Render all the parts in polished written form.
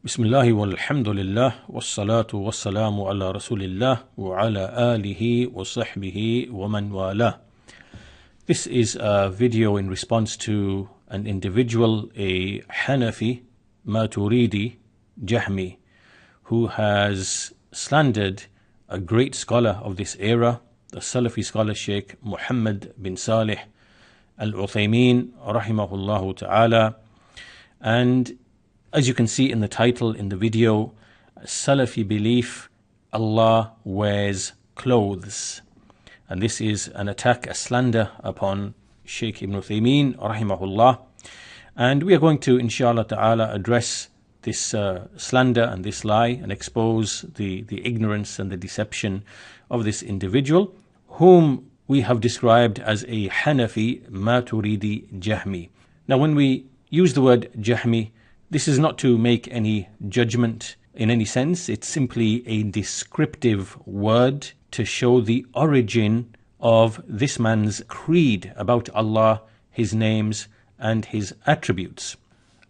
Bismillah walhamdulillah wassalatu wassalamu ala rasulillah wa ala alihi wa sahbihi wa man wala. This is a video in response to an individual, a Hanafi, Maturidi, Jahmi, who has slandered a great scholar of this era, the Salafi scholar Shaykh Muhammad bin Saleh Ibn Uthaymeen, rahimahullahu ta'ala. And as you can see in the title in the video, Salafi belief, Allah wears clothes. And this is an attack, a slander upon Shaykh Ibn Uthaymeen, rahimahullah. And we are going to, inshallah ta'ala, address this slander and this lie and expose the ignorance and the deception of this individual, whom we have described as a Hanafi Maturidi Jahmi. Now, when we use the word Jahmi, this is not to make any judgment in any sense. It's simply a descriptive word to show the origin of this man's creed about Allah, His names and His attributes.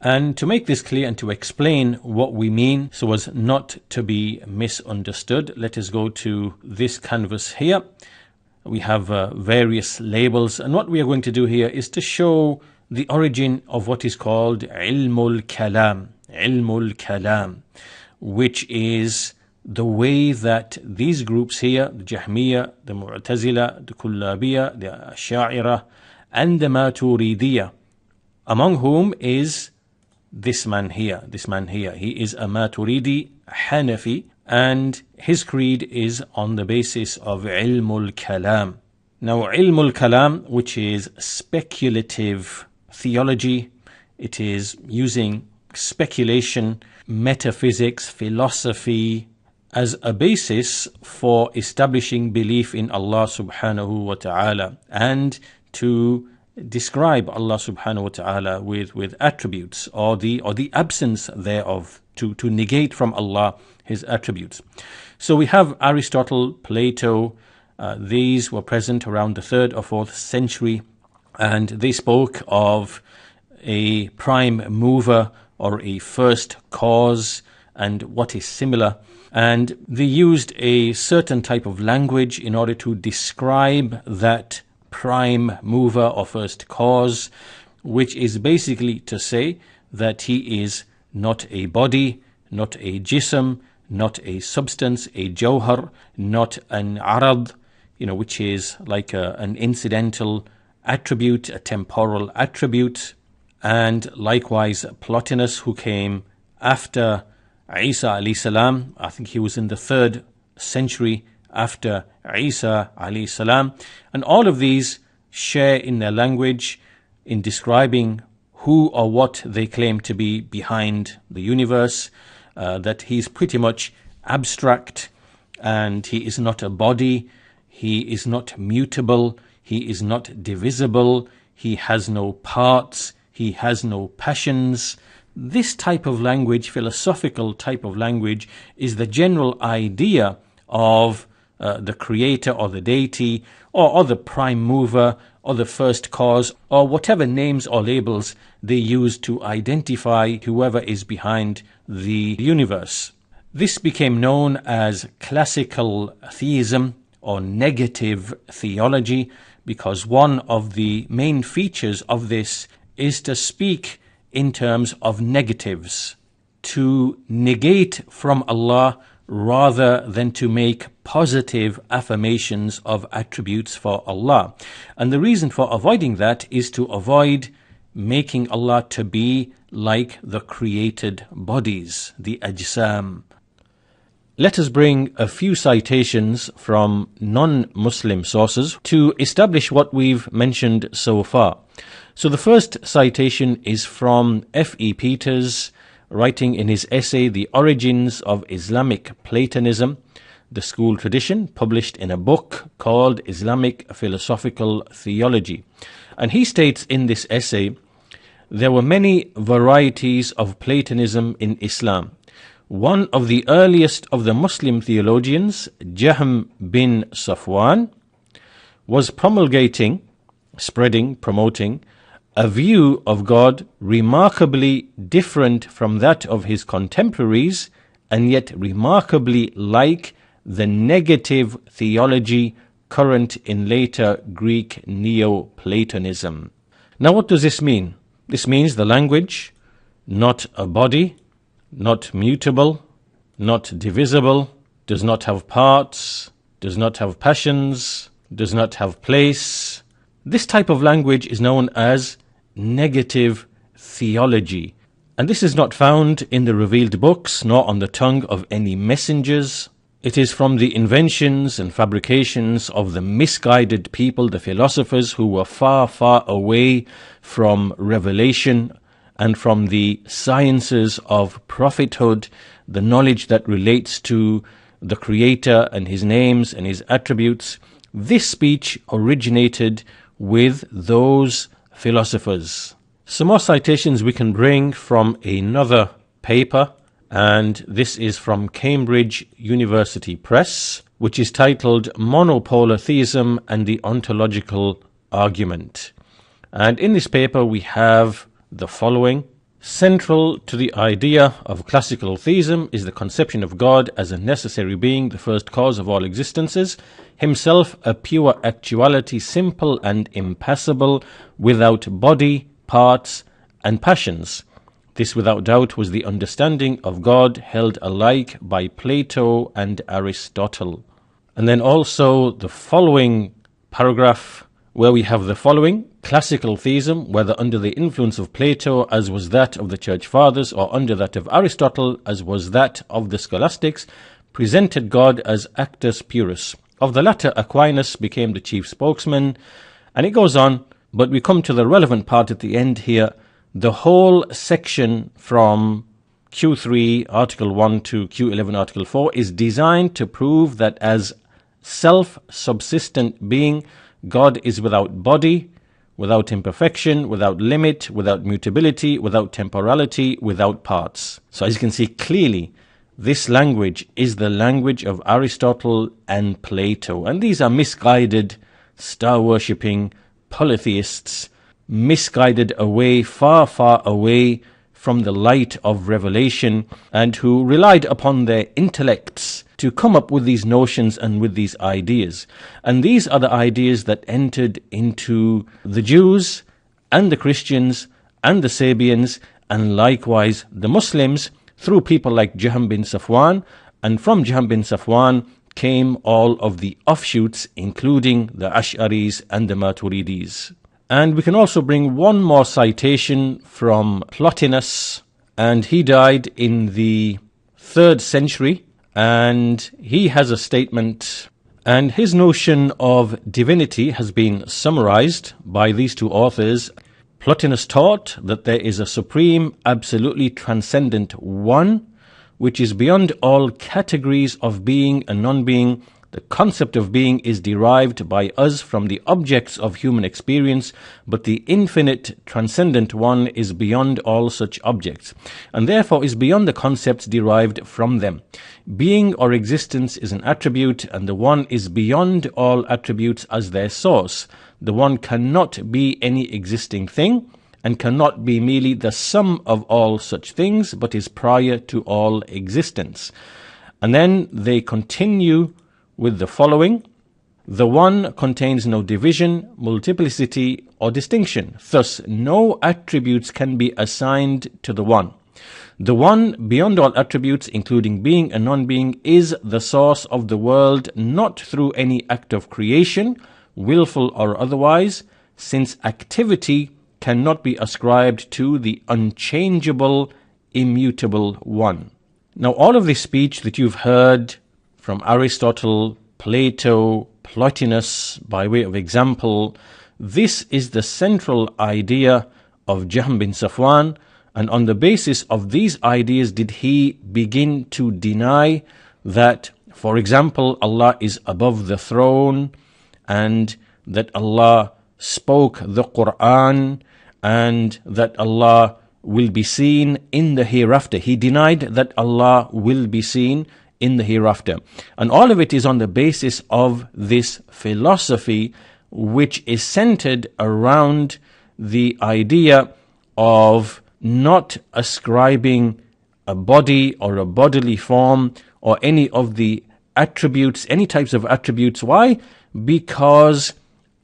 And to make this clear and to explain what we mean so as not to be misunderstood, let us go to this canvas here. We have various labels, and what we are going to do here is to show the origin of what is called ul-Kalam, which is the way that these groups here, the Jahmiyyah, the Mu'tazila, the Kullabiyah, the Ash'ariyah, and the Maturidiyah, among whom is this man here. He is a Maturidi Hanafi, and his creed is on the basis of ul-Kalam. Now, ul-Kalam, which is speculative theology, it is using speculation, metaphysics, philosophy as a basis for establishing belief in Allah subhanahu wa ta'ala and to describe Allah subhanahu wa ta'ala with attributes or the absence thereof, to negate from Allah His attributes. So we have Aristotle, Plato, these were present around the 3rd or 4th century, and they spoke of a prime mover or a first cause and what is similar. And they used a certain type of language in order to describe that prime mover or first cause, which is basically to say that he is not a body, not a jism, not a substance, a jawhar, not an arad, which is like an incidental attribute, a temporal attribute. And likewise Plotinus, who came after Isa alayhi salam, I think he was in the 3rd century after Isa alayhi salam, and all of these share in their language in describing who or what they claim to be behind the universe, that he's pretty much abstract and he is not a body, he is not mutable, he is not divisible, he has no parts, he has no passions. This type of language, philosophical type of language, is the general idea of the creator or the deity or the prime mover or the first cause or whatever names or labels they use to identify whoever is behind the universe. This became known as classical theism or negative theology, because one of the main features of this is to speak in terms of negatives, to negate from Allah rather than to make positive affirmations of attributes for Allah. And the reason for avoiding that is to avoid making Allah to be like the created bodies, the ajsam. Let us bring a few citations from non-Muslim sources to establish what we've mentioned so far. So the first citation is from F.E. Peters, writing in his essay, The Origins of Islamic Platonism, the school tradition, published in a book called Islamic Philosophical Theology. And he states in this essay, there were many varieties of Platonism in Islam. One of the earliest of the Muslim theologians, Jahm bin Safwan, was promulgating, spreading, promoting a view of God remarkably different from that of his contemporaries, and yet remarkably like the negative theology current in later Greek Neoplatonism. Now, what does this mean? This means the language, not a body, not mutable, not divisible, does not have parts, does not have passions, does not have place. This type of language is known as negative theology. And this is not found in the revealed books, nor on the tongue of any messengers. It is from the inventions and fabrications of the misguided people, the philosophers who were far, far away from revelation and from the sciences of prophethood, the knowledge that relates to the Creator and His names and His attributes. This speech originated with those philosophers. Some more citations we can bring from another paper, and this is from Cambridge University Press, which is titled Monopolar Theism and the Ontological Argument. And in this paper we have the following. Central to the idea of classical theism is the conception of God as a necessary being, the first cause of all existences, himself a pure actuality, simple and impassible, without body, parts and passions. This without doubt was the understanding of God held alike by Plato and Aristotle. And then also the following paragraph, where we have the following. Classical theism, whether under the influence of Plato, as was that of the Church Fathers, or under that of Aristotle, as was that of the scholastics, presented God as actus purus. Of the latter, Aquinas became the chief spokesman, and it goes on, but we come to the relevant part at the end here. The whole section from Q3, Article 1 to Q11, Article 4, is designed to prove that as self-subsistent being, God is without body, without imperfection, without limit, without mutability, without temporality, without parts. So as you can see clearly, this language is the language of Aristotle and Plato. And these are misguided, star-worshipping polytheists, misguided away, far, far away from the light of revelation, and who relied upon their intellects to come up with these notions and with these ideas. And these are the ideas that entered into the Jews and the Christians and the Sabians and likewise the Muslims through people like Jahm bin Safwan, and from Jahm bin Safwan came all of the offshoots, including the Ash'aris and the Maturidis. And we can also bring one more citation from Plotinus, and he died in the 3rd century, and he has a statement, and his notion of divinity has been summarized by these two authors. Plotinus taught that there is a supreme, absolutely transcendent one, which is beyond all categories of being and non-being. The concept of being is derived by us from the objects of human experience, but the infinite transcendent one is beyond all such objects, and therefore is beyond the concepts derived from them. Being or existence is an attribute, and the one is beyond all attributes as their source. The one cannot be any existing thing, and cannot be merely the sum of all such things, but is prior to all existence. And then they continue with the following. The one contains no division, multiplicity, or distinction. Thus, no attributes can be assigned to the one. The one, beyond all attributes, including being and non-being, is the source of the world, not through any act of creation, willful or otherwise, since activity cannot be ascribed to the unchangeable, immutable one. Now, all of this speech that you've heard from Aristotle, Plato, Plotinus, by way of example, this is the central idea of Jahm bin Safwan, and on the basis of these ideas did he begin to deny that, for example, Allah is above the throne, and that Allah spoke the Quran, and that Allah will be seen in the hereafter. He denied that Allah will be seen in the hereafter. And all of it is on the basis of this philosophy, which is centered around the idea of not ascribing a body or a bodily form or any of the attributes, any types of attributes. Why? Because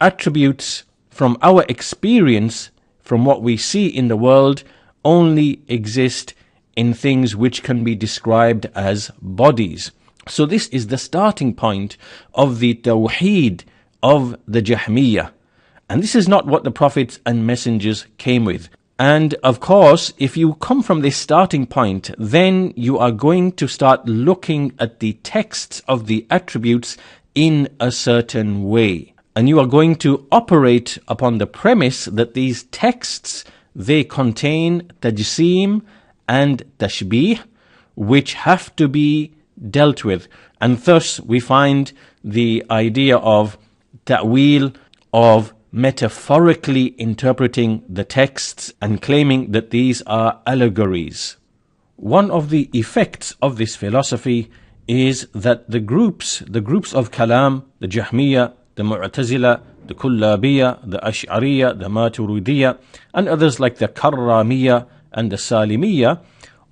attributes from our experience, from what we see in the world, only exist in things which can be described as bodies. So this is the starting point of the tawheed of the Jahmiyyah. And this is not what the prophets and messengers came with. And of course, if you come from this starting point, then you are going to start looking at the texts of the attributes in a certain way. And you are going to operate upon the premise that these texts, they contain tajseem and tashbih, which have to be dealt with. And thus we find the idea of ta'wil, of metaphorically interpreting the texts and claiming that these are allegories. One of the effects of this philosophy is that the groups of Kalam, the Jahmiyyah, the Mu'tazila, the Kullabiyya, the Ash'ariyya, the Maturidiyya, and others like the Karramiyya and the Salimiyya,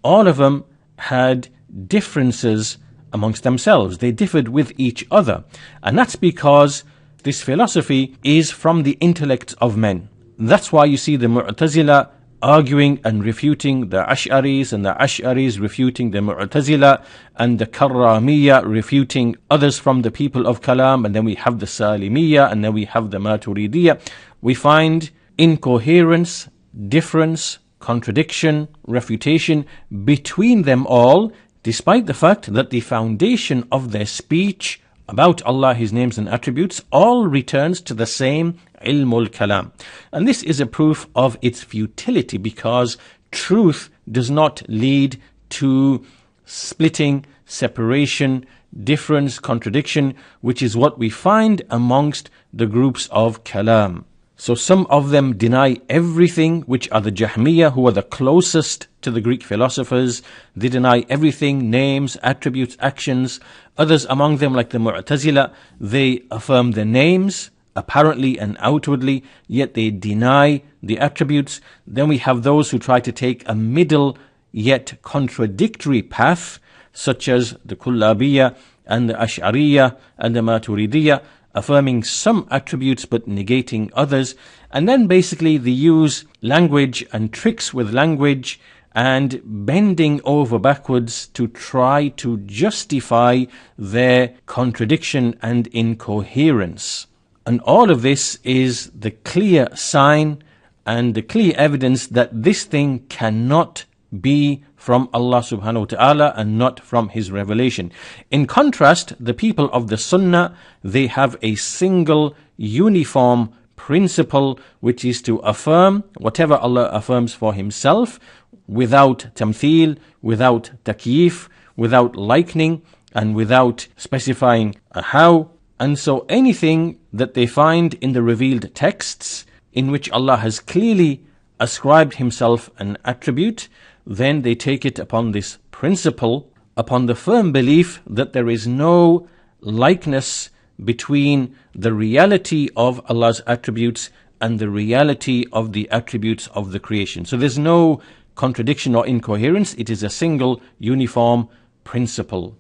all of them had differences amongst themselves. They differed with each other. And that's because this philosophy is from the intellects of men. That's why you see the Mu'tazila arguing and refuting the Ash'aris, and the Ash'aris refuting the Mu'tazila, and the Karramiyya refuting others from the people of Kalam, and then we have the Salimiyya, and then we have the Maturidiyya. We find incoherence, difference, contradiction, refutation between them all, despite the fact that the foundation of their speech about Allah, His names and attributes, all returns to the same ul-Kalam. And this is a proof of its futility, because truth does not lead to splitting, separation, difference, contradiction, which is what we find amongst the groups of Kalam. So some of them deny everything, which are the Jahmiyyah, who are the closest to the Greek philosophers. They deny everything, names, attributes, actions. Others among them, like the Mu'tazila, they affirm the names, apparently and outwardly, yet they deny the attributes. Then we have those who try to take a middle yet contradictory path, such as the Kullabiyya and the Ash'ariyya and the Maturidiyya, affirming some attributes but negating others. And then basically they use language and tricks with language and bending over backwards to try to justify their contradiction and incoherence. And all of this is the clear sign and the clear evidence that this thing cannot be from Allah subhanahu wa ta'ala and not from His revelation. In contrast, the people of the Sunnah, they have a single uniform principle, which is to affirm whatever Allah affirms for Himself, without tamthil, without takyif, without likening, and without specifying a how. And so anything that they find in the revealed texts in which Allah has clearly ascribed Himself an attribute, then they take it upon this principle, upon the firm belief that there is no likeness between the reality of Allah's attributes and the reality of the attributes of the creation. So there's no contradiction or incoherence. It is a single uniform principle.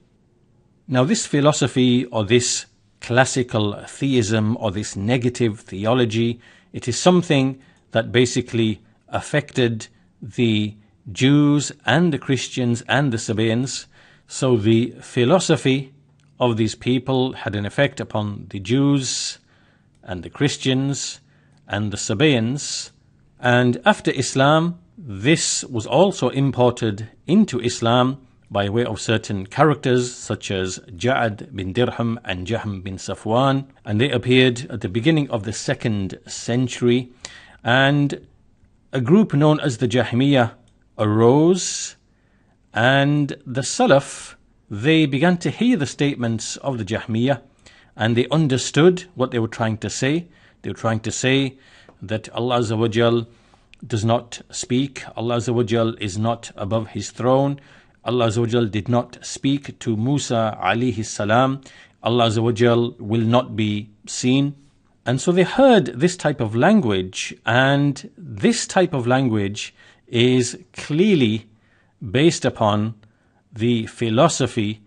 Now this philosophy, or this classical theism, or this negative theology, it is something that basically affected the Jews and the Christians and the Sabaeans. So the philosophy of these people had an effect upon the Jews and the Christians and the Sabaeans. And after Islam, this was also imported into Islam by way of certain characters such as Ja'ad bin Dirham and Jahm bin Safwan, and they appeared at the beginning of the 2nd century. And a group known as the Jahmiyyah arose, and the Salaf, they began to hear the statements of the Jahmiyyah, and they understood what they were trying to say. They were trying to say that Allah Azza wa Jal does not speak, Allah Azza wa Jal is not above His throne, Allah Azza wa Jal did not speak to Musa alayhi salam, Allah Azza wa Jal will not be seen. And so they heard this type of language, and this type of language is clearly based upon the philosophy,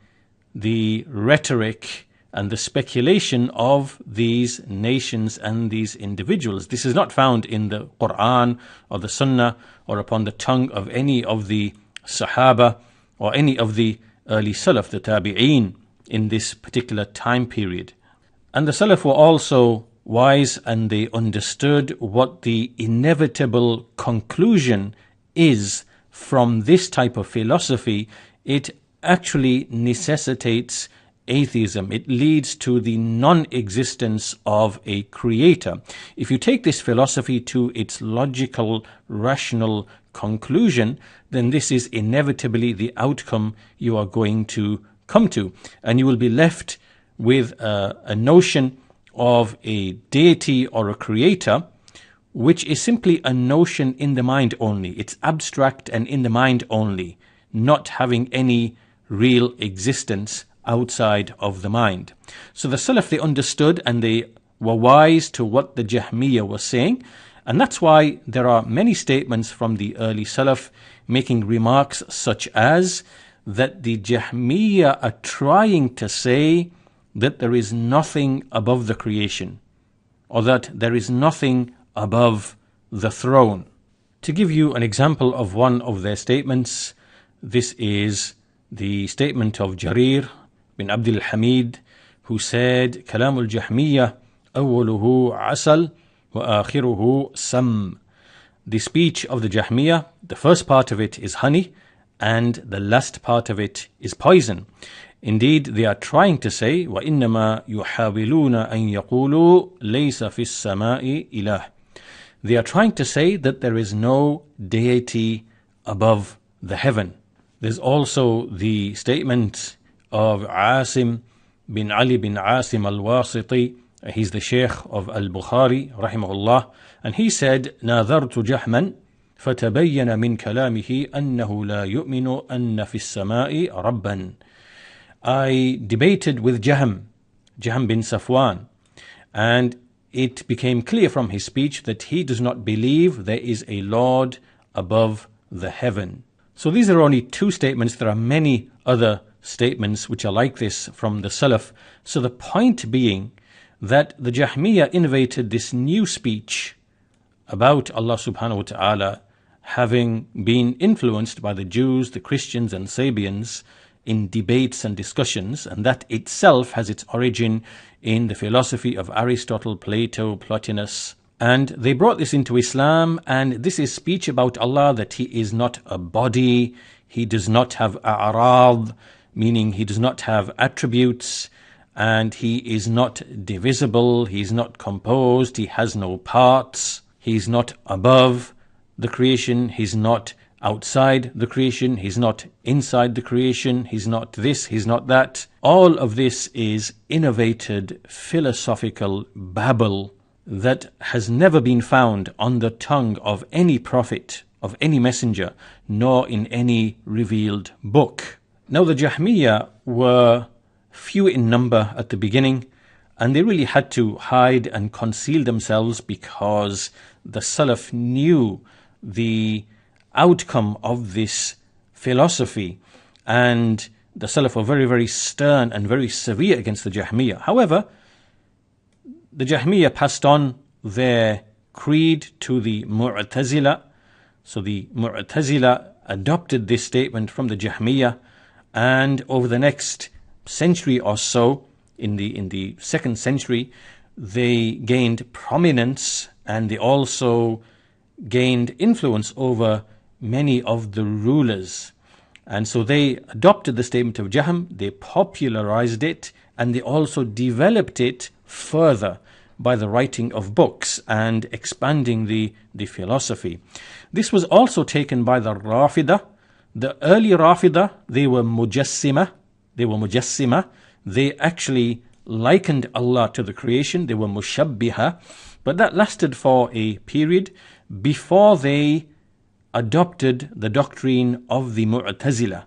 the rhetoric, and the speculation of these nations and these individuals. This is not found in the Quran or the Sunnah or upon the tongue of any of the Sahaba or any of the early Salaf, the Tabi'een, in this particular time period. And the Salaf were also wise, and they understood what the inevitable conclusion is from this type of philosophy. It actually necessitates atheism. It leads to the non-existence of a creator. If you take this philosophy to its logical, rational conclusion, then this is inevitably the outcome you are going to come to. And you will be left with a notion of a deity or a creator, which is simply a notion in the mind only. It's abstract and in the mind only, not having any real existence outside of the mind. So the Salaf, they understood and they were wise to what the Jahmiyyah was saying, and that's why there are many statements from the early Salaf making remarks such as that the Jahmiyyah are trying to say that there is nothing above the creation, or that there is nothing above the throne. To give you an example of one of their statements, this is the statement of Jarir bin Abdul Hamid, who said, "Kalam al-Jahmiyyah awwaluhu asal wa akhiruhu sam." The speech of the Jahmiyyah, the first part of it is honey, and the last part of it is poison. Indeed, they are trying to say, وَإِنَّمَا يُحَاوِلُونَ أَن يَقُولُوا لَيْسَ فِي السَّمَاءِ إِلَهٌ. They are trying to say that there is no deity above the heaven. There's also the statement of Asim bin Ali bin Asim al-Wasiti. He's the Shaykh of al-Bukhari, rahimahullah, and he said, نَاظَرْتُ جَحْمًا فَتَبَيَّنَ مِنْ كَلَامِهِ أَنَّهُ لَا يُؤْمِنُ أَنَّ فِي السَّمَاءِ رَبًّا. I debated with Jahm bin Safwan, and it became clear from his speech that he does not believe there is a Lord above the heaven. So these are only two statements. There are many other statements which are like this from the Salaf. So the point being that the Jahmiyyah innovated this new speech about Allah subhanahu wa ta'ala, having been influenced by the Jews, the Christians and Sabians in debates and discussions, and that itself has its origin in the philosophy of Aristotle, Plato, Plotinus. And they brought this into Islam, and this is speech about Allah, that He is not a body, He does not have a'rad, meaning He does not have attributes, and He is not divisible, He is not composed, He has no parts, He is not above the creation, He's not outside the creation, He's not inside the creation, He's not this, He's not that. All of this is innovated philosophical babble that has never been found on the tongue of any prophet, of any messenger, nor in any revealed book. Now the Jahmiyyah were few in number at the beginning, and they really had to hide and conceal themselves because the Salaf knew the outcome of this philosophy, and the Salaf were very, very stern and very severe against the Jahmiyyah. However, the Jahmiyyah passed on their creed to the Mu'tazila. So the Mu'tazila adopted this statement from the Jahmiyyah, and over the next century or so, in the second century, they gained prominence, and they also gained influence over many of the rulers. And so they adopted the statement of Jahm, they popularized it, and they also developed it further by the writing of books and expanding the philosophy. This was also taken by the Rafidah. The early Rafidah, they were Mujassima. They actually likened Allah to the creation. They were Mushabbiha. But that lasted for a period before they adopted the doctrine of the Mu'tazila.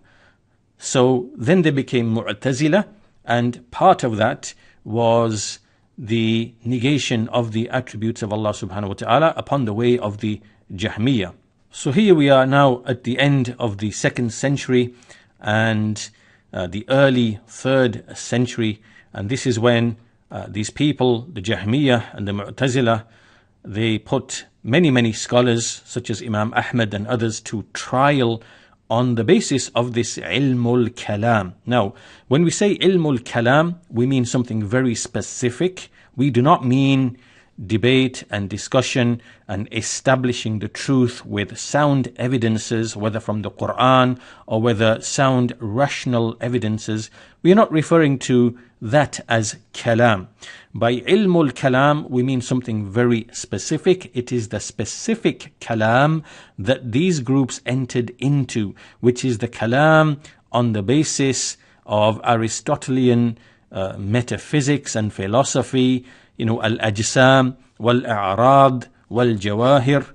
So then they became Mu'tazila, and part of that was the negation of the attributes of Allah subhanahu wa ta'ala upon the way of the Jahmiyyah. So here we are now at the end of the 2nd century and the early 3rd century, and this is when these people, the Jahmiyyah and the Mu'tazila, they put many scholars such as Imam Ahmad and others to trial on the basis of this ul-Kalam. Now, when we say ul-Kalam, we mean something very specific. We do not mean debate and discussion and establishing the truth with sound evidences, whether from the Quran or whether sound rational evidences. We are not referring to that as kalam. By ilmul kalam, we mean something very specific. It is the specific kalam that these groups entered into, which is the kalam on the basis of Aristotelian metaphysics and philosophy, al-Ajsam, wal-A'rad, wal-Jawahir,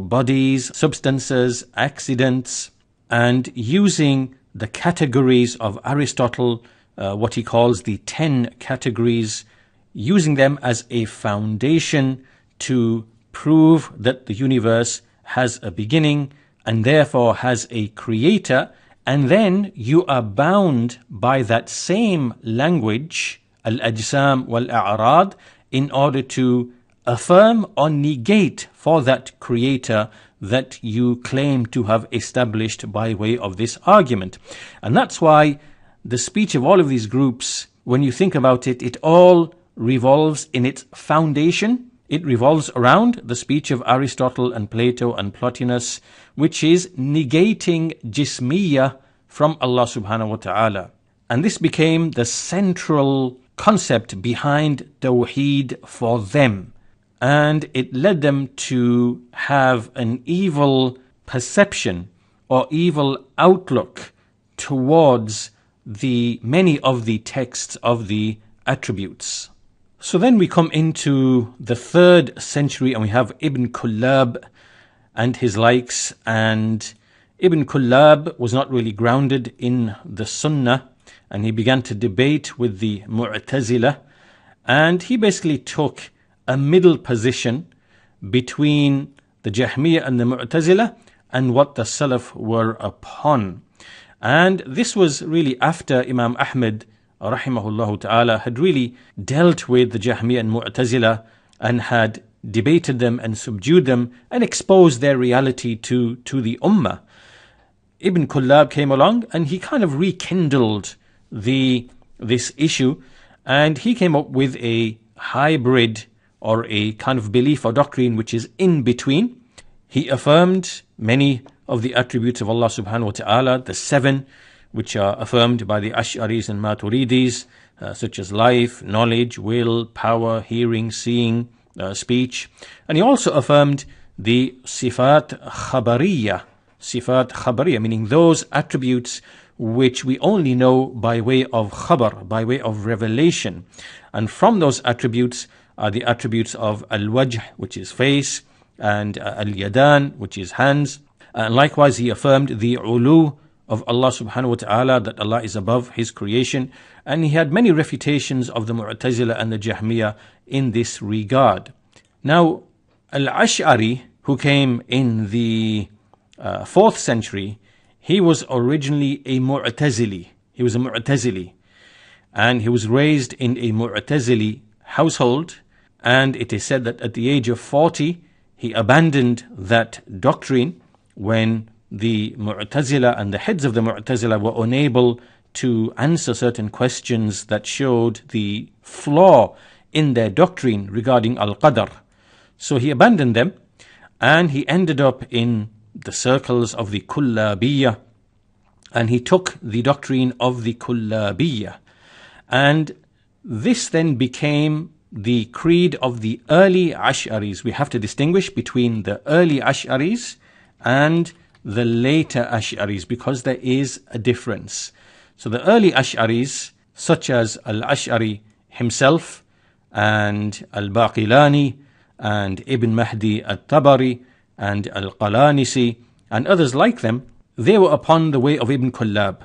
bodies, substances, accidents, and using the categories of Aristotle, what he calls the 10 categories, using them as a foundation to prove that the universe has a beginning and therefore has a creator, and then you are bound by that same language, al-Ajsam wal-A'rad, in order to affirm or negate for that creator that you claim to have established by way of this argument. And that's why the speech of all of these groups, when you think about it, it all revolves in its foundation. It revolves around the speech of Aristotle and Plato and Plotinus, which is negating jismiyah from Allah subhanahu wa ta'ala. And this became the central concept behind Tawheed for them. And it led them to have an evil perception or evil outlook towards the many of the texts of the attributes. So then we come into the 3rd century and we have Ibn Kullab and his likes. And Ibn Kullab was not really grounded in the Sunnah, and he began to debate with the Mu'tazila, and he basically took a middle position between the Jahmiyyah and the Mu'tazila and what the Salaf were upon. And this was really after Imam Ahmad rahimahullah ta'ala had really dealt with the Jahmiyyah and Mu'tazila and had debated them and subdued them and exposed their reality to the Ummah. Ibn Kullab came along and he kind of rekindled this issue, and he came up with a hybrid or a kind of belief or doctrine which is in between. He affirmed many of the attributes of Allah subhanahu wa ta'ala, the 7 which are affirmed by the Ash'aris and Maturidis, such as life, knowledge, will, power, hearing, seeing, speech. And he also affirmed the sifat khabariyah, meaning those attributes which we only know by way of khabar, by way of revelation. And from those attributes are the attributes of al-wajh, which is face, and al-yadan, which is hands. And likewise, he affirmed the ulu of Allah subhanahu wa ta'ala, that Allah is above His creation. And he had many refutations of the Mu'tazila and the Jahmiyyah in this regard. Now, al-Ash'ari, who came in the 4th century, he was originally a Mu'tazili. He was a Mu'tazili. And he was raised in a Mu'tazili household. And it is said that at the age of 40, he abandoned that doctrine when the Mu'tazila and the heads of the Mu'tazila were unable to answer certain questions that showed the flaw in their doctrine regarding al-Qadr. So he abandoned them, and he ended up in the circles of the Kullabiyah, and he took the doctrine of the Kullabiyah. And this then became the creed of the early Ash'aris. We have to distinguish between the early Ash'aris and the later Ash'aris, because there is a difference. So the early Ash'aris, such as al-Ash'ari himself and al-Baqilani and Ibn Mahdi al-Tabari and al-Qalanisi and others like them, they were upon the way of Ibn Kullab,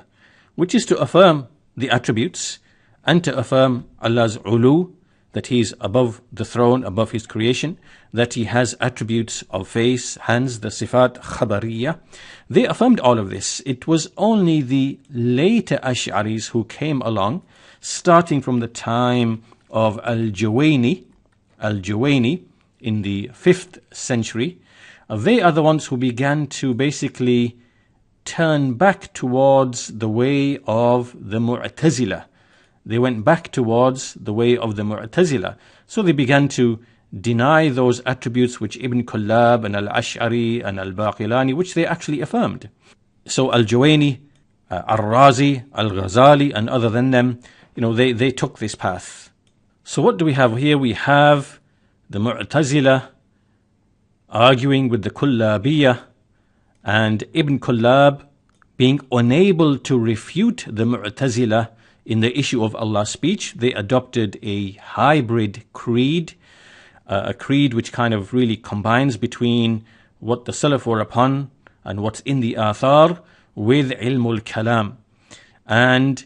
which is to affirm the attributes and to affirm Allah's ulu that he is above the throne, above his creation, that he has attributes of face, hands, the sifat khabariyah. They affirmed all of this. It was only the later Ash'aris who came along, starting from the time of al-Juwayni in the 5th century. They are the ones who began to basically turn back towards the way of the Mu'tazila. They went back towards the way of the Mu'tazila. So they began to deny those attributes which Ibn Kullab and al-Ash'ari and al-Baqilani, which they actually affirmed. So al-Juwayni, al-Razi, al-Ghazali and other than them, they took this path. So what do we have here? We have the Mu'tazila arguing with the Kullabiyah, and Ibn Kullab being unable to refute the Mu'tazila in the issue of Allah's speech. They adopted a hybrid creed, a creed which kind of really combines between what the Salaf were upon and what's in the Athar with ul-Kalam. And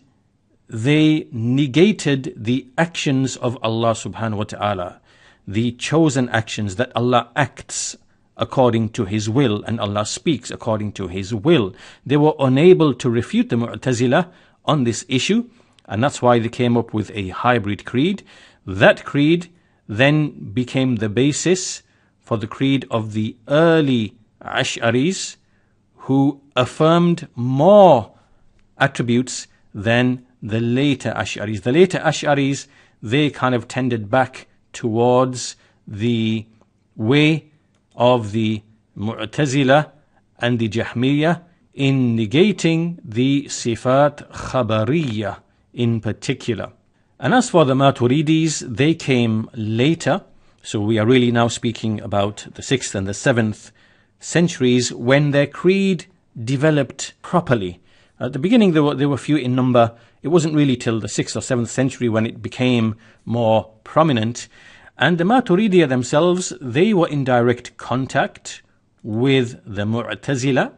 they negated the actions of Allah subhanahu wa ta'ala, the chosen actions that Allah acts according to His will and Allah speaks according to His will. They were unable to refute the Mu'tazila on this issue, and that's why they came up with a hybrid creed. That creed then became the basis for the creed of the early Ash'aris, who affirmed more attributes than the later Ash'aris. The later Ash'aris, they kind of tended back towards the way of the Mu'tazila and the Jahmiyyah in negating the Sifat Khabariyah in particular. And as for the Maturidis, they came later. So we are really now speaking about the 6th and the 7th centuries when their creed developed properly. At the beginning there were few in number. It wasn't really till the 6th or 7th century when it became more prominent. And the Maturidiyah themselves, they were in direct contact with the Mu'tazila.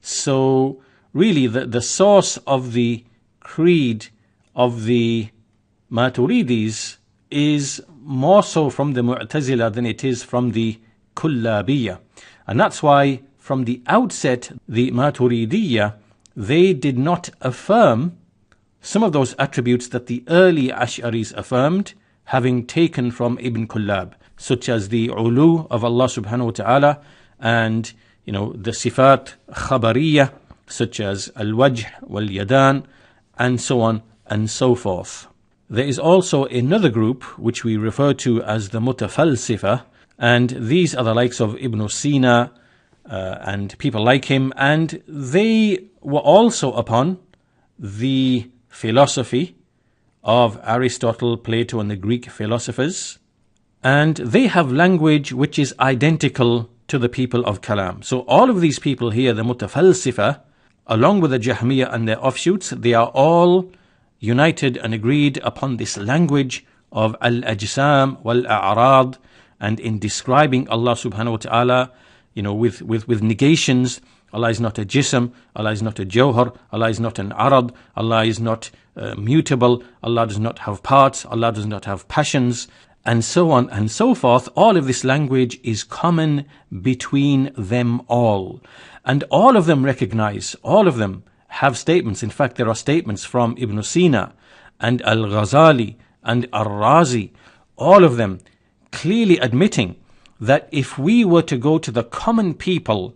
So really the source of the creed of the Maturidis is more so from the Mu'tazila than it is from the Kullabiyah. And that's why from the outset the Maturidiyah, they did not affirm some of those attributes that the early Ash'aris affirmed, having taken from Ibn Kullab, such as the ulu of Allah subhanahu wa ta'ala, and the sifat khabariyah, such as al-wajh wal-yadan, and so on and so forth. There is also another group which we refer to as the mutafalsifa, and these are the likes of Ibn Sina and people like him, and they were also upon the philosophy of Aristotle, Plato and the Greek philosophers, and they have language which is identical to the people of Kalam. So all of these people here, the Mutafalsifa, along with the Jahmiyyah and their offshoots, they are all united and agreed upon this language of al-Ajsam wal-A'rad, and in describing Allah subhanahu wa ta'ala, with negations. Allah is not a jism, Allah is not a jawhar, Allah is not an arad, Allah is not mutable, Allah does not have parts, Allah does not have passions, and so on and so forth. All of this language is common between them all. And all of them recognize, all of them have statements. In fact, there are statements from Ibn Sina and al-Ghazali and al-Razi, all of them clearly admitting that if we were to go to the common people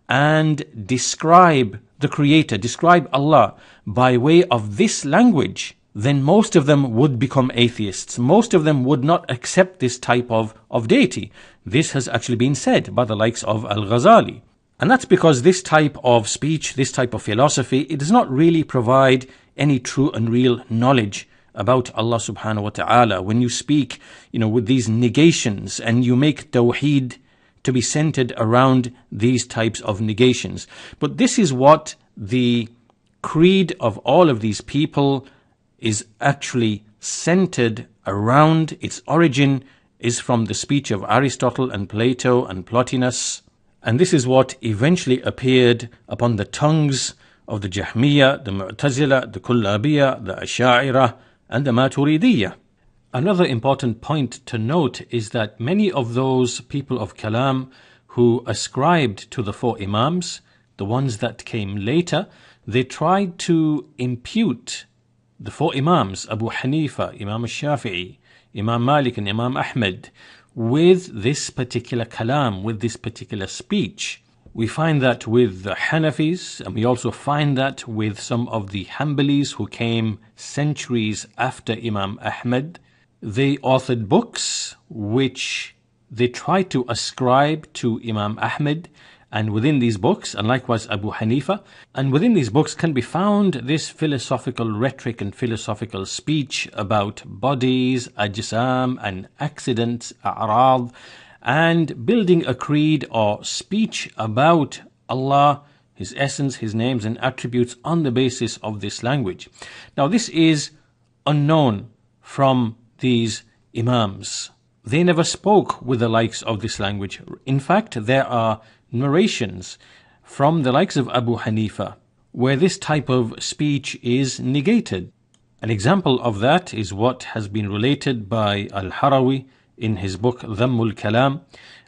and describe the Creator, describe Allah by way of this language, then most of them would become atheists. Most of them would not accept this type of deity. This has actually been said by the likes of al-Ghazali. And that's because this type of speech, this type of philosophy, it does not really provide any true and real knowledge about Allah subhanahu wa ta'ala. When you speak, with these negations and you make tawheed to be centered around these types of negations. But this is what the creed of all of these people is actually centered around. Its origin is from the speech of Aristotle and Plato and Plotinus. And this is what eventually appeared upon the tongues of the Jahmiyyah, the Mu'tazila, the Kullabiyah, the Asha'ira, and the Maturidiyah. Another important point to note is that many of those people of Kalam who ascribed to the four Imams, the ones that came later, they tried to impute the four Imams, Abu Hanifa, Imam al-Shafi'i, Imam Malik and Imam Ahmed, with this particular Kalam, with this particular speech. We find that with the Hanafis, and we also find that with some of the Hanbalis who came centuries after Imam Ahmed. They authored books which they tried to ascribe to Imam Ahmed, and within these books, and likewise Abu Hanifa, and within these books can be found this philosophical rhetoric and philosophical speech about bodies, ajsam and accidents, a'rad, and building a creed or speech about Allah, His essence, His names and attributes on the basis of this language. Now this is unknown from these Imams. They never spoke with the likes of this language. In fact, there are narrations from the likes of Abu Hanifa where this type of speech is negated. An example of that is what has been related by al-Harawi in his book ul-Kalam,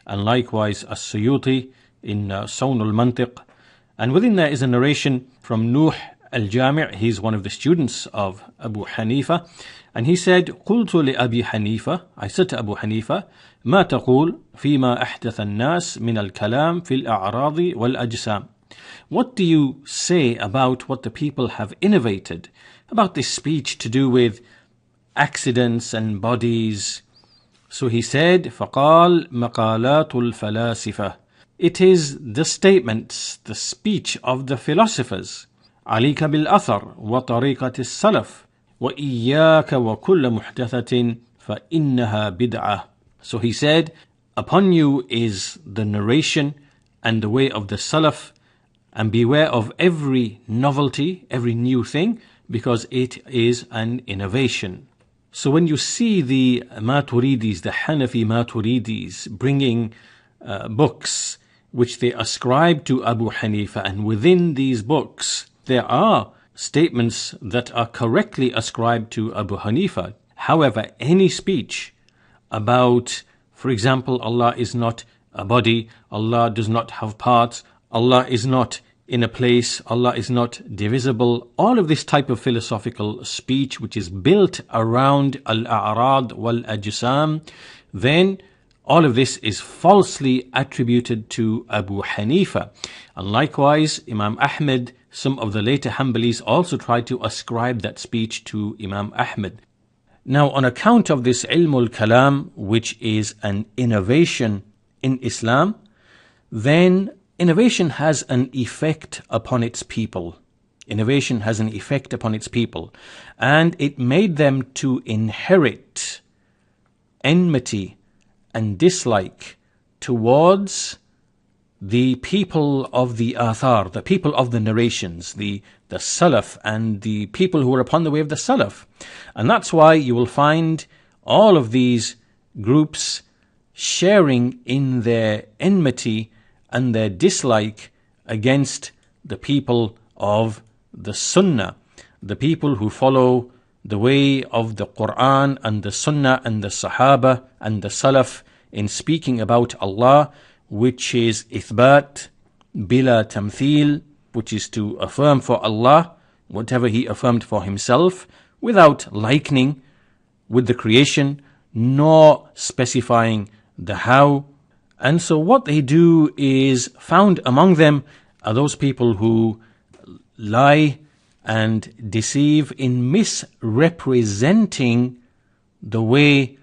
and likewise as-Suyuti in Sawn al-Mantiq. And within there is a narration from Nuh al-Jami'. He's one of the students of Abu Hanifa, and he said, قلت لأبي حنيفة, I said to Abu Hanifa, ما تقول فيما أحدث الناس من الكلام في الأعراض والأجسام. What do you say about what the people have innovated about this speech to do with accidents and bodies? So he said, فقال مقالات الفلاسفة. It is the statements, the speech of the philosophers. عليك بالأثر وطريقة السلف وإياك وكل محدثة فإنها بدعة. So he said, upon you is the narration and the way of the Salaf, and beware of every novelty, every new thing, because it is an innovation. So when you see the Maturidis, the Hanafi Maturidis, bringing books which they ascribe to Abu Hanifa, and within these books there are statements that are correctly ascribed to Abu Hanifa. However, any speech about, for example, Allah is not a body, Allah does not have parts, Allah is not in a place, Allah is not divisible, all of this type of philosophical speech which is built around al-a'rad wal-ajsam, then all of this is falsely attributed to Abu Hanifa. And likewise, Imam Ahmed, some of the later Hanbalis also tried to ascribe that speech to Imam Ahmed. Now, on account of this ul-Kalam, which is an innovation in Islam, then innovation has an effect upon its people. Innovation has an effect upon its people, and it made them to inherit enmity and dislike towards the people of the Athar, the people of the narrations, the Salaf, and the people who are upon the way of the Salaf. And that's why you will find all of these groups sharing in their enmity and their dislike against the people of the Sunnah, the people who follow the way of the Quran and the Sunnah and the Sahaba and the Salaf in speaking about Allah, which is ithbat bila tamthil, which is to affirm for Allah whatever He affirmed for Himself without likening with the creation, nor specifying the how. And so what they do is, found among them are those people who lie and deceive in misrepresenting the way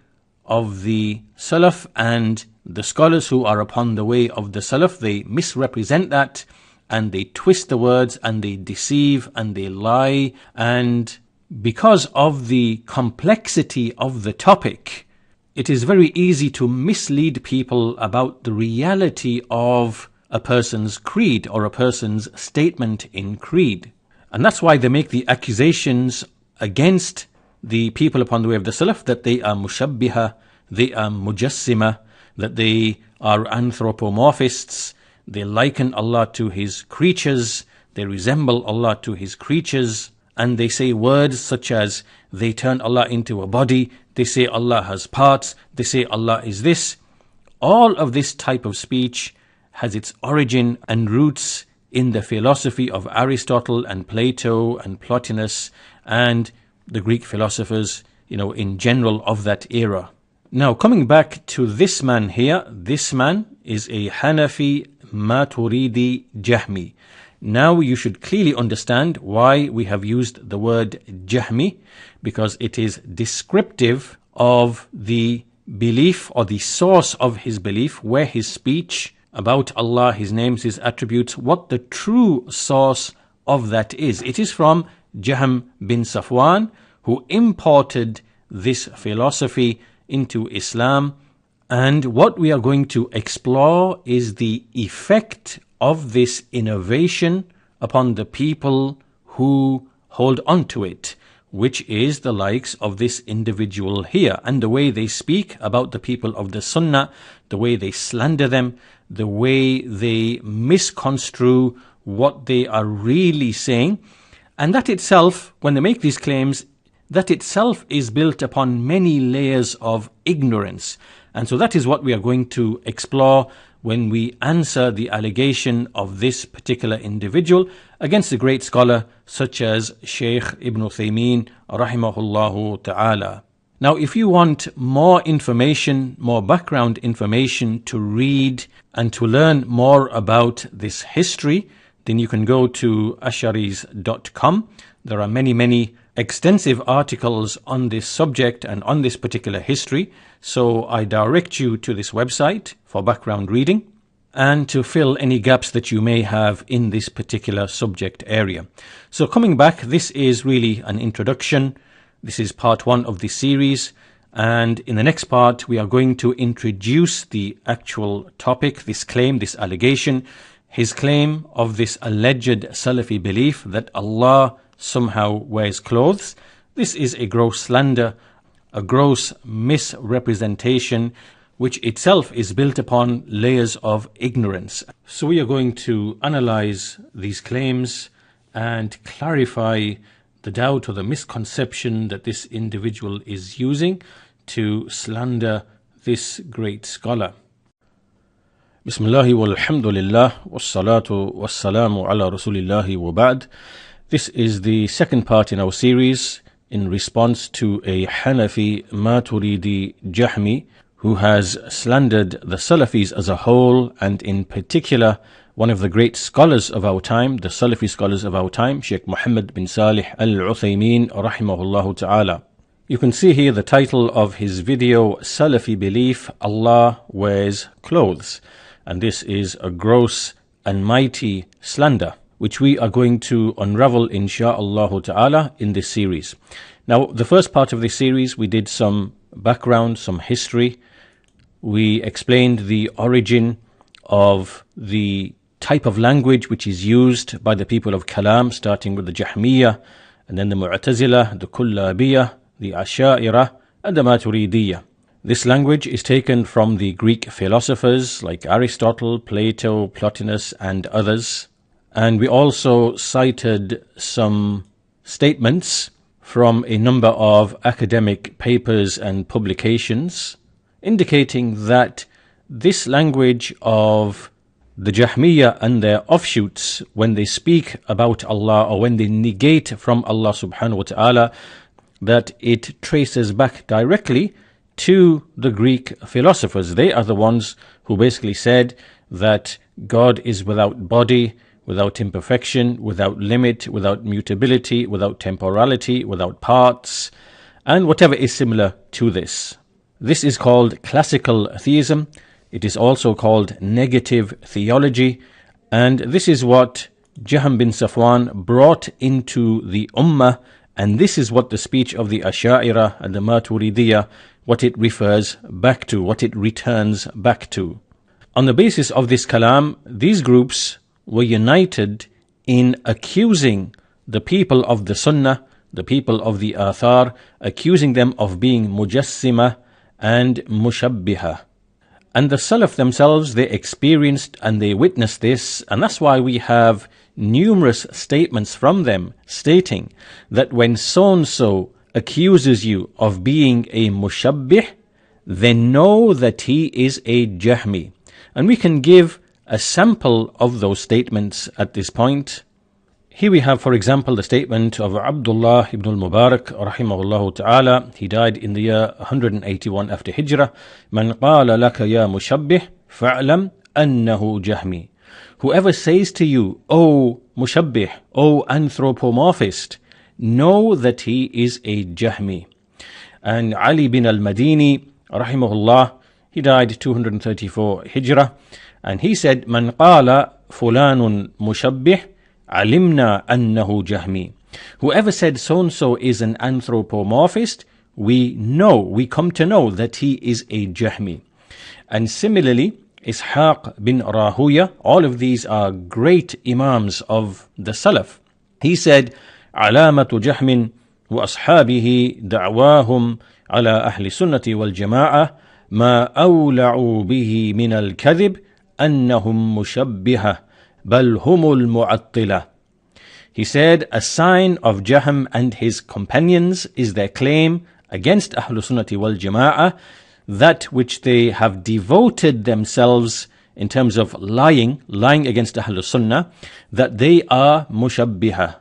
of the Salaf, and the scholars who are upon the way of the Salaf, they misrepresent that, and they twist the words, and they deceive, and they lie. And because of the complexity of the topic, it is very easy to mislead people about the reality of a person's creed or a person's statement in creed. And that's why they make the accusations against the people upon the way of the Salaf that they are mushabbiha, they are mujassima, that they are anthropomorphists, they liken Allah to His creatures, they resemble Allah to His creatures, and they say words such as they turn Allah into a body, they say Allah has parts, they say Allah is this. All of this type of speech has its origin and roots in the philosophy of Aristotle and Plato and Plotinus and the Greek philosophers, in general of that era. Now, coming back to this man here, this man is a Hanafi Maturidi Jahmi. Now you should clearly understand why we have used the word Jahmi, because it is descriptive of the belief or the source of his belief, where his speech about Allah, His names, His attributes, what the true source of that is. It is from Jahm bin Safwan, who imported this philosophy into Islam. And what we are going to explore is the effect of this innovation upon the people who hold on to it, which is the likes of this individual here, and the way they speak about the people of the Sunnah, the way they slander them, the way they misconstrue what they are really saying. And that itself, when they make these claims, that itself is built upon many layers of ignorance. And so that is what we are going to explore when we answer the allegation of this particular individual against a great scholar such as Shaykh Ibn Uthaymeen, rahimahullahu ta'ala. Now, if you want more information, more background information to read and to learn more about this history, then you can go to asharis.com. There are many extensive articles on this subject and on this particular history. So I direct you to this website for background reading and to fill any gaps that you may have in this particular subject area. So coming back, this is really an introduction. This is part 1 of this series. And in the next part, we are going to introduce the actual topic, this claim, this allegation, his claim of this alleged Salafi belief that Allah somehow wears clothes. This is a gross slander, a gross misrepresentation, which itself is built upon layers of ignorance. So we are going to analyze these claims and clarify the doubt or the misconception that this individual is using to slander this great scholar. Bismillah walhamdulillah wassalatu wassalamu ala rasulillahi wa ba'd. This is the second part in our series in response to a Hanafi Maturidi Jahmi who has slandered the Salafis as a whole, and in particular one of the great scholars of our time, the Salafi scholars of our time, Shaykh Muhammad bin Saleh al-Uthaymeen, rahimahullahu ta'ala. You can see here the title of his video, Salafi Belief, Allah Wears Clothes. And this is a gross and mighty slander, which we are going to unravel insha'Allah ta'ala in this series. Now, the first part of this series, we did some background, some history. We explained the origin of the type of language which is used by the people of Kalam, starting with the Jahmiyyah, and then the Mu'tazila, the Kullabiyah, the Asha'ira, and the Maturidiyah. This language is taken from the Greek philosophers like Aristotle, Plato, Plotinus, and others. And we also cited some statements from a number of academic papers and publications indicating that this language of the Jahmiyyah and their offshoots, when they speak about Allah or when they negate from Allah subhanahu wa ta'ala, that it traces back directly to the Greek philosophers. They are the ones who basically said that God is without body, without imperfection, without limit, without mutability, without temporality, without parts, and whatever is similar to this. This is called classical theism. It is also called negative theology, and this is what Jahm bin Safwan brought into the Ummah, and this is what the speech of the Asha'ira and the Maturidiyah, what it refers back to, what it returns back to. On the basis of this kalam, these groups were united in accusing the people of the Sunnah, the people of the Athar, accusing them of being mujassima and mushabbiha. And the Salaf themselves, they experienced and they witnessed this, and that's why we have numerous statements from them stating that when so-and-so accuses you of being a mushabbih, then know that he is a Jahmi. And we can give a sample of those statements at this point. Here we have, for example, the statement of Abdullah ibn al-Mubarak, rahimahullah ta'ala. He died in the year 181 after Hijrah. Man qala laka ya mushabbih, fa'lam annahu jahmi. Whoever says to you, O mushabbih, O anthropomorphist, know that he is a Jahmi. And Ali bin al-Madini, rahimahullah, he died 234 Hijrah, and he said, Man qala fulanun mushabbih, alimna annahu jahmi. Whoever said so-and-so is an anthropomorphist, we come to know that he is a Jahmi. And similarly, Ishaq bin Rahuya, all of these are great imams of the Salaf. He said, Alamatu Jahmin wa ashabihi da'wahum ala ahli sunnati wal-Jama'ah ma awla'u bihi min al-kadhib annahum mushabbiha bal humul mu'attila. He said, a sign of Jahm and his companions is their claim against Ahlus-Sunnah wal-Jama'ah, that which they have devoted themselves in terms of lying against Ahlus-Sunnah, that they are mushabbiha,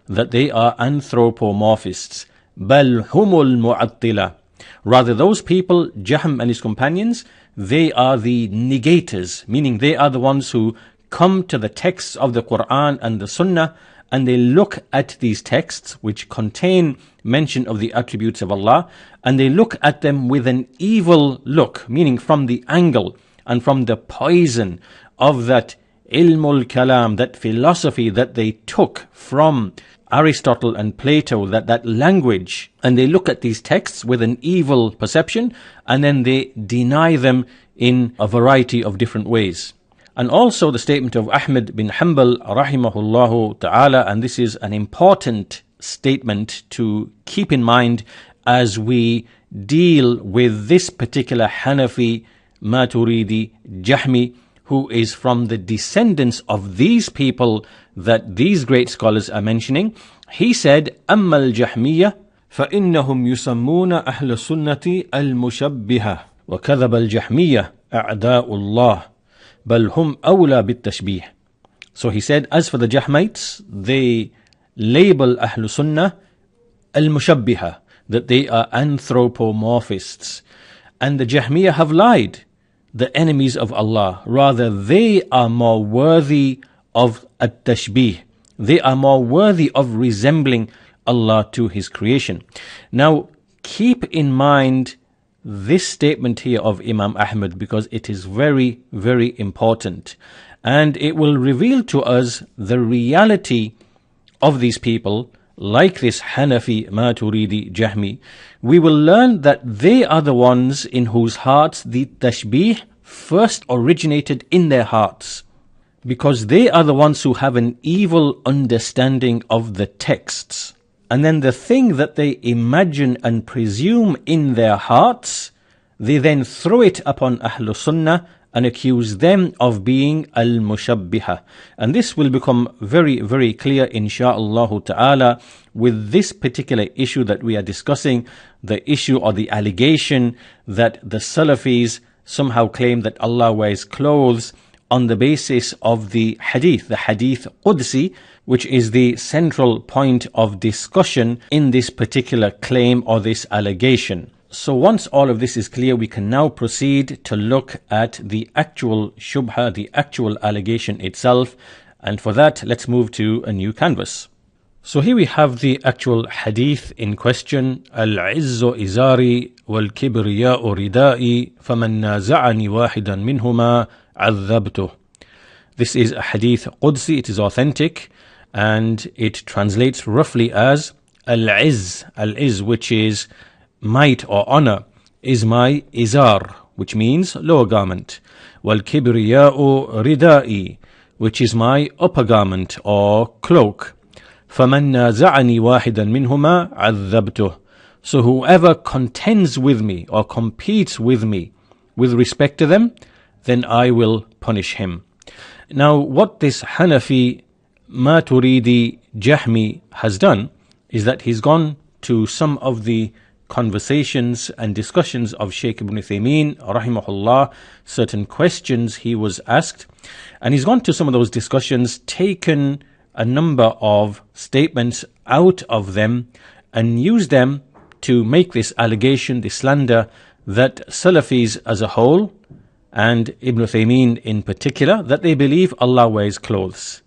that they are anthropomorphists. Bal humul mu'attila. Rather, those people, Jahm and his companions, they are the negators, meaning they are the ones who come to the texts of the Quran and the Sunnah, and they look at these texts which contain mention of the attributes of Allah, and they look at them with an evil look, meaning from the angle and from the poison of that ul-Kalam, that philosophy that they took from Aristotle and Plato, that language, and they look at these texts with an evil perception, and then they deny them in a variety of different ways. And also the statement of Ahmad bin Hanbal, rahimahullahu ta'ala, and this is an important statement to keep in mind as we deal with this particular Hanafi, Maturidi, Jahmi, who is from the descendants of these people that these great scholars are mentioning. He said, أَمَّا الْجَحْمِيَّةِ فَإِنَّهُمْ يُسَمُّونَ أَهْلَ السُّنَّةِ الْمُشَبِّهَةِ وَكَذَبَ الْجَحْمِيَّةِ أَعْدَاءُ اللَّهِ بَلْ هُمْ أَوْلَى بِالتَّشْبِيهِ. So he said, as for the Jahmites, they label Ahlus Sunnah al-Mushabbiha, that they are anthropomorphists. And the Jahmiyyah have lied, the enemies of Allah. Rather, they are more worthy of at-tashbih. They are more worthy of resembling Allah to His creation. Now, keep in mind this statement here of Imam Ahmad, because it is very, very important. And it will reveal to us the reality of these people, like this Hanafi, Maturidi, Jahmi. We will learn that they are the ones in whose hearts the tashbih first originated in their hearts, because they are the ones who have an evil understanding of the texts. And then the thing that they imagine and presume in their hearts, they then throw it upon Ahlus Sunnah and accuse them of being al-Mushabbiha. And this will become very, very clear, insha'Allah ta'ala, with this particular issue that we are discussing, the issue or the allegation that the Salafis somehow claim that Allah wears clothes on the basis of the Hadith Qudsi, which is the central point of discussion in this particular claim or this allegation. So once all of this is clear, we can now proceed to look at the actual shubha, the actual allegation itself. And for that, let's move to a new canvas. So here we have the actual hadith in question. Al-Izzu Izari wal-Kibriya'u ridai'i faman naza'ani wahidan minhuma عذبته. This is a Hadith Qudsi, it is authentic, and it translates roughly as Al-Izz, which is might or honor, is my izar, which means lower garment. Wal-Kibriya'u ridai'i, which is my upper garment or cloak. فَمَنْ نَازَعَنِي وَاحِدًا مِنْهُمَا عَذَّبْتُهُ. So whoever contends with me or competes with me with respect to them, then I will punish him. Now, what this Hanafi, Maturidi, Jahmi has done is that he's gone to some of the conversations and discussions of Shaykh Ibn Uthaymeen, rahimahullah, certain questions he was asked. And he's gone to some of those discussions, taken a number of statements out of them, and used them to make this allegation, this slander, that Salafis as a whole, and Ibn Uthaymeen in particular, that they believe Allah wears clothes.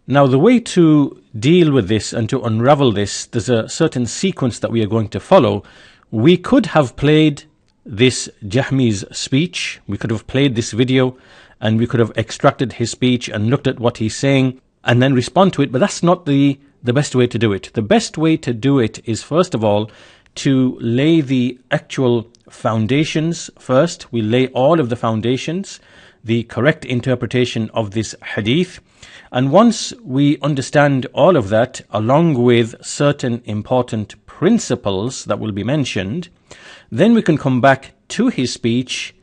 Now, the way to deal with this and to unravel this, there's a certain sequence that we are going to follow. We could have played this Jahmi's speech, we could have played this video, and we could have extracted his speech and looked at what he's saying and then respond to it, but that's not the best way to do it. The best way to do it is, first of all, to lay the actual foundations first. We lay all of the foundations, the correct interpretation of this hadith. And once we understand all of that, along with certain important principles that will be mentioned, then we can come back to his speech,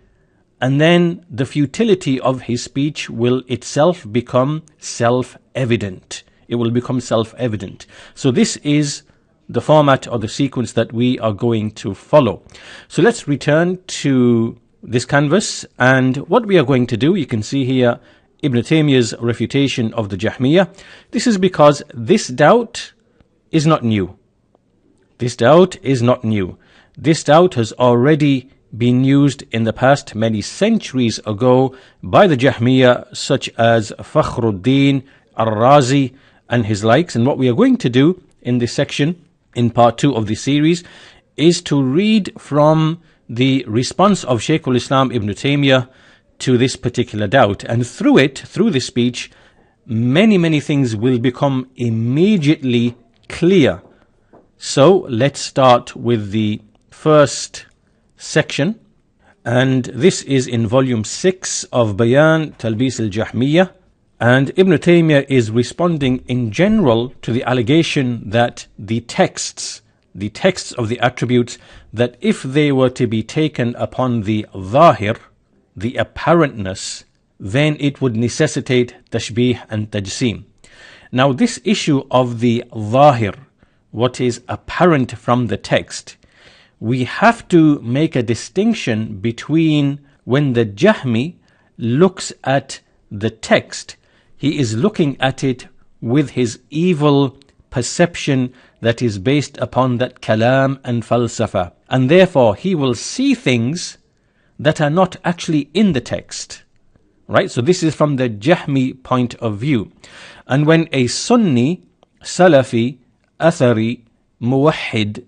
and then the futility of his speech will itself become self-evident. It will become self-evident. So this is the format or the sequence that we are going to follow. So let's return to this canvas, and what we are going to do, you can see here Ibn Taymiyyah's refutation of the Jahmiyyah. This is because this doubt is not new. This doubt is not new. This doubt has already been used in the past many centuries ago by the Jahmiyyah, such as Fakhruddin al-Razi and his likes. And what we are going to do in this section, in part 2 of this series, is to read from the response of Shaykh al-Islam Ibn Taymiyyah to this particular doubt. And through it, through this speech, many things will become immediately clear. So let's start with the first section. And this is in volume 6 of Bayan Talbis al-Jahmiyyah. And Ibn Taymiyyah is responding in general to the allegation that the texts of the attributes, that if they were to be taken upon the Dhahir, the apparentness, then it would necessitate tashbih and tajseem. Now, this issue of the Dhahir, what is apparent from the text, we have to make a distinction between when the Jahmi looks at the text, he is looking at it with his evil perception that is based upon that kalam and falsafa, and therefore he will see things that are not actually in the text, right? So this is from the Jahmi point of view. And when a Sunni, Salafi, Athari, Muwahhid,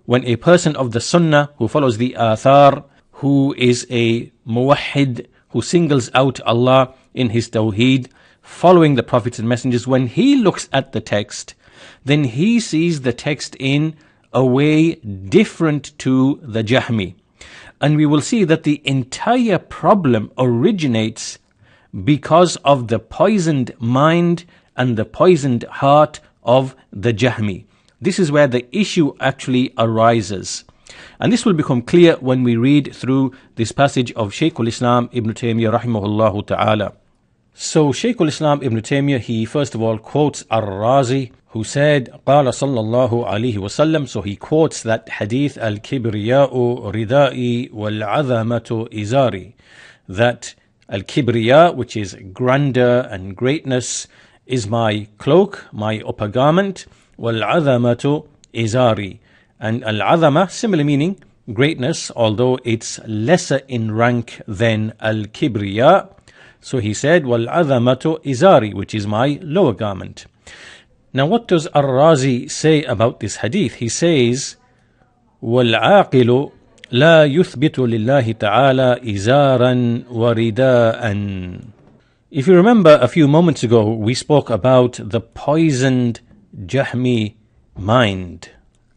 when a person of the Sunnah who follows the Athar, who is a Muwahhid, who singles out Allah in his Tawheed, following the prophets and messengers, when he looks at the text, then he sees the text in a way different to the Jahmi. And we will see that the entire problem originates because of the poisoned mind and the poisoned heart of the Jahmi. This is where the issue actually arises. And this will become clear when we read through this passage of Shaykh al-Islam Ibn Taymiyyah rahimahullah ta'ala. So Shaykh al-Islam Ibn Taymiyyah, he first of all quotes al-Razi, who said, قال صلى الله عليه وسلم. So he quotes that hadith, al-Kibriya'u ردائي wal-Azamatu إزاري, that al-Kibriya, which is grandeur and greatness, is my cloak, my upper garment, wal-Azamatu إزاري. And al-Azama, similar meaning, greatness, although it's lesser in rank than al-Kibriya. So he said, wal-Azamatu إزاري, which is my lower garment. Now, what does al-Razi say about this hadith? He says, وَالْعَاقِلُ لَا يُثْبِتُ لِلَّهِ تَعَالَى إِزَارًا وَرِدَاءً. If you remember a few moments ago, we spoke about the poisoned Jahmi mind,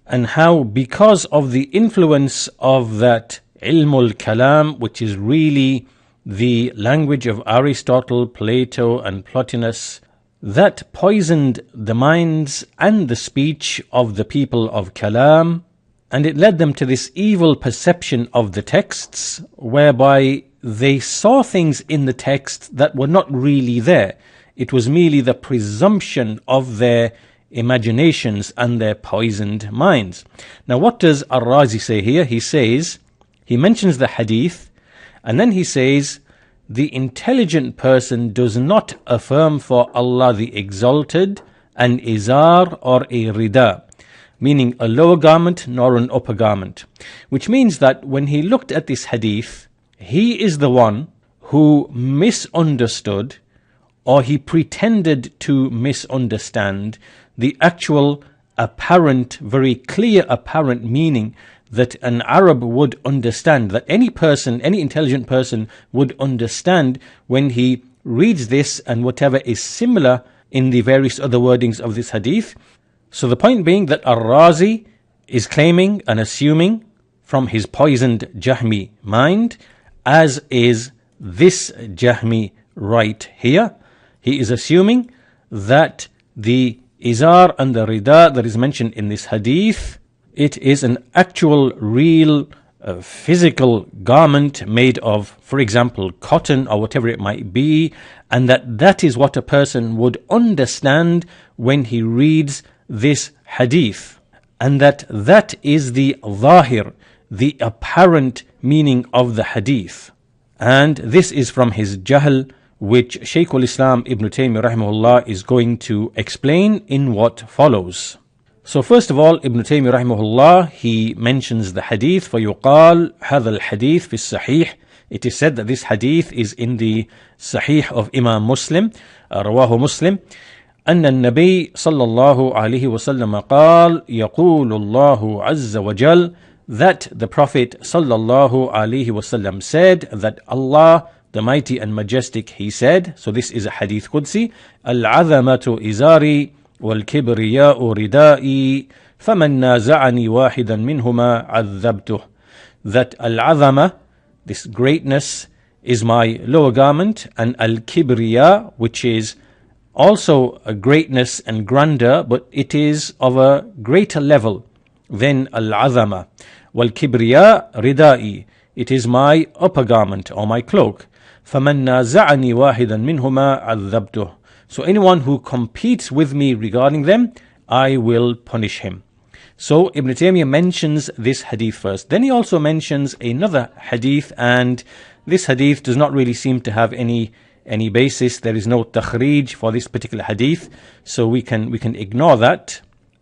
and how because of the influence of that ul-Kalam, which is really the language of Aristotle, Plato and Plotinus, that poisoned the minds and the speech of the people of Kalam, and it led them to this evil perception of the texts, whereby they saw things in the text that were not really there. It was merely the presumption of their imaginations and their poisoned minds. Now what does Ar-Razi say here? He mentions the hadith, and then he says, the intelligent person does not affirm for Allah the Exalted an izar or a rida, meaning a lower garment nor an upper garment. Which means that when he looked at this hadith, he is the one who misunderstood, or he pretended to misunderstand, the actual apparent, very clear apparent meaning that an Arab would understand, that any person, any intelligent person would understand when he reads this and whatever is similar in the various other wordings of this hadith. So the point being that Ar-Razi is claiming and assuming from his poisoned Jahmi mind, as is this Jahmi right here. He is assuming that the izar and the rida that is mentioned in this hadith, it is an actual, real, physical garment made of, for example, cotton or whatever it might be, and that is what a person would understand when he reads this hadith, and that is the Dhahir, the apparent meaning of the hadith. And this is from his Jahl, which Shaykh al-Islam Ibn Uthaymeen rahimahullah is going to explain in what follows. So first of all, Ibn Uthaymeen rahimahullah, he mentions the hadith, فَيُقَال هَذَا الْحَدِيث فِي الصَّحِيحِ. It is said that this hadith is in the Sahih of Imam Muslim, رواه Muslim, أن النبي صلى الله عليه وسلم قال يقول الله عز وجل, that the Prophet صلى الله عليه وسلم said, that Allah the Mighty and Majestic, He said. So this is a Hadith Qudsi. al-'azamatu إزاري wal-Kibriya'u ردائي فمن نازعني واحدا منهما عذبته. That al-'azama, this greatness, is my lower garment, and al-Kibriya, which is also a greatness and grandeur, but it is of a greater level than al-'azama. Wal-Kibriya ردائي, it is my upper garment or my cloak. فَمَنْ نَازَعَنِي وَاحِدًا مِنْهُمَا عَذَّبْتُهُ. So anyone who competes with me regarding them, I will punish him. So Ibn Taymiyyah mentions this hadith first. Then he also mentions another hadith, and this hadith does not really seem to have any basis. There is no takhrij for this particular hadith, so we can ignore that.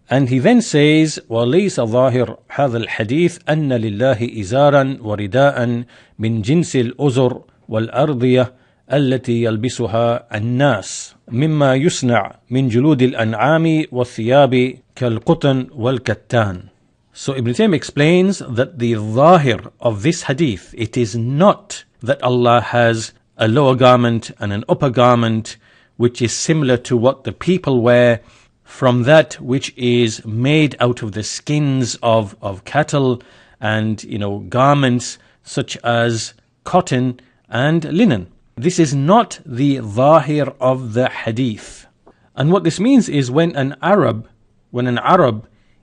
And he then says, وَلَيْسَ ظَاهِرْ هَذَا الْحَدِيث أَنَّ لِلَّهِ إِزَارًا وَرِدَاءً مِنْ جِنْسِ الْأُزُرِ والأرضية التي يلبسها الناس مما يصنع من جلود الأنعام والثياب كالقطن والكتان. So Ibn Taymiyyah explains that the Dhahir of this hadith, it is not that Allah has a lower garment and an upper garment which is similar to what the people wear, from that which is made out of the skins of cattle, and garments such as cotton and linen. This is not the Dhahir of the hadith. And what this means is when an Arab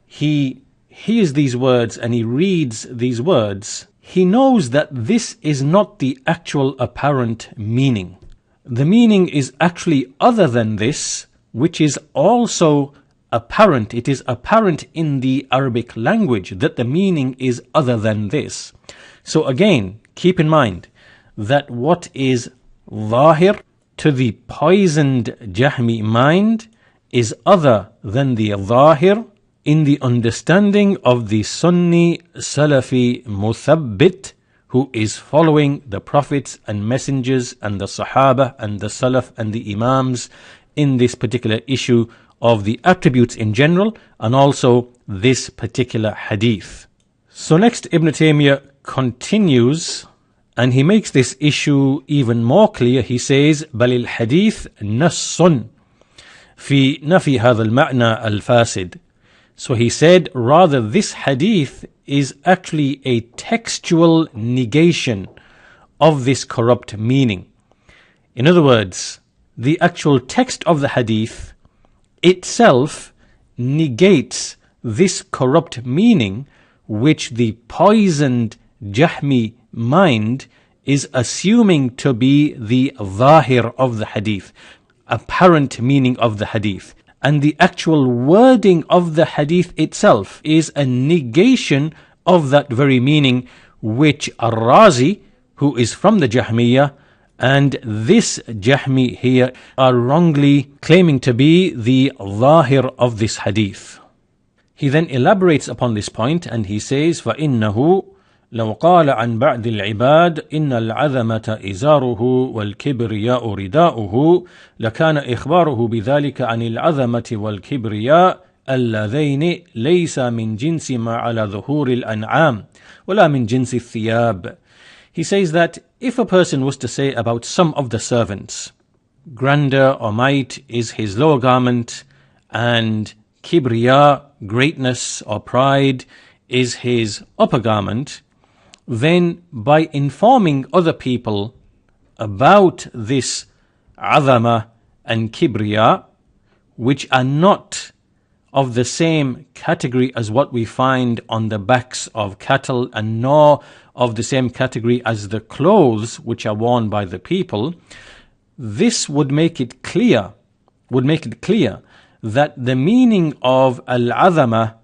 he hears these words and he reads these words, he knows that this is not the actual apparent meaning. The meaning is actually other than this, which is also apparent. It is apparent in the Arabic language that the meaning is other than this. So again, keep in mind that what is Dhahir to the poisoned Jahmi mind is other than the Dhahir in the understanding of the Sunni Salafi Muthabbit, who is following the Prophets and Messengers and the Sahaba and the Salaf and the Imams in this particular issue of the attributes in general, and also this particular hadith. So next Ibn Taymiyyah continues, and he makes this issue even more clear. He says, بل الحديث نص في نفي هذا المعنى الفاسد. So he said, rather this hadith is actually a textual negation of this corrupt meaning. In other words, the actual text of the hadith itself negates this corrupt meaning which the poisoned Jahmi mind is assuming to be the Dhahir of the hadith, apparent meaning of the hadith. and the actual wording of the hadith itself is a negation of that very meaning which Ar-Razi, who is from the Jahmiyyah, and this Jahmi here are wrongly claiming to be the Dhahir of this hadith. He then elaborates upon this point and he says, فَإِنَّهُ لو قال عن بعض العباد إن العظمة إزاره والكبرياء رداؤه لكان إخباره بذلك عن العظمة والكبرياء اللذين ليس من جنس ما على ظهور الأنعام ولا من جنس الثياب. He says that if a person was to say about some of the servants, grandeur or might is his lower garment, and kibriya, greatness or pride, is his upper garment, then by informing other people about this azama and kibriya, which are not of the same category as what we find on the backs of cattle, and nor of the same category as the clothes which are worn by the people, this would make it clear that the meaning of al-azama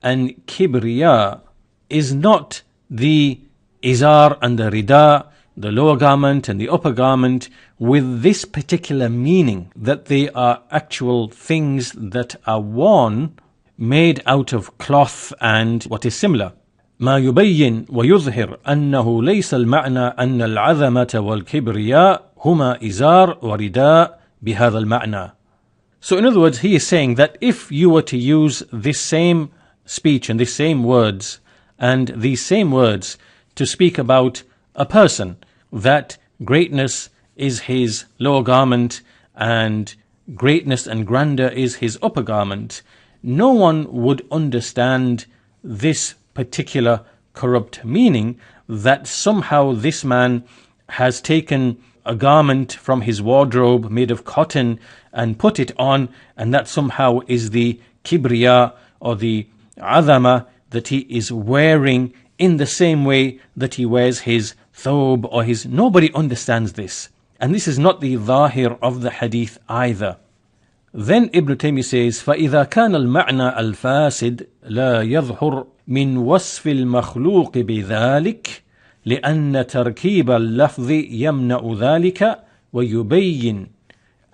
and kibriya is not the izar and the rida, the lower garment and the upper garment, with this particular meaning, that they are actual things that are worn, made out of cloth and what is similar. ما يبين ويظهر أنه ليس المعنى أن العظمة والكبرياء هما إزار ورداء بهذا المعنى. So in other words, he is saying that if you were to use this same speech and these same words and these same words to speak about a person, that greatness is his lower garment and greatness and grandeur is his upper garment, no one would understand this particular corrupt meaning, that somehow this man has taken a garment from his wardrobe made of cotton and put it on, and that somehow is the kibriya or the azama that he is wearing in the same way that he wears his thobe or his... Nobody understands this, and this is not the dhahir of the hadith either. Then Ibn Taymiyyah says, فَإِذَا كَانَ الْمَعْنَى الْفَاسِدْ لَا يَظْهُرْ مِنْ وَصْفِ الْمَخْلُوقِ بِذَلِكَ لأن تركيب اللفظ يمنع ذلك ويبين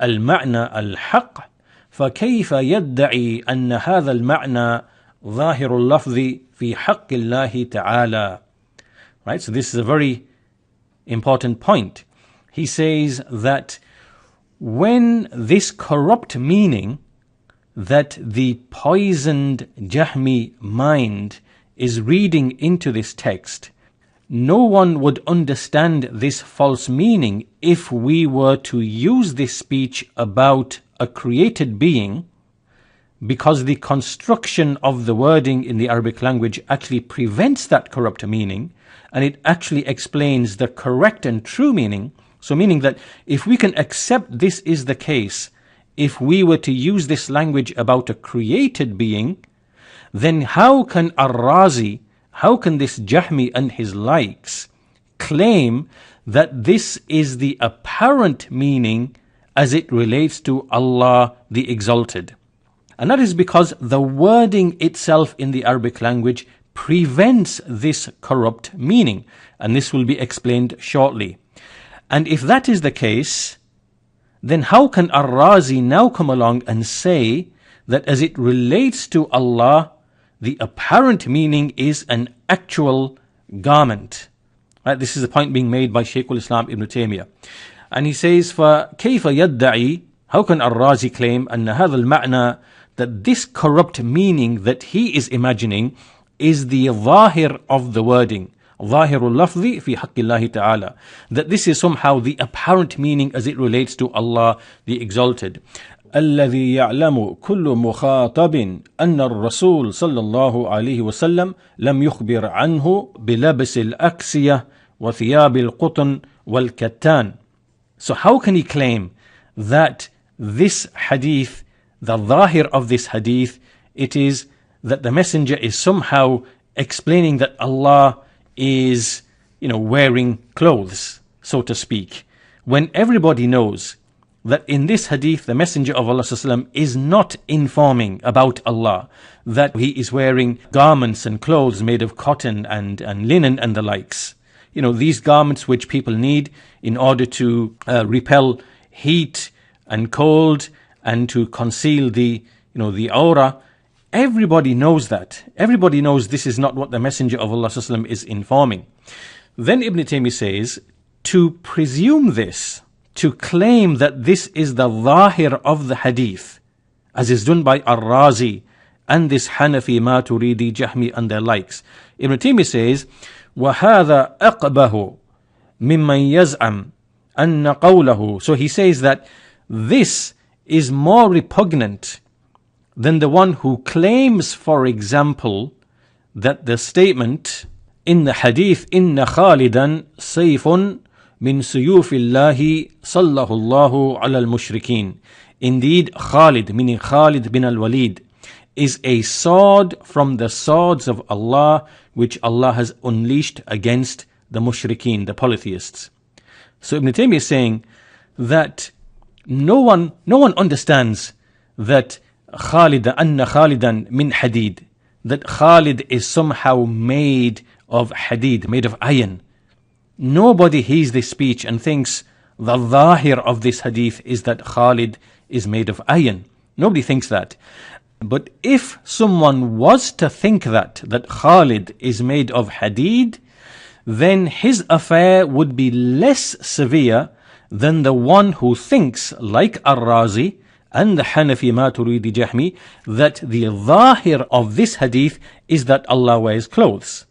المعنى الحق فكيف يدعي أن هذا المعنى ظاهر اللفظ في حق الله تعالى. Right, so this is a very important point. He says that when this corrupt meaning that the poisoned Jahmi mind is reading into this text, no one would understand this false meaning if we were to use this speech about a created being, because the construction of the wording in the Arabic language actually prevents that corrupt meaning, and it actually explains the correct and true meaning. So meaning that if we can accept this is the case, if we were to use this language about a created being, then how can Ar-Razi, how can this Jahmi and his likes claim that this is the apparent meaning as it relates to Allah the Exalted? And that is because the wording itself in the Arabic language prevents this corrupt meaning, and this will be explained shortly. And if that is the case, then how can Ar-Razi now come along and say that as it relates to Allah, the apparent meaning is an actual garment? Right, this is the point being made by Shaykh al-Islam Ibn Taymiyyah. And he says, فَكَيْفَ يَدَّعِي, how can Ar-Razi claim أن هذا المعنى, that this corrupt meaning that he is imagining is the dhahir of the wording, ظاهر اللفظ في حق الله تعالى, that this is somehow the apparent meaning as it relates to Allah the Exalted. الذي يعلم كل مخاطب أن الرسول صلى الله عليه وسلم لم يخبر عنه بلبس الأكسية وثياب القطن والكتان. So how can he claim that this hadith, the dhahir of this hadith, it is that the messenger is somehow explaining that Allah is, wearing clothes, so to speak, when everybody knows that in this hadith the Messenger of Allah ﷺ is not informing about Allah, that he is wearing garments and clothes made of cotton and linen and the likes. These garments which people need in order to repel heat and cold and to conceal the aura. Everybody knows that. Everybody knows this is not what the Messenger of Allah ﷺ is informing. Then Ibn Taymiyyah says, to presume this, to claim that this is the Dhahir of the hadith, as is done by Ar-Razi and this Hanafi, Maturidi, Jahmi and their likes. Ibn Taymiyyah says, وَهَذَا أَقْبَهُ مِمَّنْ يَزْعَمْ أَنَّ قَوْلَهُ. So he says that this is more repugnant than the one who claims, for example, that the statement in the hadith, إِنَّ خَالِدًا سَيْفٌ مِنْ سُيُوفِ اللَّهِ صَلَّهُ اللَّهُ عَلَى الْمُشْرِكِينَ. Indeed, Khalid, meaning Khalid bin al-Walid, is a sword from the swords of Allah, which Allah has unleashed against the mushrikeen, the polytheists. So Ibn Taymiyyah is saying that no one understands that anna Khalidan min hadid, that Khalid is somehow made of hadid, made of iron. Nobody hears this speech and thinks the Dhahir of this hadith is that Khalid is made of iron. Nobody thinks that. But if someone was to think that Khalid is made of hadid, then his affair would be less severe than the one who thinks, like Ar-Razi and the Hanafi Maturidi Jahmi, that the Dhahir of this hadith is that Allah wears clothes.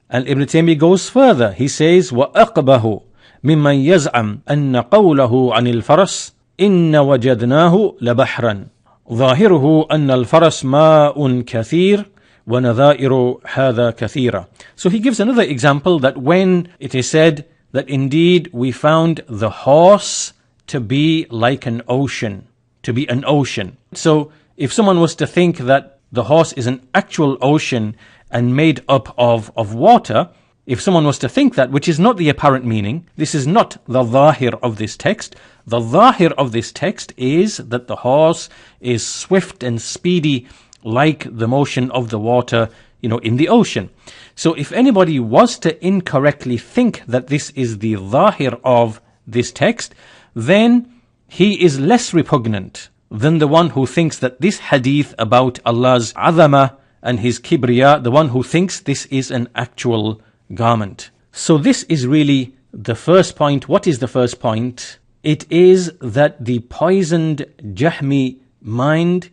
And Ibn Taymiyyah goes further. He says, وَأَقْبَهُ مِمَّنْ يَزْعَمْ أَنَّ قَوْلَهُ عَنِ الْفَرَسِ إِنَّ وَجَدْنَاهُ لَبَحْرًا ظاهره أن الفرس ماء كثير ونذائر هذا كثيرة. So he gives another example that when it is said that indeed we found the horse to be like an ocean, to be an ocean. So if someone was to think that the horse is an actual ocean and made up of water, if someone was to think that, which is not the apparent meaning, this is not the Dhahir of this text. The Dhahir of this text is that the horse is swift and speedy like the motion of the water, in the ocean. So if anybody was to incorrectly think that this is the Dhahir of this text, then he is less repugnant than the one who thinks that this hadith about Allah's Azama and His Kibriya, the one who thinks this is an actual garment. So this is really the first point. What is the first point? It is that the poisoned Jahmi mind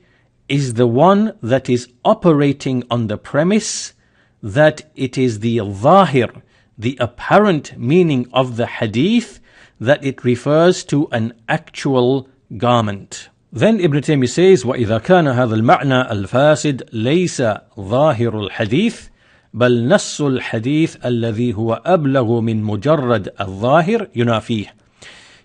is the one that is operating on the premise that it is the Dhahir, the apparent meaning of the hadith, that it refers to an actual garment. Then Ibn Taymiyyah says, وَإِذَا كَانَ هَذَا الْمَعْنَى الْفَاسِدْ لَيْسَ ظَاهِرُ الْحَدِيثِ بل نص الحديث الذي هو أبلغ من مجرد الظاهر ينافيه.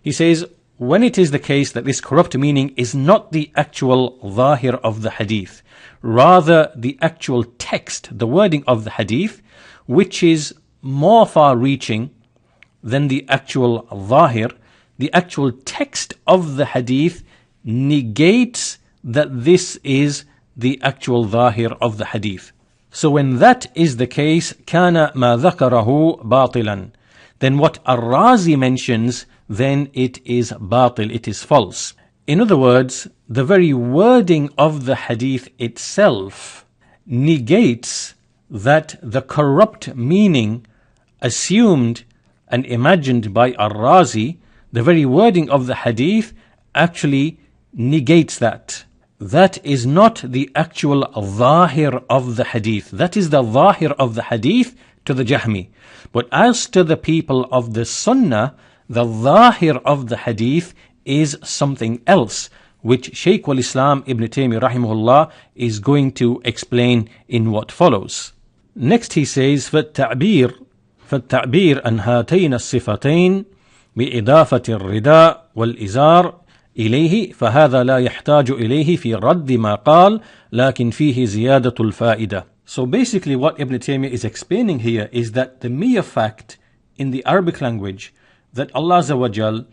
He says, when it is the case that this corrupt meaning is not the actual Dhahir of the hadith, rather the actual text, the wording of the hadith, which is more far-reaching than the actual Dhahir, the actual text of the hadith negates that this is the actual Dhahir of the hadith. So when that is the case, كَانَ مَا ذَكَرَهُ بَاطِلًا, then what Ar-Razi mentions, then it is batil, it is false. In other words, the very wording of the hadith itself negates that the corrupt meaning assumed and imagined by Ar-Razi, the very wording of the hadith actually negates that. That is not the actual Dhahir of the hadith. That is the Dhahir of the hadith to the Jahmi. But as to the people of the Sunnah, the Dhahir of the hadith is something else, which Shaykh al-Islam Ibn Taymiyyah rahimahullah is going to explain in what follows. Next he says, فَالتَّعْبِيرُ أَنْ هَاتَيْنَ الصِّفَتَيْنِ بِإِضَافَةِ الرِّدَاءِ وَالْإِزَارِ إليه فهذا لا يحتاج إليه في رد ما قال لكن فيه زيادة الفائدة. So basically what Ibn Taymiyyah is explaining here is that the mere fact in the Arabic language that Allah Azza wa Jal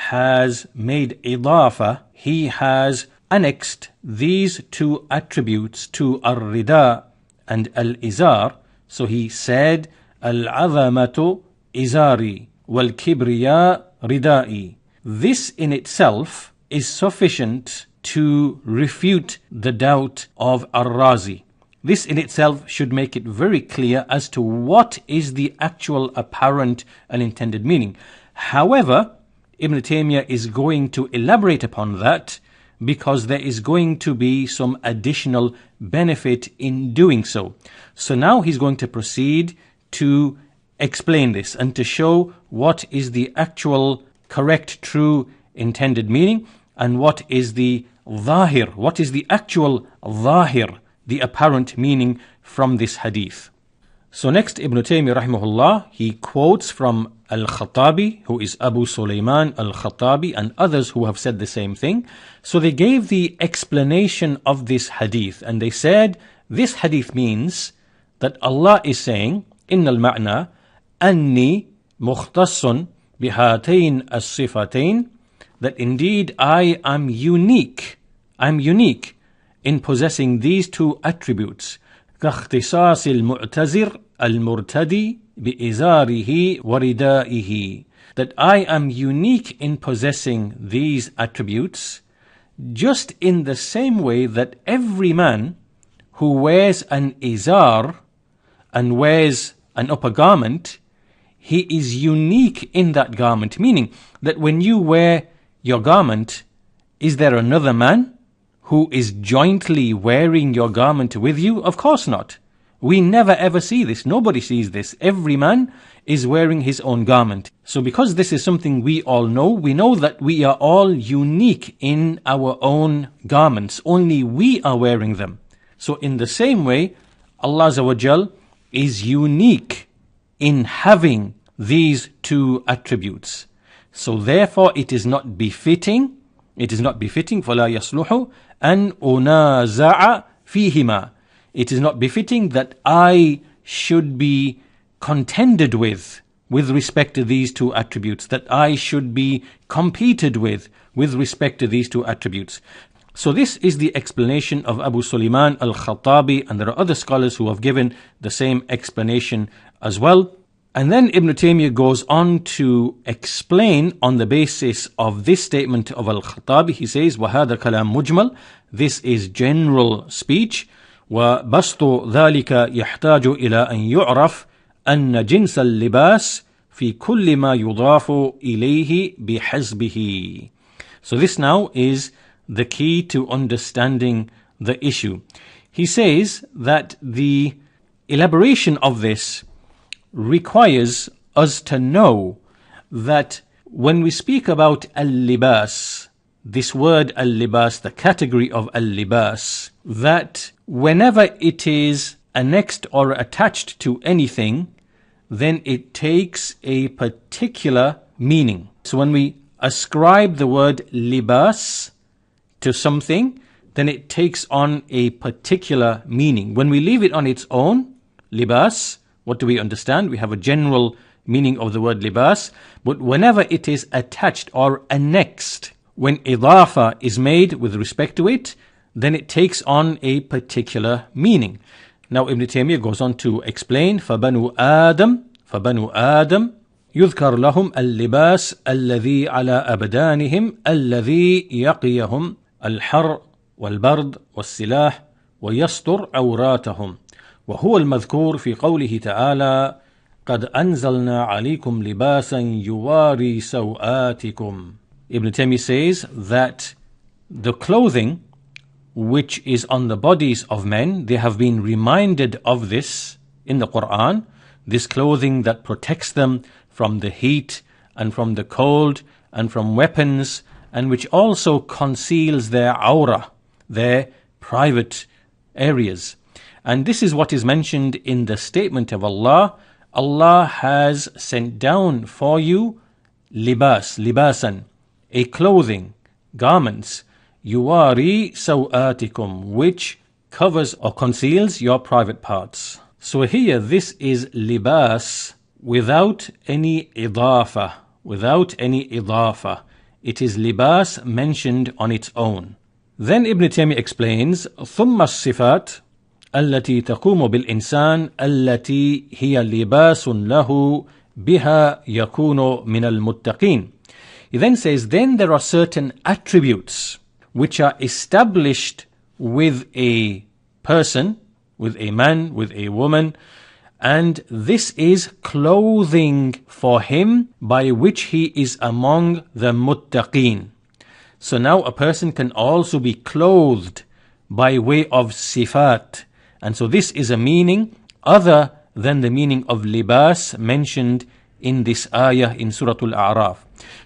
has made idafa, he has annexed these two attributes to al-rida and al-izar. So he said, al-azamatu izari wal-kibriya ridai. This in itself is sufficient to refute the doubt of Ar-Razi. This in itself should make it very clear as to what is the actual apparent and intended meaning. However, Ibn Taymiyyah is going to elaborate upon that because there is going to be some additional benefit in doing so. So now he's going to proceed to explain this and to show what is the actual correct, true, intended meaning, and what is the Dhahir, what is the actual Dhahir, the apparent meaning from this hadith. So next, Ibn Taymiyyah rahimahullah, he quotes from al-Khattabi, who is Abu Sulaiman al-Khattabi, and others who have said the same thing. So they gave the explanation of this hadith, and they said this hadith means that Allah is saying, Innal ma'na anni mukhtassun bihatain as-sifatain, that indeed I am unique in possessing these two attributes. كاختصاص المعتزر المرتدي بإزاره وردائه, that I am unique in possessing these attributes, just in the same way that every man who wears an izar and wears an upper garment, he is unique in that garment. Meaning that when you wear your garment, is there another man who is jointly wearing your garment with you? Of course not. We never ever see this. Nobody sees this. Every man is wearing his own garment. So because this is something we all know, we know that we are all unique in our own garments. Only we are wearing them. So in the same way, Allah Azza wa Jal is unique in having these two attributes. So therefore it is not befitting, فَلَا يَصْلُحُ أَنْ أُنَازَعَ فِيهِمَا. It is not befitting that I should be contended with respect to these two attributes, that I should be competed with respect to these two attributes. So this is the explanation of Abu Sulaiman al-Khattabi, and there are other scholars who have given the same explanation as well. And then Ibn Taymiyyah goes on to explain on the basis of this statement of al-Khattabi. He says, وَهَذَا كَلَامٌ مُجْمَلٌ, this is general speech. وَبَسْطُ ذَلِكَ يَحْتَاجُ إِلَىٰ أَنْ يُعْرَفْ أَنَّ جِنْسَ اللِّبَاسِ فِي كُلِّ مَا يُضَافُ إِلَيْهِ بِحَسْبِهِ. So this now is the key to understanding the issue. He says that the elaboration of this requires us to know that when we speak about al-libas, this word al-libas, the category of al-libas, that whenever it is annexed or attached to anything, then it takes a particular meaning. So when we ascribe the word libas to something, then it takes on a particular meaning. When we leave it on its own, libas, what do we understand? We have a general meaning of the word libas, but whenever it is attached or annexed, when idafa is made with respect to it, then it takes on a particular meaning. Now Ibn Taymiyyah goes on to explain, فَبَنُوا آدَمْ يُذْكَرْ لَهُمْ اللِّبَاسِ الَّذِي عَلَى أَبْدَانِهِمْ الَّذِي يَقِيَهُمْ الْحَرِّ وَالْبَرْدِ وَالسِّلَاحِ وَيَسْتُرْ عَوْرَاتَهُمْ وهو المذكور في قوله تعالى قد أنزلنا عليكم لباسا يواري سوآتكم. Ibn Taymiyyah says that the clothing which is on the bodies of men, they have been reminded of this in the Quran, this clothing that protects them from the heat and from the cold and from weapons, and which also conceals their awrah, their private areas. And this is what is mentioned in the statement of Allah. Allah has sent down for you libasan, a clothing, garments, yuwari sawatikum, which covers or conceals your private parts. So here this is libas without any idafa, it is libas mentioned on its own. Then Ibn Taymiyyah explains, ثم الصفات التي تقوم بالإنسان التي هي لباس له بها يكون من المتقين. He then says, then there are certain attributes which are established with a person, with a man, with a woman, and this is clothing for him by which he is among the muttaqeen. So now a person can also be clothed by way of sifat. And so this is a meaning other than the meaning of libas mentioned in this ayah in Surah Al-A'raf.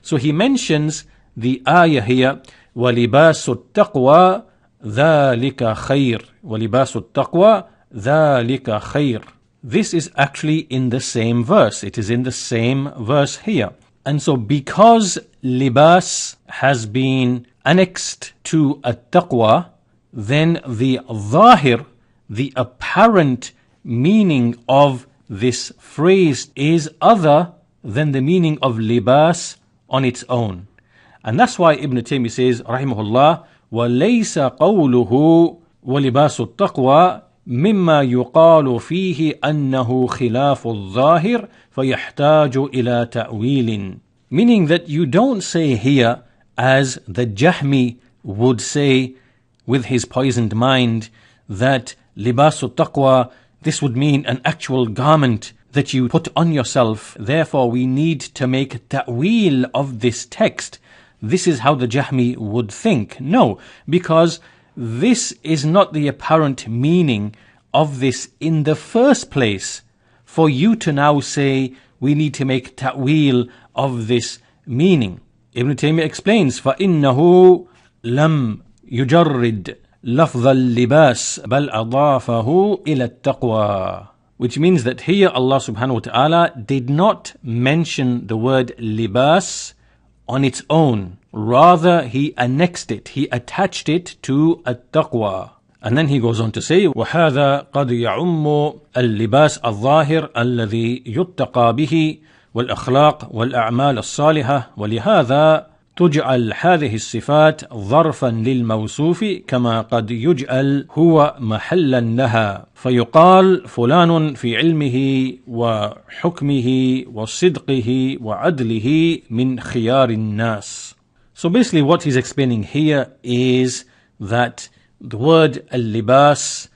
So he mentions the ayah here, وَلِبَاسُ التَّقْوَى ذَلِكَ خَيْرٌ وَلِبَاسُ التَّقْوَى ذَلِكَ خَيْرٌ. This is actually in the same verse. It is in the same verse here. And so because libas has been annexed to at-taqwa, then the dhahir, the apparent meaning of this phrase is other than the meaning of libas on its own. And that's why Ibn Taymiyyah says, rahimahullah, وَلَيْسَ قَوْلُهُ وَلِبَاسُ التَّقْوَى مما يقال فيه أنه خلاف الظاهر فيحتاج إلى تأويل. Meaning that you don't say here, as the Jahmi would say with his poisoned mind, that libasul taqwa, this would mean an actual garment that you put on yourself. Therefore we need to make ta'wil of this text. This is how the Jahmi would think. No, because this is not the apparent meaning of this in the first place. For you to now say we need to make ta'wil of this meaning. Ibn Taymiyyah explains, فَإِنَّهُ لَمْ يُجَرِّدْ لَفْظَ اللِّبَاسِ بَلْ أَضَافَهُ إِلَى التَّقْوَى. Which means that here Allah subhanahu wa ta'ala did not mention the word libas on its own. Rather, he annexed it, he attached it to at-taqwa. And then he goes on to say, وَهَذَا قَدْ يَعُمُّ اللِّبَاسَ الظَّاهِرَ الَّذِي يُتَّقَى بِهِ والأخلاق والأعمال الصالحة ولهذا تجعل هذه الصفات ظرفا للموصوف كما قد يجعل هو محلا لها فيقال فلان في علمه وحكمه وصدقه وعدله من خيار الناس. So basically what he's explaining here is that the word al-libas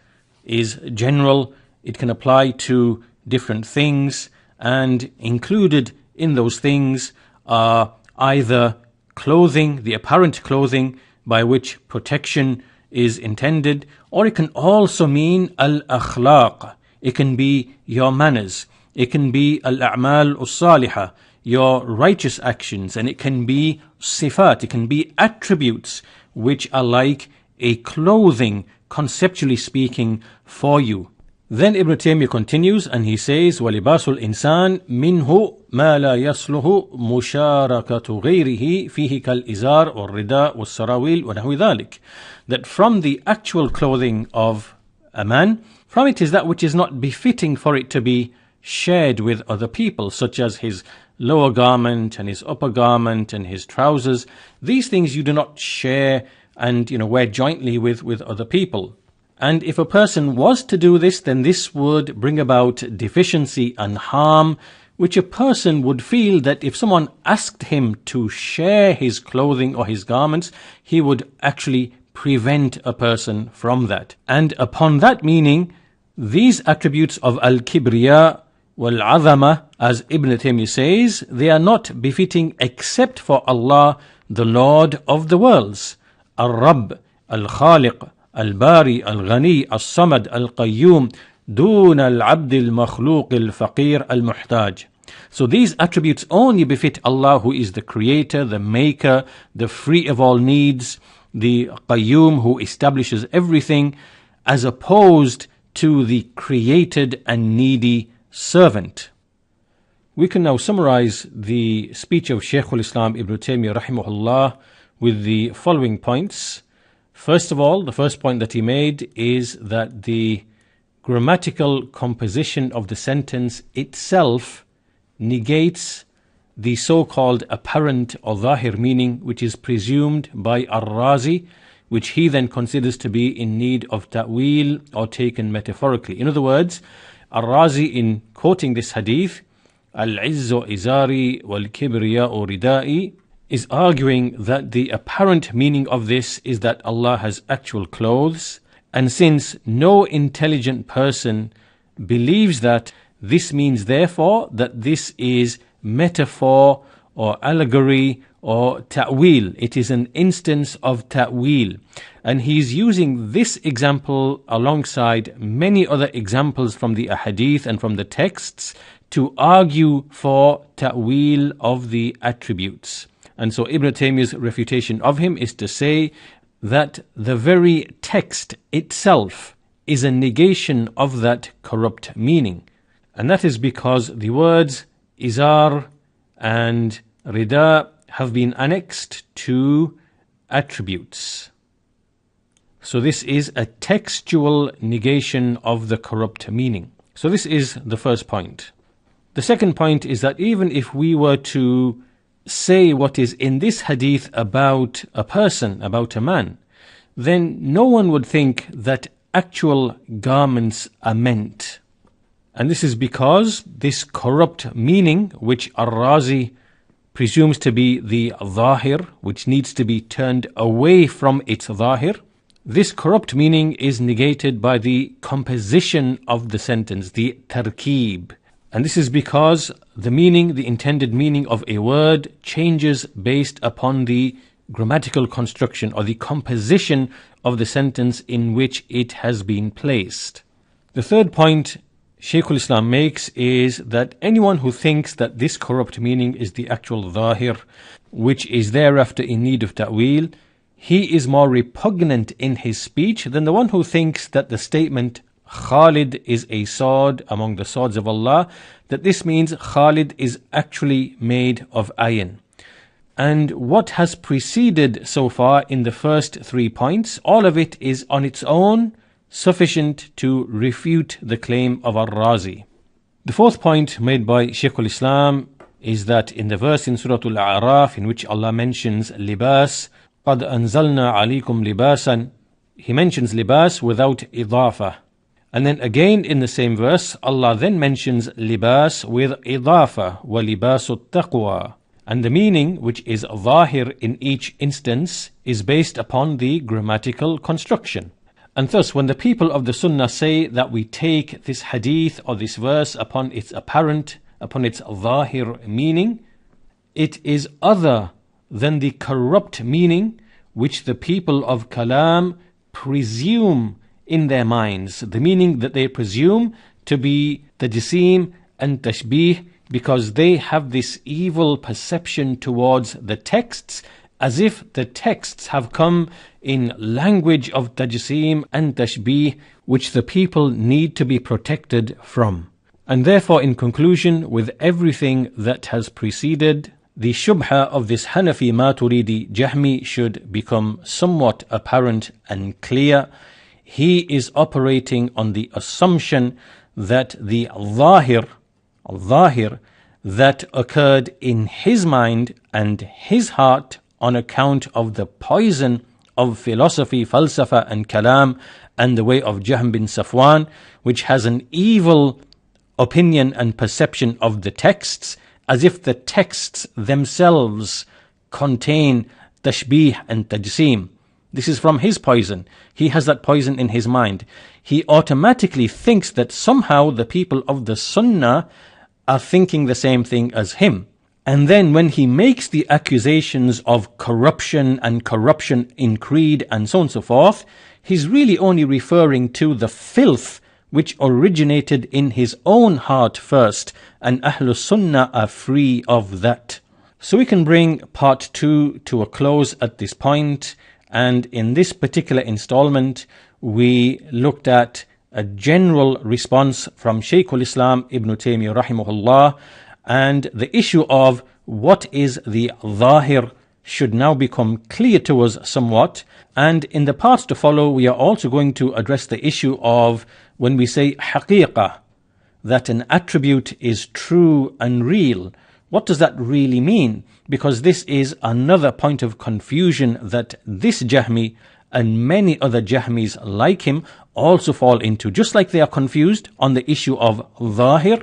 is general. It can apply to different things, and included in those things are either clothing, the apparent clothing by which protection is intended, or it can also mean al-akhlaq. It can be your manners. It can be al-a'mal as-salihah, your righteous actions, and it can be sifat. It can be attributes which are like a clothing, conceptually speaking, for you. Then Ibn Taymiyyah continues and he says, وَلِبَاسُ الْإِنسَانِ مِنْهُ مَا لَا يَصْلُهُ مُشَارَكَةُ غَيْرِهِ فِيهِ كَالْإِزَارِ وَالرِّدَاءِ وَالسَّرَاوِيلِ وَنَحْوِ ذَلِكَ. That from the actual clothing of a man, from it is that which is not befitting for it to be shared with other people, such as his lower garment and his upper garment and his trousers. These things you do not share and wear jointly with other people. And if a person was to do this, then this would bring about deficiency and harm, which a person would feel that if someone asked him to share his clothing or his garments, he would actually prevent a person from that. And upon that meaning, these attributes of al-kibriya wal-azama, as Ibn Taymiyyah says, they are not befitting except for Allah, the Lord of the worlds. Al-Rabb, Al-Khaliq, Al-Bari, Al-Ghani, Al-Samad, Al-Qayyum, Dun al-Abd al-Makhluq al-Faqir al-Muhtaj. So these attributes only befit Allah, who is the creator, the maker, the free of all needs, the Qayyum, who establishes everything, as opposed to the created and needy servant. We can now summarize the speech of Shaykh al-Islam Ibn Taymiyyah rahimahullah with the following points. First of all, the first point that he made is that the grammatical composition of the sentence itself negates the so-called apparent or Dhahir meaning, which is presumed by Ar-Razi, which he then considers to be in need of ta'wil or taken metaphorically. In other words, Ar-Razi, in quoting this hadith, al-Izzu Izari wal-Kibriya'u ridai'i, is arguing that the apparent meaning of this is that Allah has actual clothes, and since no intelligent person believes that, this means therefore that this is metaphor or allegory or ta'wil. It is an instance of ta'wil. And he's using this example alongside many other examples from the ahadith and from the texts to argue for ta'wil of the attributes. And so Ibn Taymiyyah's refutation of him is to say that the very text itself is a negation of that corrupt meaning. And that is because the words Izar and Rida have been annexed to attributes. So this is a textual negation of the corrupt meaning. So this is the first point. The second point is that even if we were to say what is in this hadith about a person, about a man, then no one would think that actual garments are meant. And this is because this corrupt meaning, which Ar-Razi presumes to be the Dhahir, which needs to be turned away from its Dhahir, this corrupt meaning is negated by the composition of the sentence, the tarkeeb. And this is because the meaning, the intended meaning of a word changes based upon the grammatical construction or the composition of the sentence in which it has been placed. The third point Shaykh al-Islam makes is that anyone who thinks that this corrupt meaning is the actual Dhahir, which is thereafter in need of ta'wil, he is more repugnant in his speech than the one who thinks that the statement Khalid is a sword among the swords of Allah, that this means Khalid is actually made of iron. And what has preceded so far in the first 3 points, all of it is on its own sufficient to refute the claim of Ar-Razi. The fourth point made by Shaykh al-Islam is that in the verse in Surah Al-A'raf in which Allah mentions libas, قَدْ أَنزَلْنَا عَلَيْكُمْ لِبَاسًا, he mentions libas without idafa. And then again in the same verse, Allah then mentions libas with idafa, وَلِبَاسُ التَّقْوَى. And the meaning, which is Dhahir in each instance, is based upon the grammatical construction. And thus, when the people of the Sunnah say that we take this hadith or this verse upon its apparent, upon its Dhahir meaning, it is other than the corrupt meaning which the people of Kalam presume in their minds, the meaning that they presume to be tajseem and tashbih, because they have this evil perception towards the texts, as if the texts have come in language of tajseem and tashbih, which the people need to be protected from. And therefore, in conclusion, with everything that has preceded, the shubha of this Hanafi Maturidi Jahmi should become somewhat apparent and clear. He is operating on the assumption that the Dhahir that occurred in his mind and his heart on account of the poison of philosophy, falsafa and kalam and the way of Jahm bin Safwan, which has an evil opinion and perception of the texts, as if the texts themselves contain tashbih and tajseem. This is from his poison. He has that poison in his mind. He automatically thinks that somehow the people of the Sunnah are thinking the same thing as him. And then when he makes the accusations of corruption and corruption in creed and so on and so forth, he's really only referring to the filth which originated in his own heart first, and Ahlus-Sunnah are free of that. So we can bring part 2 to a close at this point, and in this particular installment we looked at a general response from Shaykh al-Islam Ibn Uthaymeen rahimahullah, and the issue of what is the Dhahir should now become clear to us somewhat. And in the parts to follow, we are also going to address the issue of when we say Haqiqah, that an attribute is true and real, What does that really mean? Because this is another point of confusion that this Jahmi and many other Jahmis like him also fall into. Just like they are confused on the issue of Dhahir,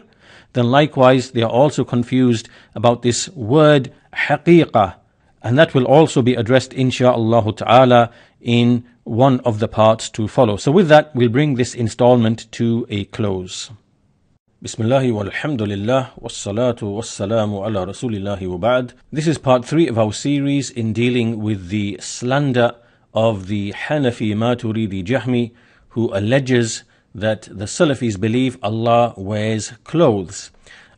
then likewise they are also confused about this word Haqiqah. And that will also be addressed insha'Allah ta'ala in one of the parts to follow. So with that, we'll bring this installment to a close. Bismillahi walhamdulillah wassalatu wassalamu ala rasulillahi wa ba'd. This is part 3 of our series in dealing with the slander of the Hanafi Maturidi Jahmi, who alleges that the Salafis believe Allah wears clothes.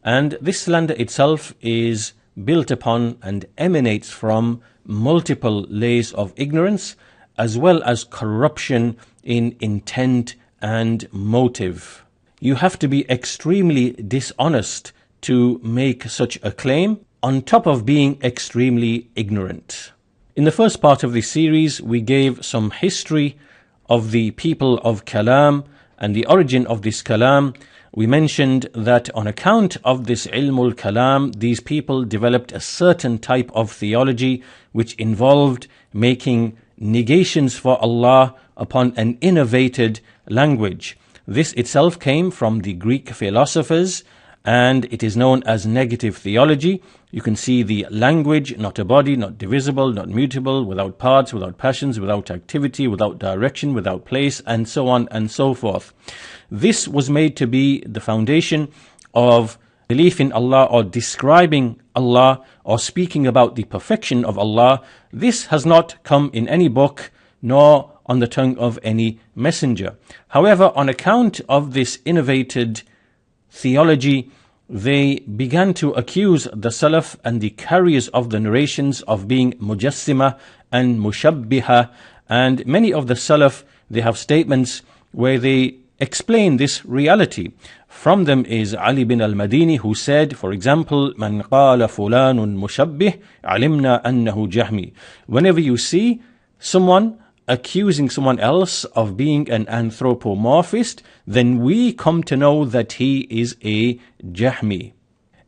And this slander itself is built upon and emanates from multiple layers of ignorance, as well as corruption in intent and motive. You have to be extremely dishonest to make such a claim, on top of being extremely ignorant. In the first part of this series, we gave some history of the people of Kalam and the origin of this Kalam. We mentioned that on account of this ul-Kalam, these people developed a certain type of theology which involved making negations for Allah upon an innovated language. This itself came from the Greek philosophers, and it is known as negative theology. You can see the language, not a body, not divisible, not mutable, without parts, without passions, without activity, without direction, without place, and so on and so forth. This was made to be the foundation of belief in Allah, or describing Allah, or speaking about the perfection of Allah. This has not come in any book, nor on the tongue of any messenger. However, on account of this innovated theology, they began to accuse the Salaf and the carriers of the narrations of being mujassima and mushabbiha, and many of the Salaf, they have statements where they explain this reality. From them is Ali bin al-Madini, who said, for example, "Man qala fulanun mushabbih, alimna annahu jahmi." Whenever you see someone accusing someone else of being an anthropomorphist, then we come to know that he is a Jahmi.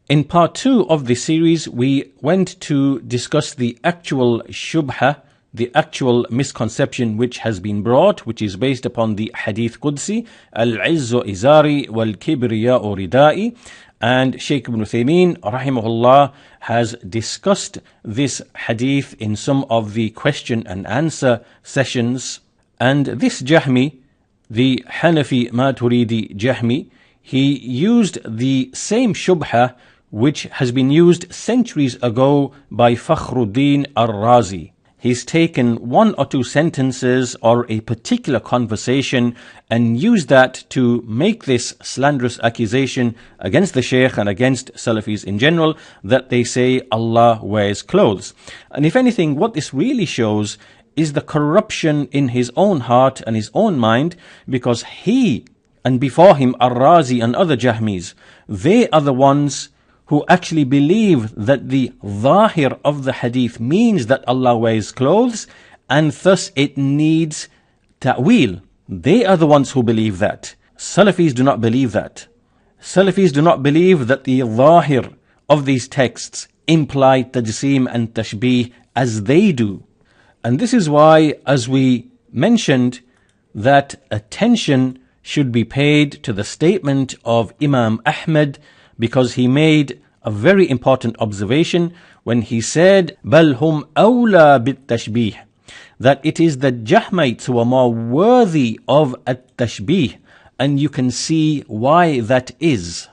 In part 2 of this series, we went to discuss the actual shubha, the actual misconception which has been brought, which is based upon the Hadith Qudsi, al-Izzu Izari wal-Kibriya'u ridai'i. And Shaykh Ibn Uthaymeen, rahimahullah, has discussed this hadith in some of the question and answer sessions. And this Jahmi, the Hanafi Maturidi Jahmi, he used the same shubha which has been used centuries ago by Fakhruddin al-Razi. He's taken one or two sentences or a particular conversation and used that to make this slanderous accusation against the Shaykh and against Salafis in general, that they say Allah wears clothes. And if anything, what this really shows is the corruption in his own heart and his own mind, because he, and before him Ar-Razi and other Jahmis, they are the ones who actually believe that the Dhahir of the hadith means that Allah wears clothes, and thus it needs ta'wil. They are the ones who believe that. Salafis do not believe that. Salafis do not believe that the Dhahir of these texts imply tajseem and tashbih as they do. And this is why, as we mentioned, that attention should be paid to the statement of Imam Ahmad, because he made a very important observation when he said, "Bal hum awla bit-tashbih," that it is the Jahmites who are more worthy of at-tashbih, and you can see why that is.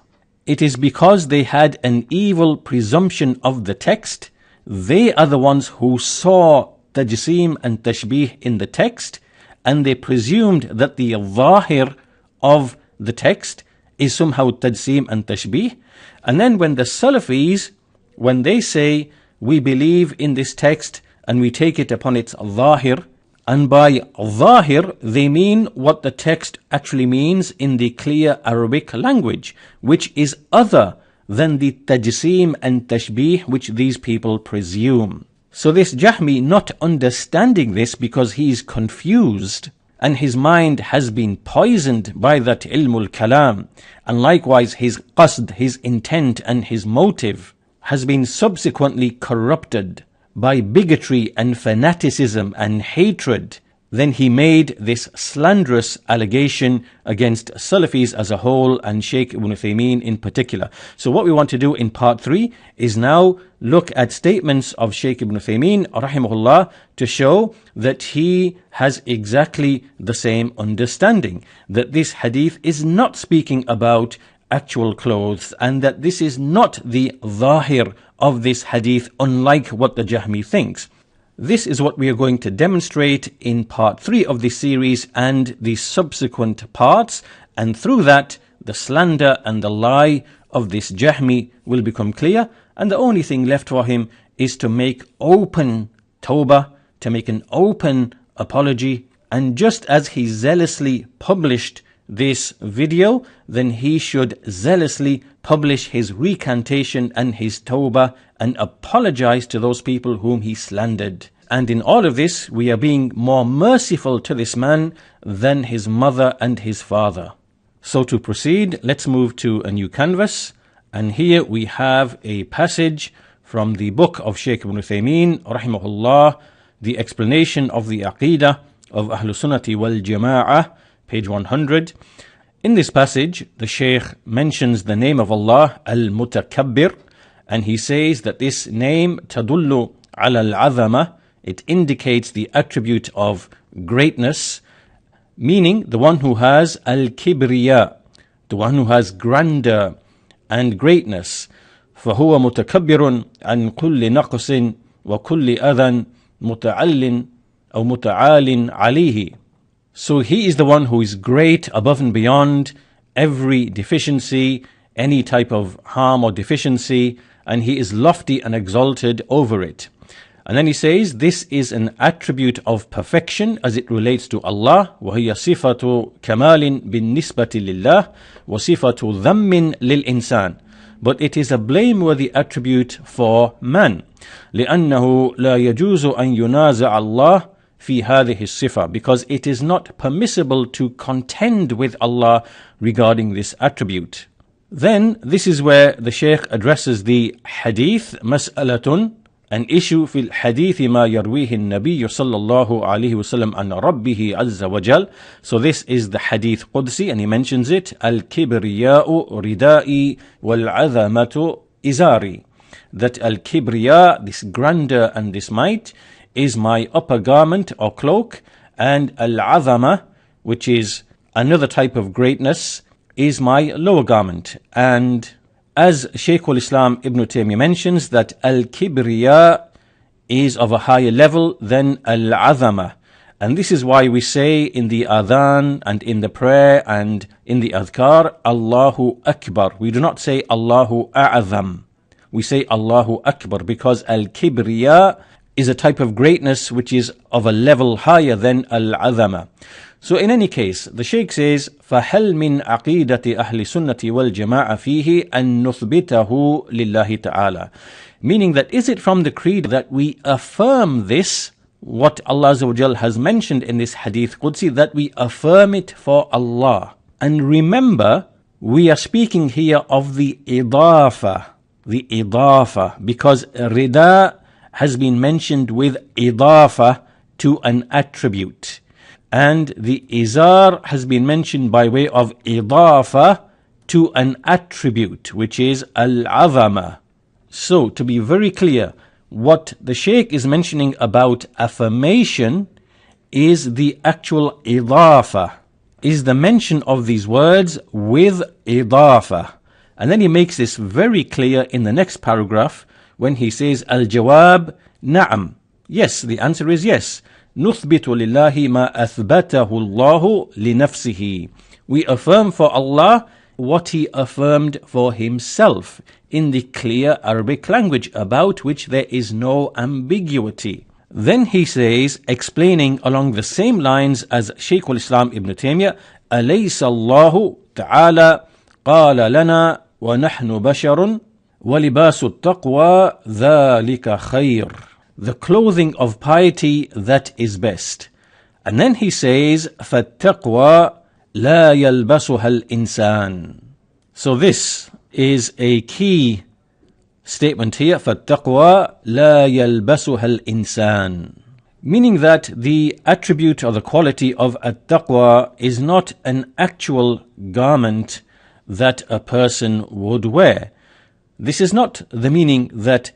It is because they had an evil presumption of the text. They are the ones who saw tajseem and tashbih in the text, and they presumed that the Dhahir of the text is somehow tajseem and tashbih. And then when the Salafis, when they say, we believe in this text and we take it upon its Dhahir, and by Dhahir they mean what the text actually means in the clear Arabic language, which is other than the tajseem and tashbih which these people presume. So this Jahmi, not understanding this because he is confused, and his mind has been poisoned by that ul-Kalam, and likewise his qasd, his intent and his motive has been subsequently corrupted by bigotry and fanaticism and hatred, then he made this slanderous allegation against Salafis as a whole and Shaykh Ibn Uthaymeen in particular. So what we want to do in part 3 is now look at statements of Shaykh Ibn Uthaymeen rahimahullah to show that he has exactly the same understanding, that this hadith is not speaking about actual clothes and that this is not the Dhahir of this hadith, unlike what the Jahmi thinks. This is what we are going to demonstrate in part 3 of this series and the subsequent parts, and through that the slander and the lie of this Jahmi will become clear, and the only thing left for him is to make open tawbah, to make an open apology, and just as he zealously published this video, then he should zealously publish his recantation and his tawbah and apologize to those people whom he slandered. And in all of this, we are being more merciful to this man than his mother and his father. So to proceed, let's move to a new canvas. And here we have a passage from the book of Shaykh Ibn Uthaymeen, rahimahullah, the explanation of the Aqidah of Ahlus-Sunnah wal-Jama'ah, page 100. In this passage, the Shaykh mentions the name of Allah, al-Mutakabbir, and he says that this name, tadullu ala al-azama, it indicates the attribute of greatness, meaning the one who has al-kibriya, the one who has grandeur and greatness. فَهُوَ مُتَكَبِّرٌ عَنْ كُلِّ نَقْصٍ وَكُلِّ أَذًى مُتَعَلٍ أو مُتَعَالٍ عَلِيهِ. So he is the one who is great above and beyond every deficiency, any type of harm or deficiency, and he is lofty and exalted over it. And then he says, this is an attribute of perfection as it relates to Allah. وَهِيَ صِفَةُ كَمَالٍ بِالنِّسْبَةِ لِلَّهِ وَصِفَةُ ذَمٍّ لِلْإِنسَانِ. But it is a blameworthy attribute for man. لِأَنَّهُ لَا يَجُوزُ أَن يُنَازَعَ اللَّهِ في هذه الصفة, because it is not permissible to contend with Allah regarding this attribute. Then this is where the Shaykh addresses the hadith, مسألة, an issue في الحديث ما يرويه النبي صلى الله عليه وسلم عن ربه عز وجل. So this is the Hadith Qudsi, and he mentions it, al-Kibriya'u ردائي wal-Azamatu إزاري, that al-Kibriya, this grandeur and this might, is my upper garment or cloak, and al-Azama, which is another type of greatness, is my lower garment. And as Shaykh al-Islam Ibn Taymiyyah mentions, that al-Kibriya is of a higher level than al-Azama. And this is why we say in the adhan and in the prayer and in the adhkar, Allahu Akbar. We do not say Allahu A'azam. We say Allahu Akbar, because al-Kibriya is a type of greatness which is of a level higher than al-Azama. So in any case, the Shaykh says, فَهَلْ مِنْ عَقِيدَةِ أَهْلِ السُّنَّةِ وَالْجَمَاعَةِ فِيهِ أَن نُثْبِتَهُ لِلَّهِ تَعَالَى. Meaning that is it from the creed that we affirm this, what Allah Azza wa Jal has mentioned in this Hadith Qudsi, that we affirm it for Allah. And remember, we are speaking here of the idafa, because rida has been mentioned with idafa to an attribute. And the izar has been mentioned by way of idafa to an attribute, which is al-azama. So, to be very clear, what the Shaykh is mentioning about affirmation is the actual idafa, is the mention of these words with idafa. And then he makes this very clear in the next paragraph when he says, al-jawab, na'am. Yes, the answer is yes. نُثْبِتُ لِلَّهِ مَا أَثْبَتَهُ اللَّهُ لِنَفْسِهِ. We affirm for Allah what He affirmed for Himself in the clear Arabic language, about which there is no ambiguity. Then he says, explaining along the same lines as Shaykh al-Islam Ibn Taymiyyah, أَلَيْسَ اللَّهُ تَعَالَى قَالَ لَنَا وَنَحْنُ بَشَرٌ وَلِبَاسُ التَّقْوَى ذَلِكَ خَيْرٌ. The clothing of piety, that is best. And then he says, فَالتَّقْوَى لَا يَلْبَسُهَا الْإِنسَانِ. So this is a key statement here, فَالتَّقْوَى لَا يَلْبَسُهَا الْإِنسَانِ, meaning that the attribute or the quality of at-taqwa is not an actual garment that a person would wear. This is not the meaning that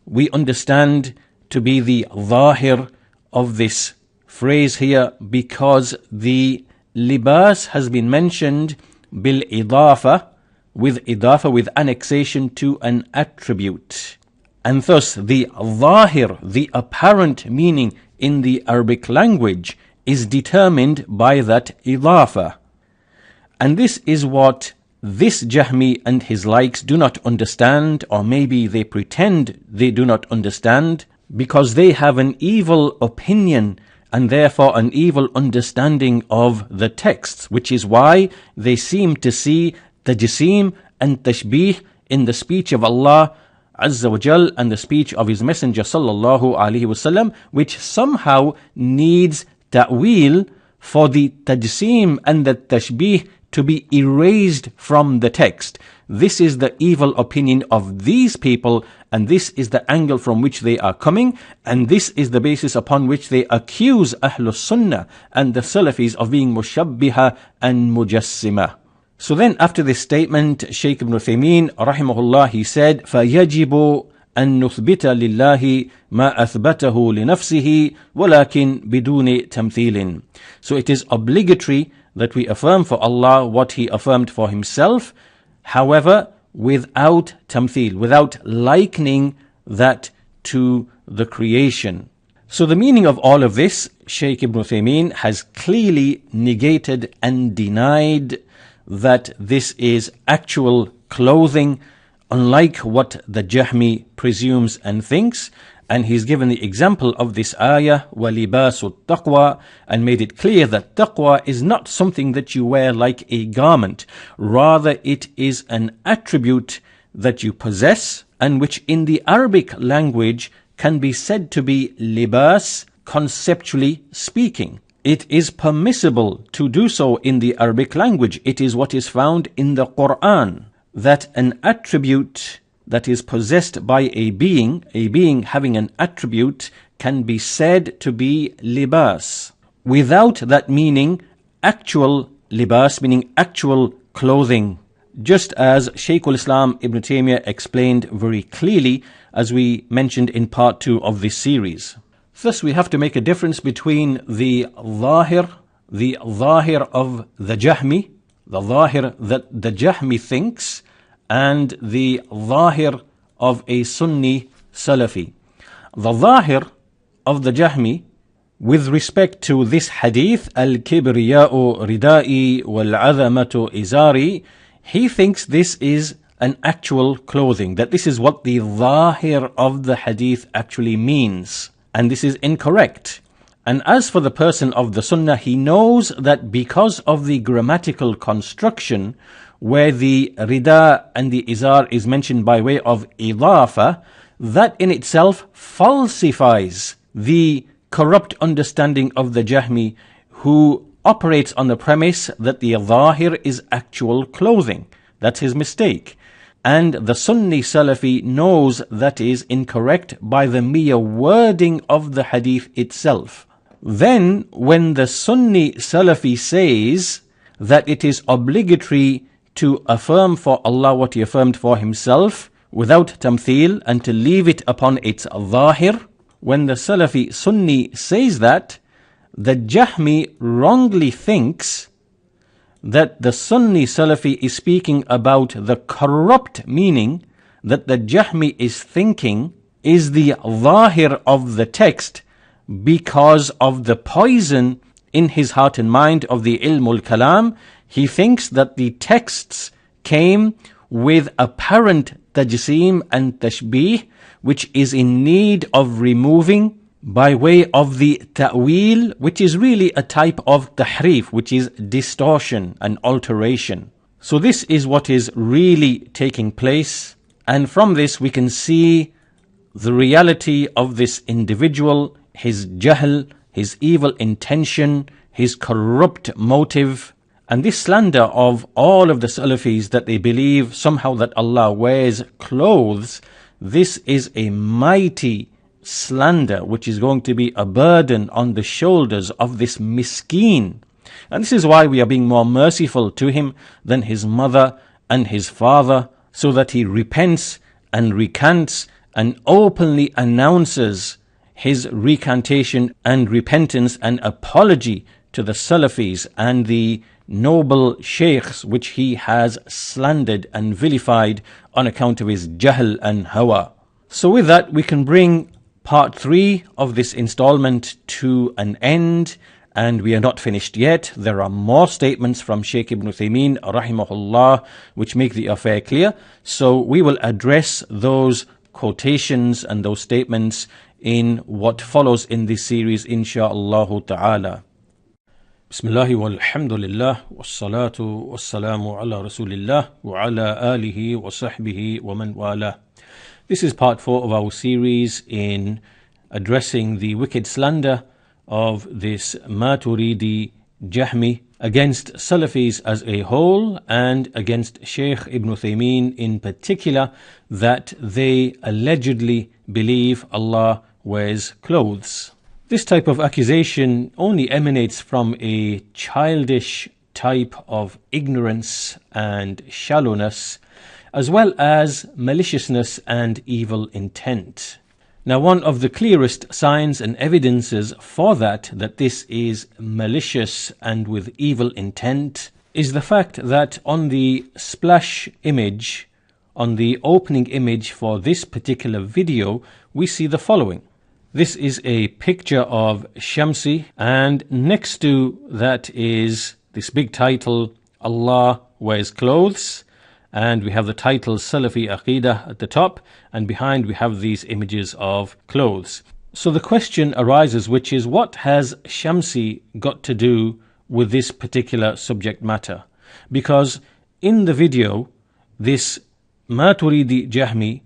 we understand to be the dhahir of this phrase here, because the libas has been mentioned bil-idafa, with annexation to an attribute. And thus the dhahir, the apparent meaning in the Arabic language, is determined by that idafa. And this is what this Jahmi and his likes do not understand, or maybe they pretend they do not understand, because they have an evil opinion and therefore an evil understanding of the texts, which is why they seem to see tajseem and tashbih in the speech of Allah Azza wa Jal and the speech of His Messenger Sallallahu Alaihi Wasallam, which somehow needs ta'wil for the tajseem and the tashbih to be erased from the text. This is the evil opinion of these people, and this is the angle from which they are coming, and this is the basis upon which they accuse Ahlus-Sunnah and the Salafis of being mushabbiha and mujassima. So then after this statement, Shaykh Ibn Uthaymeen rahimahullah, he said, فَيَجِبُ أن نثبت لله ما أثبته لنفسه ولكن بدون تمثيل. So it is obligatory that we affirm for Allah what He affirmed for Himself, however, without tamthil, without likening that to the creation. So the meaning of all of this, Shaykh Ibn Uthaymeen has clearly negated and denied that this is actual clothing, unlike what the Jahmi presumes and thinks. And he's given the example of this ayah, وَلِبَاسُ التَّقْوَى, and made it clear that taqwa is not something that you wear like a garment. Rather, it is an attribute that you possess, and which in the Arabic language can be said to be libas, conceptually speaking. It is permissible to do so in the Arabic language. It is what is found in the Quran, that an attribute that is possessed by a being having an attribute, can be said to be libas. Without that meaning, actual libas, meaning actual clothing. Just as Shaykh al-Islam Ibn Taymiyyah explained very clearly, as we mentioned in part 2 of this series. Thus we have to make a difference between the dhahir of the Jahmi, the dhahir that the Jahmi thinks, and the dhahir of a Sunni Salafi. The dhahir of the Jahmi, with respect to this hadith, al-Kibriya'u ridائي wal-'azamatu إزاري, he thinks this is an actual clothing, that this is what the dhahir of the hadith actually means. And this is incorrect. And as for the person of the Sunnah, he knows that because of the grammatical construction, where the rida and the izar is mentioned by way of idafa, that in itself falsifies the corrupt understanding of the Jahmi, who operates on the premise that the dhahir is actual clothing. That's his mistake. And the Sunni Salafi knows that is incorrect by the mere wording of the hadith itself. Then, when the Sunni Salafi says that it is obligatory to affirm for Allah what He affirmed for Himself without tamthil, and to leave it upon its dhahir, when the Salafi Sunni says that, the Jahmi wrongly thinks that the Sunni Salafi is speaking about the corrupt meaning that the Jahmi is thinking is the dhahir of the text, because of the poison in his heart and mind of the ul-Kalam. He thinks that the texts came with apparent tajseem and tashbih, which is in need of removing by way of the ta'wil, which is really a type of tahrif, which is distortion and alteration. So this is what is really taking place, and from this we can see the reality of this individual, his jahl, his evil intention, his corrupt motive, and this slander of all of the Salafis that they believe somehow that Allah wears clothes. This is a mighty slander which is going to be a burden on the shoulders of this miskeen. And this is why we are being more merciful to him than his mother and his father, so that he repents and recants and openly announces his recantation and repentance and apology to the Salafis and the noble sheikhs which he has slandered and vilified on account of his jahl and hawa. So with that, we can bring part 3 of this installment to an end, and we are not finished yet. There are more statements from Shaykh Ibn Uthaymeen rahimahullah which make the affair clear. So we will address those quotations and those statements in what follows in this series, insha'Allah ta'ala. Bismillah walhamdulillah wassalatu wassalamu ala rasulillah wa ala alihi wa sahbihi wa man wala. This is part 4 of our series in addressing the wicked slander of this Maturidi Jahmi against Salafis as a whole and against Shaykh Ibn Uthaymeen in particular, that they allegedly believe Allah wears clothes. This type of accusation only emanates from a childish type of ignorance and shallowness, as well as maliciousness and evil intent. Now, one of the clearest signs and evidences for that this is malicious and with evil intent, is the fact that on the splash image, on the opening image for this particular video, we see the following. This is a picture of Shamsi, and next to that is this big title, Allah wears clothes, and we have the title Salafi Aqidah at the top, and behind we have these images of clothes. So the question arises, which is, what has Shamsi got to do with this particular subject matter? Because in the video, this Maturidi Jahmi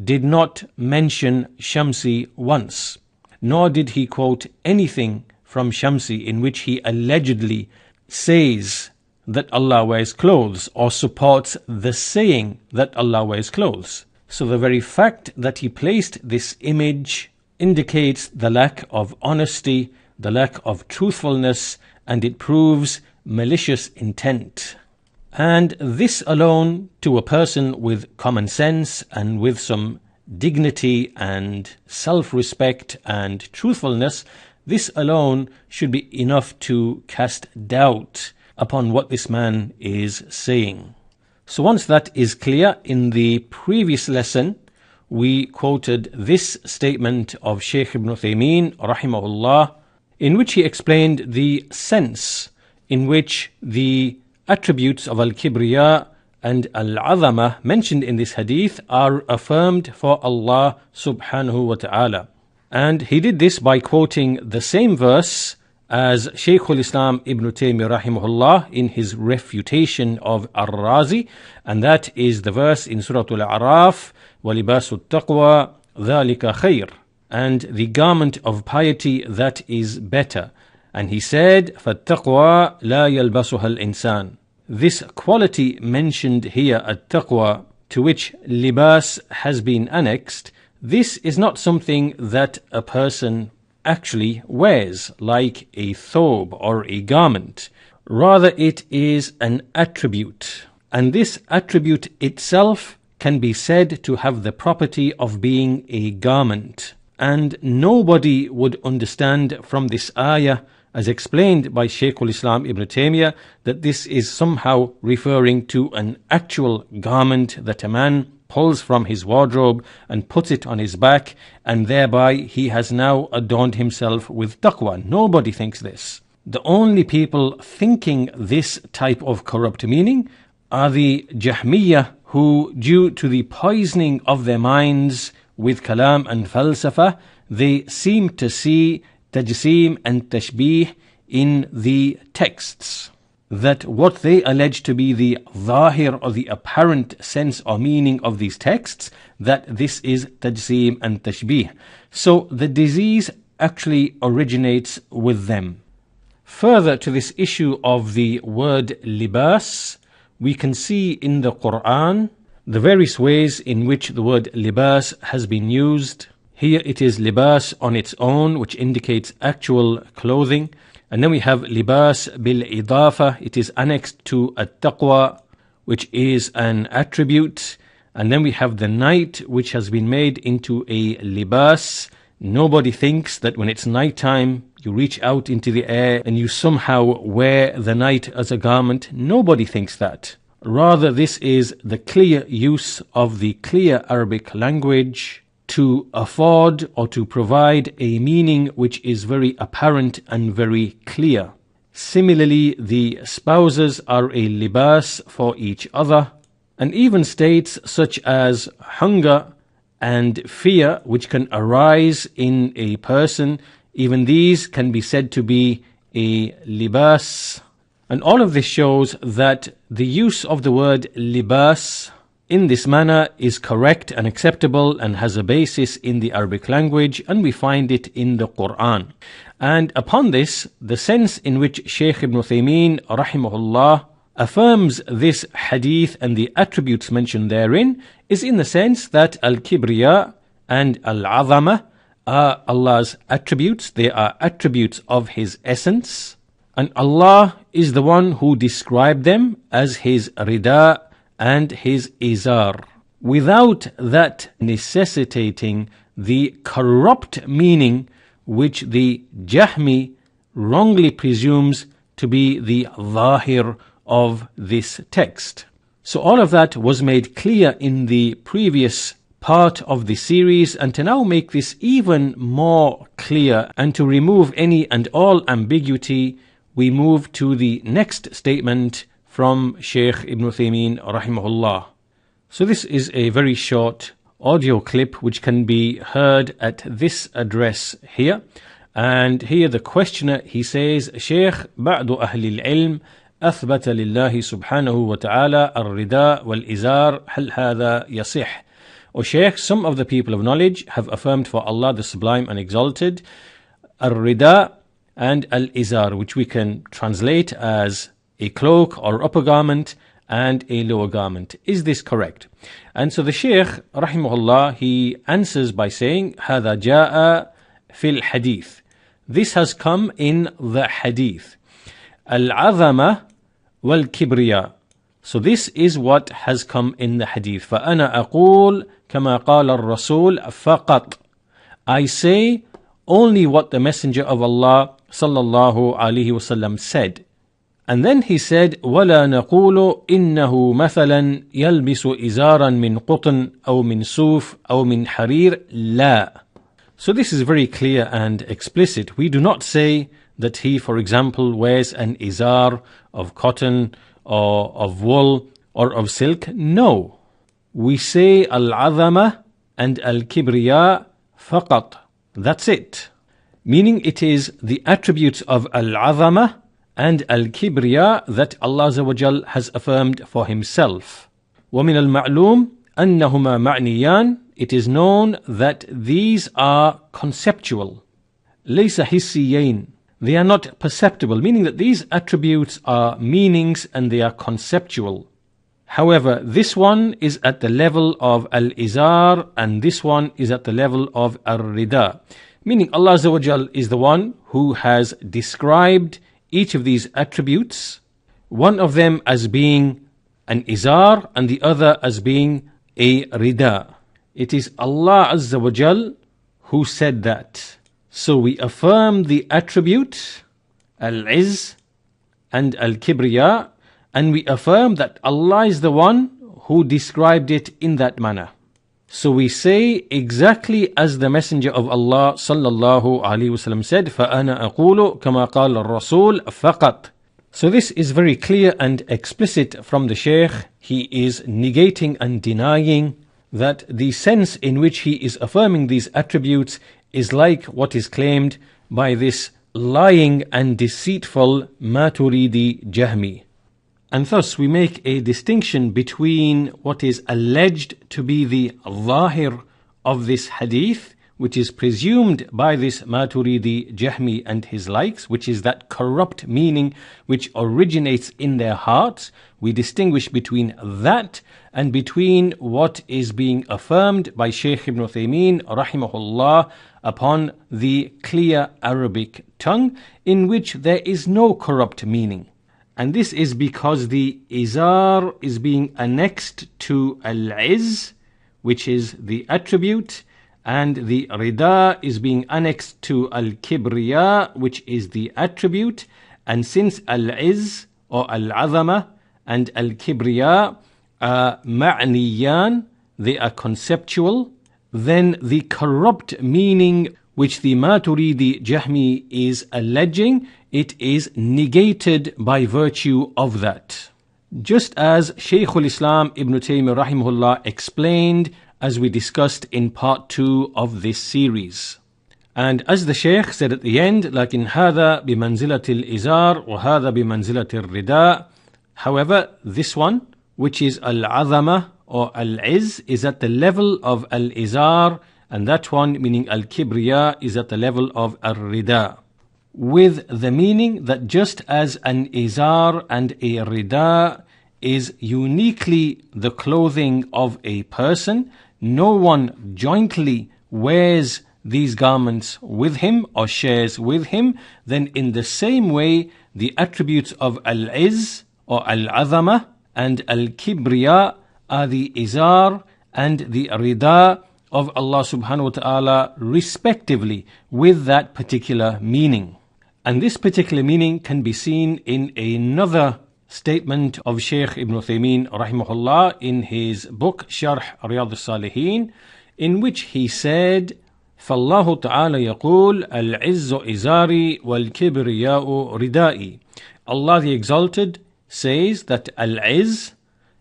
did not mention Shamsi once, nor did he quote anything from Shamsi in which he allegedly says that Allah wears clothes or supports the saying that Allah wears clothes. So the very fact that he placed this image indicates the lack of honesty, the lack of truthfulness, and it proves malicious intent. And this alone, to a person with common sense and with some dignity and self-respect and truthfulness, this alone should be enough to cast doubt upon what this man is saying. So once that is clear, in the previous lesson we quoted this statement of Shaykh Ibn Uthaymeen rahimahullah, in which he explained the sense in which the attributes of al-Kibriya and al-Azamah mentioned in this hadith are affirmed for Allah subhanahu wa ta'ala. And he did this by quoting the same verse as Shaykh al-Islam Ibn Taymiyyah rahimahullah in his refutation of Ar-Razi, and that is the verse in Surah Al-A'raf, وَلِبَاسُ التَّقْوَى ذَلِكَ خَيْرٌ, and the garment of piety that is better. And he said, فَالتَّقْوَى لَا يَلْبَسُهَا الْإِنسَانِ. This quality mentioned here, at-taqwa, to which libas has been annexed, this is not something that a person actually wears, like a thobe or a garment. Rather, it is an attribute. And this attribute itself can be said to have the property of being a garment. And nobody would understand from this ayah, as explained by Shaykh al-Islam Ibn Taymiyyah, that this is somehow referring to an actual garment that a man pulls from his wardrobe and puts it on his back, and thereby he has now adorned himself with taqwa. Nobody thinks this. The only people thinking this type of corrupt meaning are the Jahmiyyah, who, due to the poisoning of their minds with kalam and falsafa, they seem to see tajseem and tashbih in the texts. That what they allege to be the dhahir or the apparent sense or meaning of these texts, that this is tajseem and tashbih. So the disease actually originates with them. Further to this issue of the word libas, we can see in the Quran the various ways in which the word libas has been used. Here it is libas on its own, which indicates actual clothing. And then we have libas bil-idafa, it is annexed to at-taqwa, which is an attribute. And then we have the night, which has been made into a libas. Nobody thinks that when it's nighttime, you reach out into the air and you somehow wear the night as a garment. Nobody thinks that. Rather, this is the clear use of the clear Arabic language to afford or to provide a meaning which is very apparent and very clear. Similarly, the spouses are a libas for each other, and even states such as hunger and fear which can arise in a person, even these can be said to be a libas. And all of this shows that the use of the word libas in this manner is correct and acceptable and has a basis in the Arabic language, and we find it in the Quran. And upon this, the sense in which Shaykh Ibn Uthaymeen rahimahullah affirms this hadith and the attributes mentioned therein is in the sense that al-Kibriya and al-Azamah are Allah's attributes. They are attributes of His essence, and Allah is the one who described them as His rida and His izar, without that necessitating the corrupt meaning which the Jahmi wrongly presumes to be the Dhahir of this text. So all of that was made clear in the previous part of the series, and to now make this even more clear and to remove any and all ambiguity, we move to the next statement from Shaykh Ibn Uthaymeen rahimahullah. So this is a very short audio clip which can be heard at this address here. And here the questioner, he says, Shaykh, بعض أهل العلم أثبت لله سبحانه وتعالى الرداء والإزار هل هذا يصح? O Shaykh, some of the people of knowledge have affirmed for Allah the Sublime and Exalted al-rida and al-izar, which we can translate as a cloak or upper garment and a lower garment. Is this correct? And so the Shaykh rahimahullah, he answers by saying, هذا جاء في الحديث. This has come in the hadith. Al-azama wal-kibriya. So this is what has come in the hadith. فأنا أقول كما قال الرسول فقط. I say only what the Messenger of Allah sallallahu alaihi wasallam said. And then he said, ولا نقول إنه مثلا يلبس إزارا من قطن أو من صوف أو من حرير لا. So this is very clear and explicit. We do not say that he, for example, wears an izar of cotton or of wool or of silk. No. We say al-azama and al-kibriya faqat. That's it. Meaning it is the attributes of al-azama and al-kibriya that Allah Azza wa Jal has affirmed for Himself. وَمِنَ الْمَعْلُومِ أَنَّهُمَا مَعْنِيَانِ. It is known that these are conceptual. لَيْسَ حِسِّيَّيْنِ. They are not perceptible, meaning that these attributes are meanings and they are conceptual. However, this one is at the level of al-izar and this one is at the level of al-rida. Meaning Allah Azza wa Jal is the one who has described each of these attributes, one of them as being an izar and the other as being a rida. It is Allah Azza wa Jal who said that. So we affirm the attribute al-izz and al-kibriya, and we affirm that Allah is the one who described it in that manner. So we say exactly as the Messenger of Allah sallallahu alaihi wasallam said, فَأَنَا أَقُولُ كَمَا قَالَ الرَّسُولُ فَقَط. So this is very clear and explicit from the Shaykh. He is negating and denying that the sense in which he is affirming these attributes is like what is claimed by this lying and deceitful Maturidi Jahmi. And thus we make a distinction between what is alleged to be the Dhahir of this hadith, which is presumed by this Maturidi, Jahmi and his likes, which is that corrupt meaning which originates in their hearts. We distinguish between that and between what is being affirmed by Shaykh Ibn Uthaymeen, rahimahullah, upon the clear Arabic tongue, in which there is no corrupt meaning. And this is because the izar is being annexed to al-izz, which is the attribute, and the rida is being annexed to al-kibriya, which is the attribute. And since al-izz or al-azama and al-kibriya are ma'niyan, they are conceptual, then the corrupt meaning which the Maturidi Jahmi is alleging, it is negated by virtue of that. Just as Shaykh al-Islam Ibn Uthaymeen rahimahullah explained, as we discussed in part 2 of this series. And as the Shaykh said at the end, لكن هذا بمنزلة الإزار وهذا بمنزلة الرداء. However, this one, which is al-azama or al-izz, is at the level of al-izar, and that one, meaning al-kibriya, is at the level of al-rida. With the meaning that just as an izar and a rida is uniquely the clothing of a person, no one jointly wears these garments with him or shares with him, then in the same way the attributes of al-izz or al-azama and al-kibriya are the izar and the rida of Allah subhanahu wa ta'ala respectively, with that particular meaning. And this particular meaning can be seen in another statement of Shaykh Ibn Uthaymeen rahimahullah in his book Sharh Riyadh al-Salihin, in which he said, فالله تعالى يقول العز إزاري والكبرياء ردائي. Allah the Exalted says that al-izz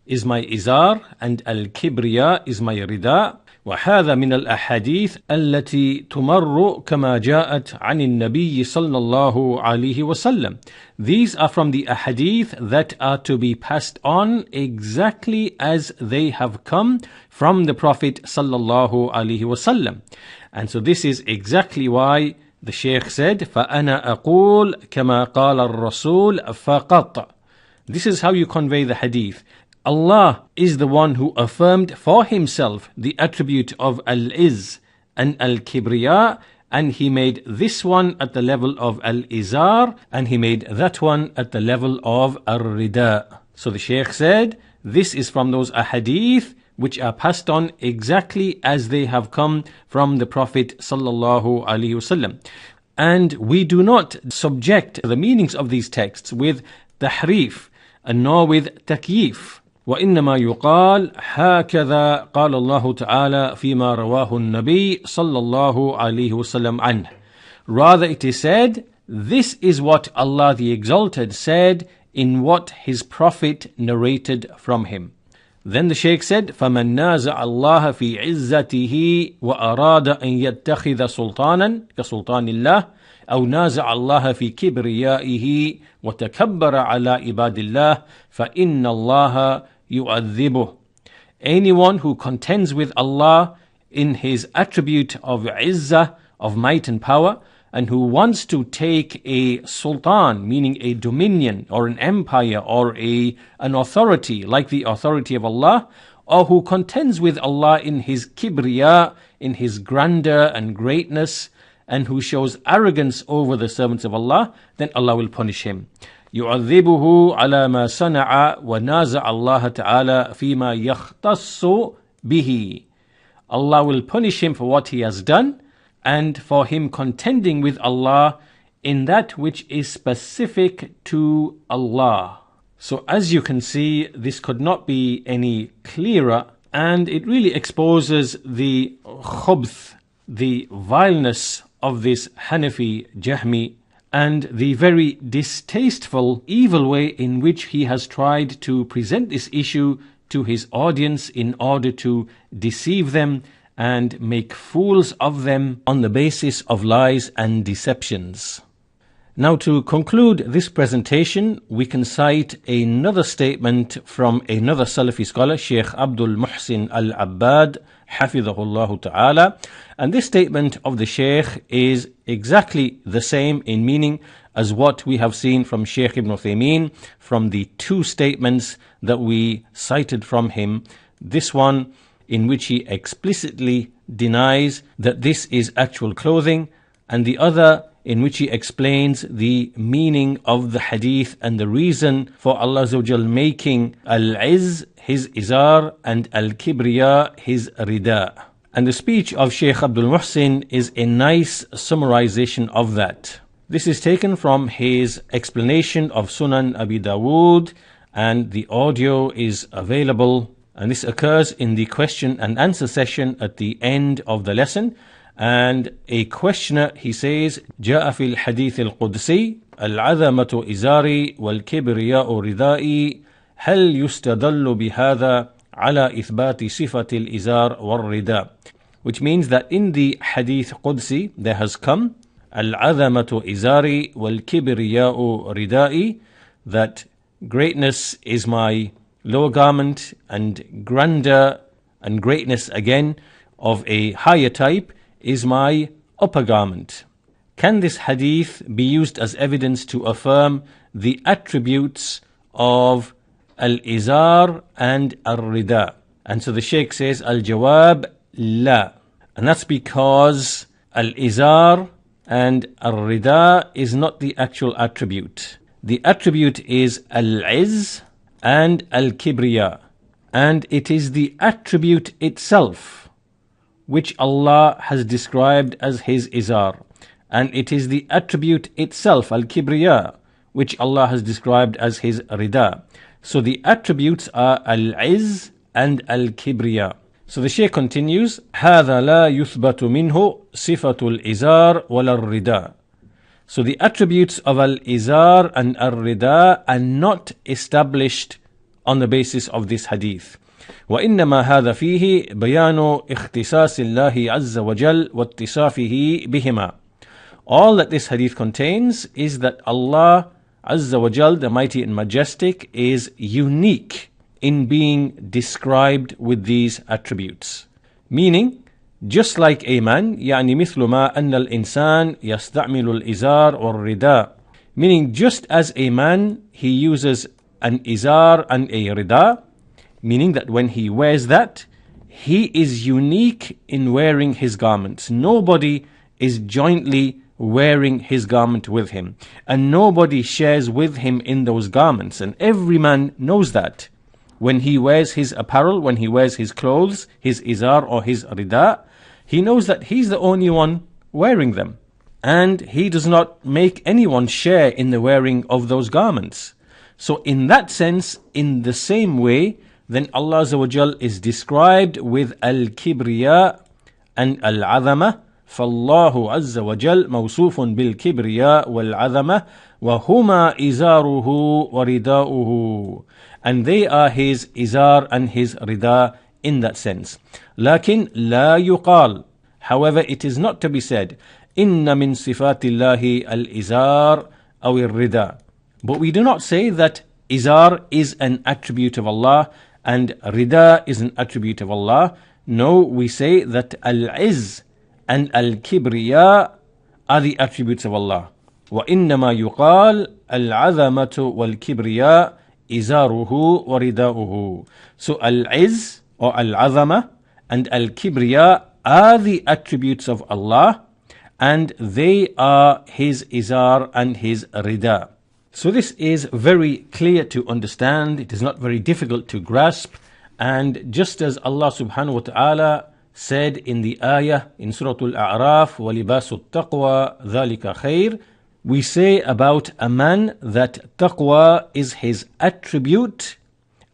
is my izar and al-kibriya is my rida. وهذا من الأحاديث التي تمر كما جاءت عن النبي صلى الله عليه وسلم. These are from the ahadith that are to be passed on exactly as they have come from the Prophet sallallahu alaihi wasallam. And so this is exactly why the Shaykh said, فأنا أقول كما قال الرسول فقط. This is how you convey the hadith. Allah is the one who affirmed for himself the attribute of al-izz and al-kibriya, and he made this one at the level of al-izar, and he made that one at the level of al-rida. So the Shaykh said, this is from those ahadith which are passed on exactly as they have come from the Prophet sallallahu alaihi wasallam. And we do not subject the meanings of these texts with tahrif and nor with takyif. وإنما يقال هكذا قال الله تعالى فيما رواه النبي صلى الله عليه وسلم عنه. Rather it is said, this is what Allah the Exalted said in what his Prophet narrated from him. Then the Shaykh said, فَمَنْ نَازَعَ اللَّهَ فِي عِزَّتِهِ وَأَرَادَ أَنْ يَتَّخِذَ سُلْطَانًا كَسُلْطَانِ اللَّهِ أو نازع الله في كبريائه وتكبر على عباد الله فإن الله يعذبه. Anyone who contends with Allah in his attribute of izzah, of might and power, and who wants to take a sultan, meaning a dominion or an empire or an authority like the authority of Allah, or who contends with Allah in his kibriya, in his grandeur and greatness, and who shows arrogance over the servants of Allah, then Allah will punish him. يعذبه على ما صنع ونازع الله تعالى فيما يختص به. Allah will punish him for what he has done and for him contending with Allah in that which is specific to Allah. So as you can see, this could not be any clearer, and it really exposes the khubth, the vileness of this Hanafi Jahmi, and the very distasteful, evil way in which he has tried to present this issue to his audience in order to deceive them and make fools of them on the basis of lies and deceptions. Now, to conclude this presentation, we can cite another statement from another Salafi scholar, Shaykh Abdul-Muhsin al-Abbad, حفظه ta'ala. And this statement of the Shaykh is exactly the same in meaning as what we have seen from Shaykh Ibn Uthaymeen from the two statements that we cited from him. This one in which he explicitly denies that this is actual clothing, and the other in which he explains the meaning of the hadith and the reason for Allah Azza wa Jal making al-izz his izar and al-kibriya his rida. And the speech of Shaykh Abdul-Muhsin is a nice summarization of that. This is taken from his explanation of Sunan Abi Dawood, and the audio is available, and this occurs in the question and answer session at the end of the lesson. And a questioner, he says, جاء في الحديث القدسي العظمة إزاري والكبرياء ردائي هل يستدل بهذا على إثبات صفة الإزار والرداء? Which means that in the Hadith Qudsi there has come العظمة إزاري والكبرياء ردائي, that greatness is my lower garment and grandeur and greatness again of a higher type is my upper garment. Can this hadith be used as evidence to affirm the attributes of al-izar and al-rida? And so the Shaykh says, al-jawab, la. And that's because al-izar and al-rida is not the actual attribute. The attribute is al-izz and al-kibriya. And it is the attribute itself which Allah has described as his izar, and it is the attribute itself, al-kibriya, which Allah has described as his rida. So the attributes are al-izz and al-kibriya. So the Shaykh continues, هذا لا يثبت منه صفة الإزار ولا الرداء. So the attributes of al-izar and al-rida are not established on the basis of this hadith. وإنما هذا فيه بيان اختصاص الله عز وجل واتصافه بهما. All that this hadith contains is that Allah Azza wa Jal, the Mighty and Majestic, is unique in being described with these attributes. Meaning, just like a man, يعني مثل ما أن الإنسان يستعمل الإزار والرداء. Meaning, just as a man, he uses an izar and a rida, meaning that when he wears that, he is unique in wearing his garments. Nobody is jointly wearing his garment with him, and nobody shares with him in those garments, and every man knows that. When he wears his apparel, when he wears his clothes, his izar or his rida, he knows that he's the only one wearing them, and he does not make anyone share in the wearing of those garments. So in that sense, in the same way, then Allah Azza wa Jal is described with al-kibriya and al-azama. فالله عز وجل موصوف بالكبرياء والعظمة وهما إزاره ورداؤه. And they are his izar and his rida in that sense. لكن لا يقال, however, it is not to be said, إن من صفات الله الإزار أو الردا. But we do not say that izar is an attribute of Allah and rida is an attribute of Allah. No, we say that al-izz and al-kibriya are the attributes of Allah. وَإِنَّمَا يُقَالْ الْعَظَمَةُ وَالْكِبْرِيَا إِزَارُهُ وَرِدَاؤُهُ. So al-izz or al-azama and al-kibriya are the attributes of Allah, and they are his izar and his rida. So this is very clear to understand. It is not very difficult to grasp. And just as Allah subhanahu wa ta'ala said in the ayah in Surah Al-A'raf, وَلِبَاسُ التَّقْوَى ذَلِكَ خَيْرٌ, we say about a man that taqwa is his attribute,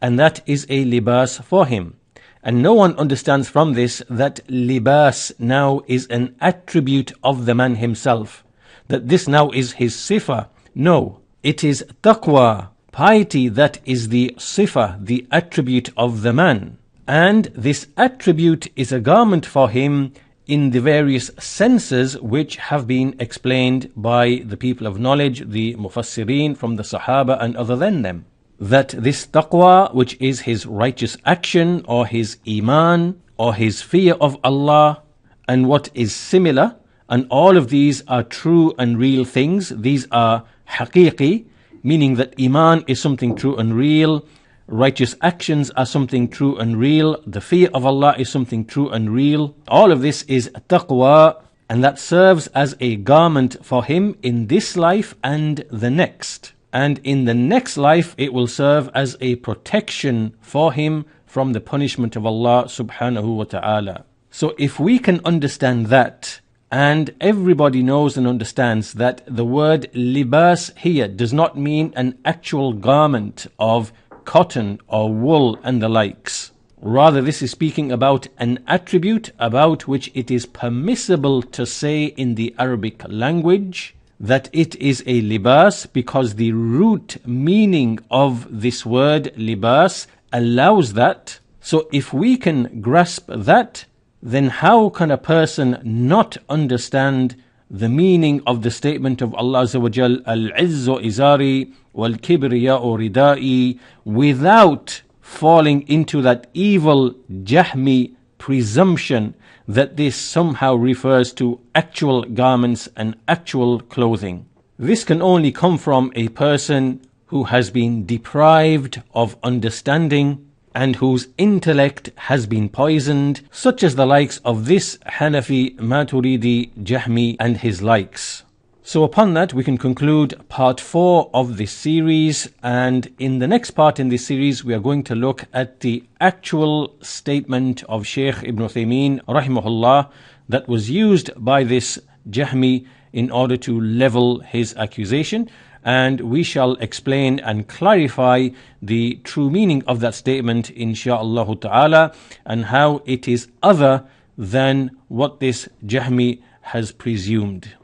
and that is a libas for him. And no one understands from this that libas now is an attribute of the man himself, that this now is his sifa. No, it is taqwa, piety, that is the sifa, the attribute of the man. And this attribute is a garment for him in the various senses which have been explained by the people of knowledge, the Mufassirin from the Sahaba and other than them. That this taqwa, which is his righteous action or his iman or his fear of Allah and what is similar, and all of these are true and real things. These are haqiqi, meaning that iman is something true and real, righteous actions are something true and real, the fear of Allah is something true and real. All of this is taqwa, and that serves as a garment for him in this life and the next. And in the next life it will serve as a protection for him from the punishment of Allah subhanahu wa ta'ala. So if we can understand that, and everybody knows and understands that the word libas here does not mean an actual garment of cotton or wool and the likes. Rather, this is speaking about an attribute about which it is permissible to say in the Arabic language that it is a libas, because the root meaning of this word libas allows that. So if we can grasp that, then how can a person not understand the meaning of the statement of Allah Azza wa Jal, al-Izzu Izari wal-Kibriya'u ridai, without falling into that evil Jahmi presumption that this somehow refers to actual garments and actual clothing. This can only come from a person who has been deprived of understanding and whose intellect has been poisoned, such as the likes of this Hanafi, Maturidi, Jahmi and his likes. So upon that we can conclude part 4 of this series, and in the next part in this series we are going to look at the actual statement of Shaykh Ibn Uthaymeen rahimahullah that was used by this Jahmi in order to level his accusation, and we shall explain and clarify the true meaning of that statement insha'Allah ta'ala, and how it is other than what this Jahmi has presumed.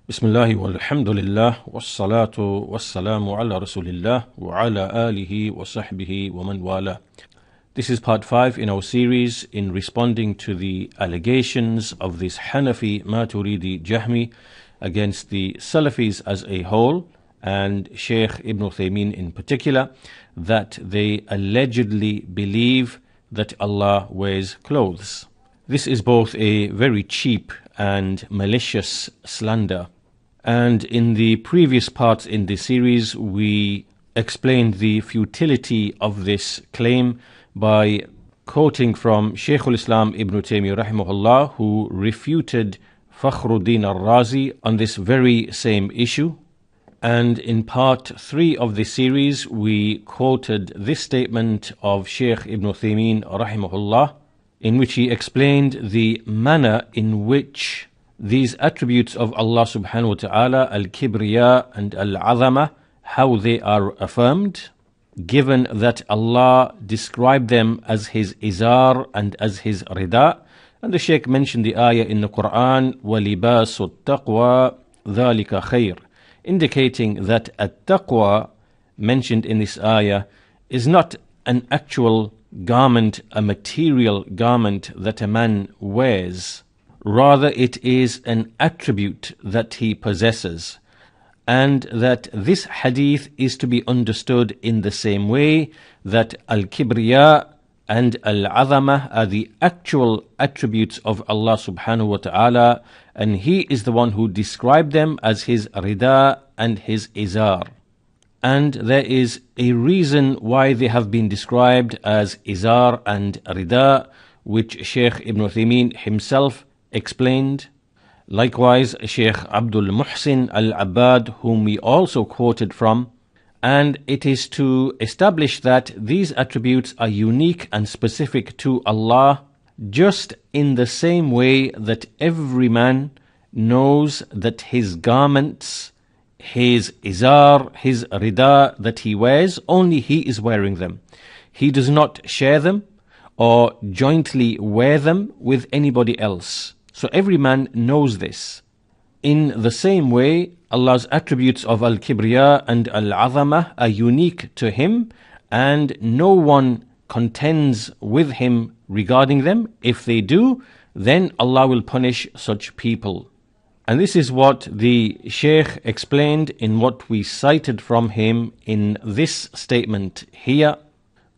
Bismillah walhamdulillah wassalatu wassalamu ala rasulillah wa ala alihi wa sahbihi wa man wala. This is part 5 in our series in responding to the allegations of this Hanafi Maturidi Jahmi against the Salafis as a whole, and Shaykh Ibn Uthaymeen in particular, that they allegedly believe that Allah wears clothes. This is both a very cheap and malicious slander. And in the previous parts in this series, we explained the futility of this claim by quoting from Shaykh al-Islam Ibn Taymiyyah rahimahullah, who refuted Fakhruddin al-Razi on this very same issue. And in part 3 of this series, we quoted this statement of Shaykh Ibn Uthaymeen rahimahullah, in which he explained the manner in which these attributes of Allah subhanahu wa ta'ala, al-Kibriya and al-Azamah, how they are affirmed, given that Allah described them as his izar and as his rida. And the Shaykh mentioned the ayah in the Quran, وَلِبَاسُ التَّقْوَى ذَلِكَ خَيْرٌ, indicating that at-taqwa mentioned in this ayah is not an actual garment, a material garment that a man wears. Rather, it is an attribute that he possesses, and that this hadith is to be understood in the same way that al-Kibriya and al-Azamah are the actual attributes of Allah subhanahu wa ta'ala, and he is the one who described them as his rida and his izar. And there is a reason why they have been described as izar and rida, which Shaykh Ibn Uthaymeen himself explained. Likewise, Shaykh Abdul-Muhsin al-Abbad, whom we also quoted from. And it is to establish that these attributes are unique and specific to Allah, just in the same way that every man knows that his garments, his izar, his rida that he wears, only he is wearing them. He does not share them or jointly wear them with anybody else. So every man knows this. In the same way, Allah's attributes of al-Kibriya and al-Azamah are unique to him, and no one contends with him regarding them. If they do, then Allah will punish such people. And this is what the Shaykh explained in what we cited from him in this statement here,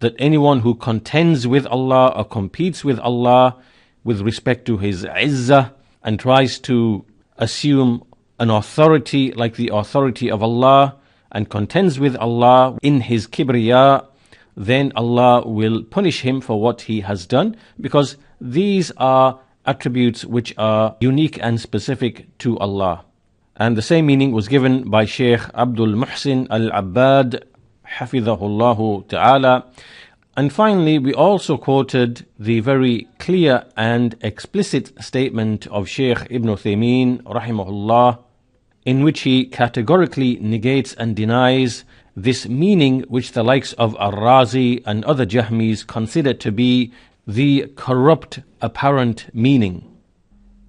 that anyone who contends with Allah or competes with Allah with respect to his izzah and tries to assume an authority like the authority of Allah and contends with Allah in his kibriya, then Allah will punish him for what he has done, because these are attributes which are unique and specific to Allah. And the same meaning was given by Shaykh Abdul-Muhsin al-Abbad, حفظه ta'ala. And finally, we also quoted the very clear and explicit statement of Shaykh Ibn Uthaymeen, رحمه, in which he categorically negates and denies this meaning which the likes of Ar-Razi and other Jahmis consider to be the corrupt apparent meaning,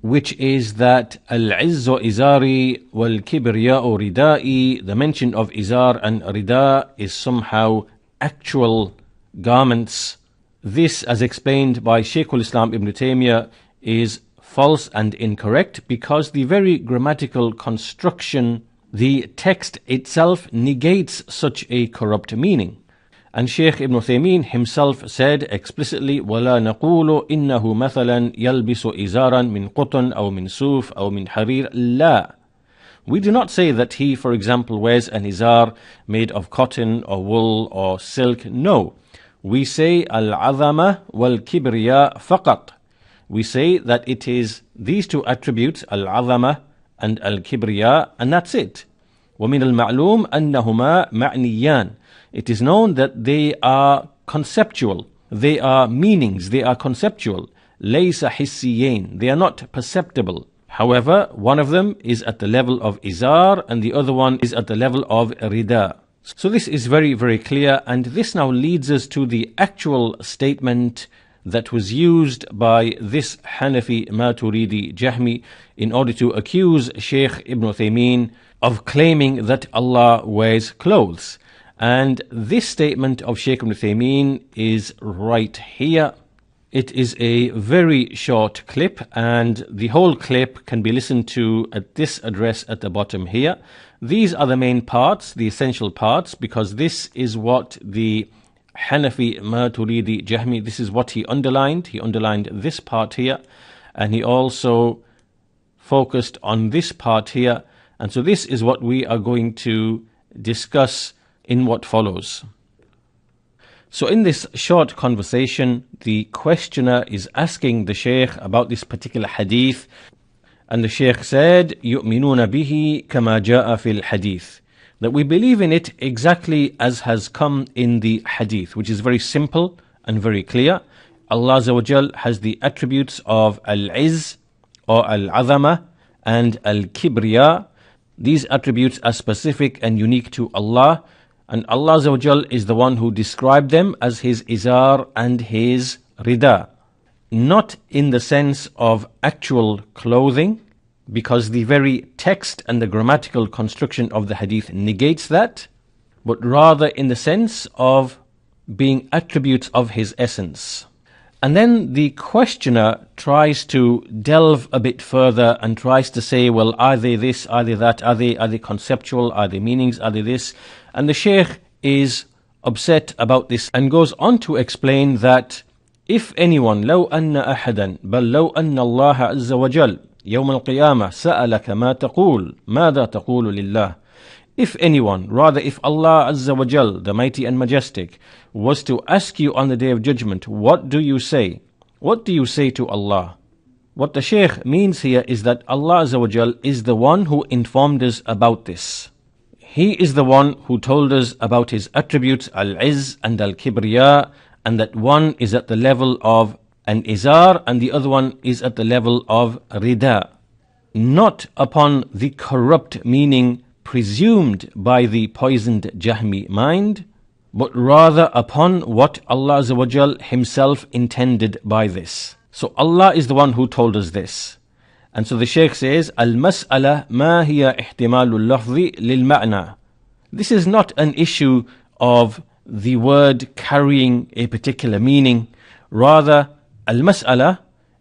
which is that al-Izzu Izari wal-Kibriya'u ridائي, the mention of Izar and Rida is somehow actual garments. This, as explained by Shaykh al-Islam Ibn Taymiyyah, is false and incorrect, because the very grammatical construction, the text itself, negates such a corrupt meaning. And Shaykh Ibn Uthaymeen himself said explicitly, وَلَا نَقُولُ إِنَّهُ مَثَلًا يَلْبِسُ إِزَارًا مِنْ قُطن أو مِنْ صُوف أو مِنْ حَرِيرٍ لَا. We do not say that he, for example, wears an izar made of cotton or wool or silk. No. We say al-azama wal-kibriya faqat. We say that it is these two attributes, al-azama and al-kibriya, and that's it. وَمِنَ الْمَعْلُومِ أَنَّهُمَا مَعْنِيَّان. It is known that they are conceptual, they are meanings, they are conceptual. لَيْسَ حِسِّيَّين. They are not perceptible. However, one of them is at the level of izar and the other one is at the level of rida. So this is very, very clear, and this now leads us to the actual statement that was used by this Hanafi Maturidi Jahmi in order to accuse Shaykh Ibn Uthaymeen of claiming that Allah wears clothes. And this statement of Shaykh Ibn Uthaymeen is right here. It is a very short clip, and the whole clip can be listened to at this address at the bottom here. These are the main parts, the essential parts, because this is what the Hanafi Maturidi Jahmi, this is what he underlined. He underlined this part here, and he also focused on this part here. And so this is what we are going to discuss in what follows. So in this short conversation, the questioner is asking the Shaykh about this particular hadith, and the Shaykh said, يُؤْمِنُونَ بِهِ كَمَا جَاءَ فِي الْحَدِيثِ, that we believe in it exactly as has come in the hadith, which is very simple and very clear. Allah Azza wa Jal has the attributes of al-izz or al-azama and al-kibriya. These attributes are specific and unique to Allah, and Allah Azza wa Jal is the one who described them as his izar and his rida. Not in the sense of actual clothing, because the very text and the grammatical construction of the hadith negates that, but rather in the sense of being attributes of his essence. And then the questioner tries to delve a bit further and tries to say, well, are they this, are they that, are they conceptual, are they meanings, are they this? And the Shaykh is upset about this and goes on to explain that if anyone, لو أن أحدا بل لو أن الله عز وجل يوم القيامة سألك ما تقول ماذا تقول لله. If anyone, rather if Allah Azza wa Jal, the Mighty and Majestic, was to ask you on the Day of Judgment, what do you say? What do you say to Allah? What the Shaykh means here is that Allah Azza wa Jal is the one who informed us about this. He is the one who told us about his attributes, al-izz and al-kibriya, and that one is at the level of an izar and the other one is at the level of rida. Not upon the corrupt meaning presumed by the poisoned Jahmi mind, but rather upon what Allah Azza wa Jal himself intended by this. So Allah is the one who told us this. And so the Shaykh says, Al-mas'ala ma hiya ihtimalul lafzi lil ma'na. This is not an issue of the word carrying a particular meaning. Rather, al-mas'ala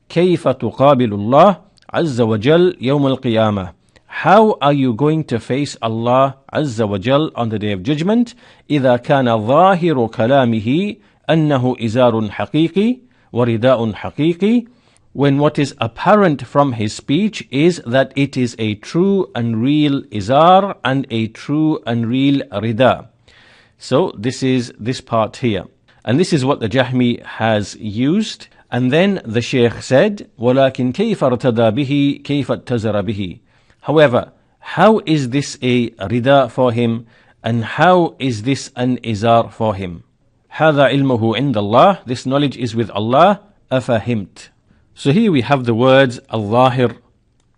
كيف تقابل الله عز وجل يوم القيامة. How are you going to face Allah عز وجل on the day of judgment إذا كان ظاهر كلامه أنه إزار حقيقي ورداء حقيقي, when what is apparent from his speech is that it is a true and real izar and a true and real rida. So this is this part here. And this is what the Jahmi has used. And then the Shaykh said, وَلَكِنْ كَيْفَ ارْتَدَى بِهِ كَيْفَ اتَّزَرَ بِهِ. However, how is this a rida for him and how is this an izar for him? هَذَا عِلْمُهُ عِنْدَ اللَّهِ. This knowledge is with Allah. أَفَهِمْتَ. So here we have the words al-Dhahir,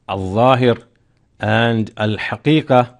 al-Dhahir, and al-Haqiqah,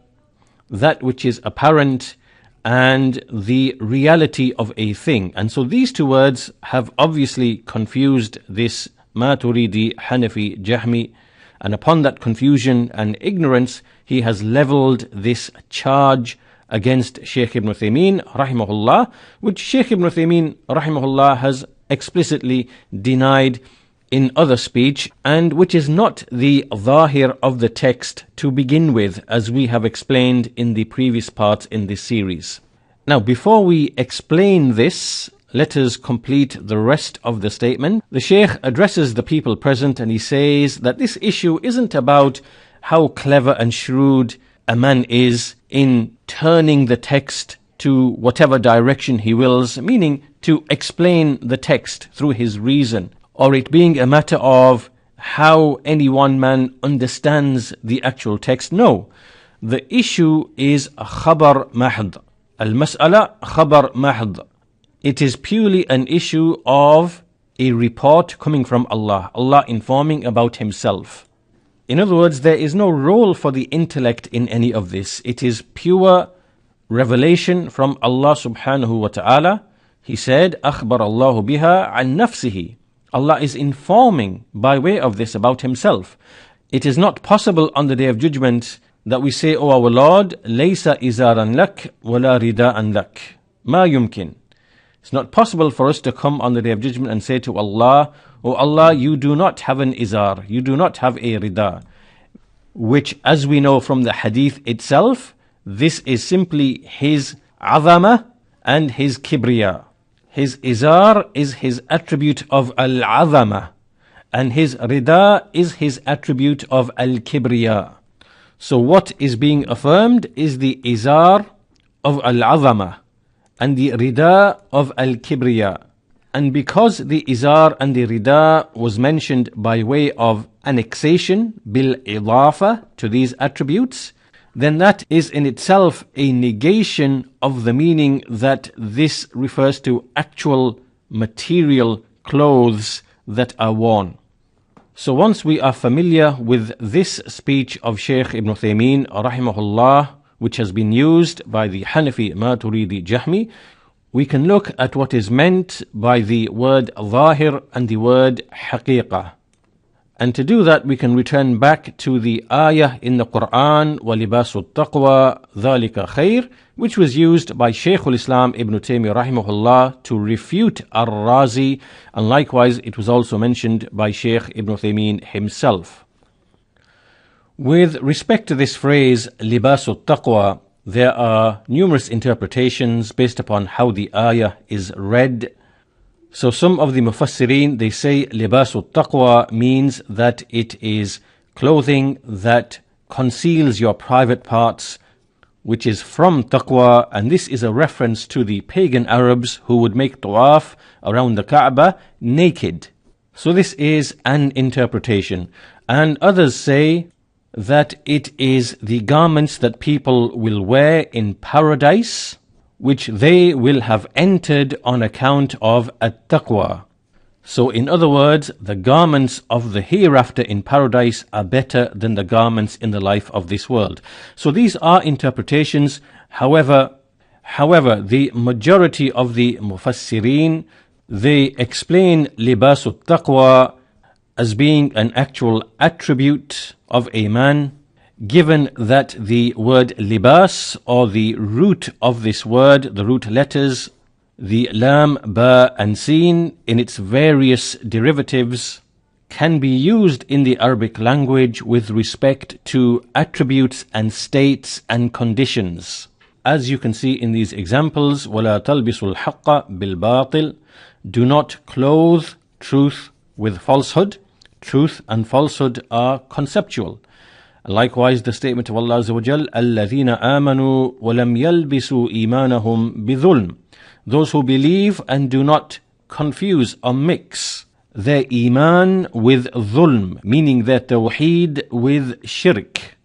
that which is apparent, and the reality of a thing. And so these two words have obviously confused this Maturidi, Hanafi, Jahmi, and upon that confusion and ignorance, he has leveled this charge against Shaykh Ibn Uthaymeen, rahimahullah, which Shaykh Ibn Uthaymeen, rahimahullah, has explicitly denied in other speech, and which is not the Dhahir of the text to begin with, as we have explained in the previous parts in this series. Now, before we explain this, let us complete the rest of the statement. The Shaykh addresses the people present and he says that this issue isn't about how clever and shrewd a man is in turning the text to whatever direction he wills, meaning to explain the text through his reason, or it being a matter of how any one man understands the actual text. No, the issue is khabar mahd. Al-mas'ala khabar mahd. It is purely an issue of a report coming from Allah, Allah informing about himself. In other words, there is no role for the intellect in any of this. It is pure revelation from Allah subhanahu wa ta'ala. He said, أخبر الله بها عن نفسه. Allah is informing by way of this about himself. It is not possible on the day of judgment that we say, "O our Lord, ليس إزارا لك ولا رداء لك." ما يمكن. It's not possible for us to come on the day of judgment and say to Allah, "O Allah, you do not have an izar, you do not have a rida," which, as we know from the hadith itself, this is simply his azama and his kibriya. His izar is his attribute of al-azama, and his rida is his attribute of al-kibriya. So what is being affirmed is the izar of al-azama and the rida of al-kibriya. And because the izar and the rida was mentioned by way of annexation, bil-idafa, to these attributes, then that is in itself a negation of the meaning that this refers to actual material clothes that are worn. So once we are familiar with this speech of Shaykh Ibn Uthaymeen, rahimahullah, which has been used by the Hanafi, Maturidi, Jahmi, we can look at what is meant by the word Dhahir and the word Haqiqah. And to do that, we can return back to the ayah in the Quran, وَلِبَاسُ التَّقْوَى ذَلِكَ خَيْرٌ, which was used by Shaykh al-Islam Ibn Taymiyyah rahimahullah to refute Ar-Razi, and likewise it was also mentioned by Shaykh Ibn Uthaymeen himself. With respect to this phrase, لِبَاسُ التَّقْوَى, there are numerous interpretations based upon how the ayah is read. So some of the Mufassirin, they say libasul taqwa means that it is clothing that conceals your private parts, which is from taqwa, and this is a reference to the pagan Arabs who would make tawaf around the Kaaba naked. So this is an interpretation. And others say that it is the garments that people will wear in paradise, which they will have entered on account of at-taqwa. So in other words, the garments of the hereafter in paradise are better than the garments in the life of this world. So these are interpretations. However, the majority of the mufassirin, they explain libasul taqwa as being an actual attribute of a man, given that the word libas, or the root of this word, the root letters, the lam, ba and sin, in its various derivatives, can be used in the Arabic language with respect to attributes and states and conditions. As you can see in these examples, وَلَا تَلْبِسُوا الْحَقَّ بِالْبَاطِلِ, do not clothe truth with falsehood. Truth and falsehood are conceptual. Likewise, the statement of Allah Azza wa Jal, الَّذِينَ آمَنُوا وَلَمْ يَلْبِسُوا إِيمَانَهُمْ بِظُلْمٍ, those who believe and do not confuse or mix their iman with dhulm, meaning their tawheed with shirk.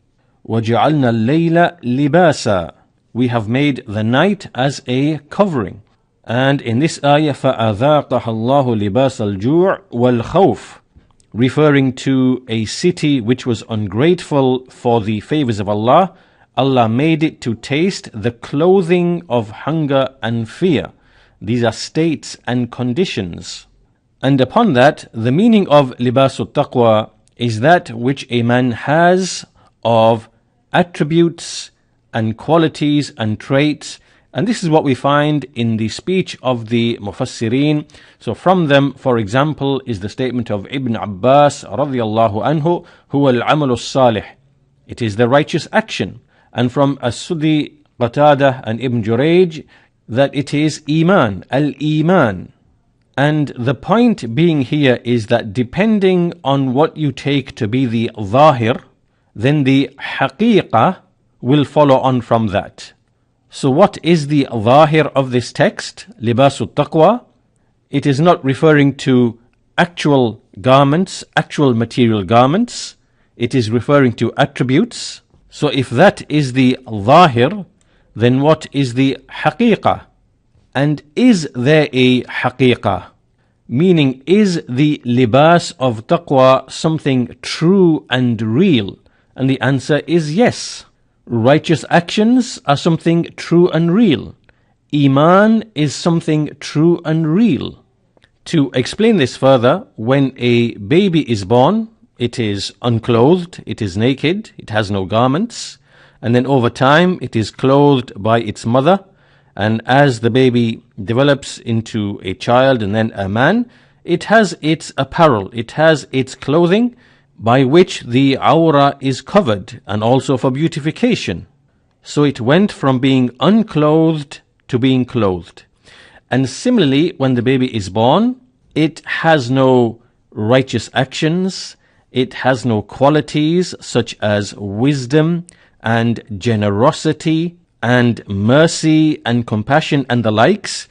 وَجَعَلْنَا اللَّيْلَ لِبَاسًا, we have made the night as a covering. And in this ayah, فَأَذَاقَهَا اللَّهُ لِبَاسَ الْجُوعِ وَالْخَوْفِ, referring to a city which was ungrateful for the favors of Allah, Allah made it to taste the clothing of hunger and fear. These are states and conditions. And upon that, the meaning of libasul taqwa is that which a man has of attributes and qualities and traits. And this is what we find in the speech of the Mufassirin. So from them, for example, is the statement of Ibn Abbas radiyallahu anhu, huwa al-amal as-Salih, it is the righteous action. And from As-Suddi, Qatada and Ibn Jurayj, that it is iman, al-iman. And the point being here is that depending on what you take to be the Dhahir, then the Haqiqah will follow on from that. So what is the Dhahir of this text, libasul taqwa? It is not referring to actual garments, actual material garments. It is referring to attributes. So if that is the Dhahir, then what is the Haqiqah? And is there a Haqiqah? Meaning, is the libas of taqwa something true and real? And the answer is yes. Righteous actions are something true and real. Iman is something true and real. To explain this further, when a baby is born, it is unclothed, it is naked, it has no garments, and then over time it is clothed by its mother, and as the baby develops into a child and then a man, it has its apparel, it has its clothing, by which the awra is covered, and also for beautification. So it went from being unclothed to being clothed. And similarly, when the baby is born, it has no righteous actions, it has no qualities such as wisdom and generosity and mercy and compassion and the likes.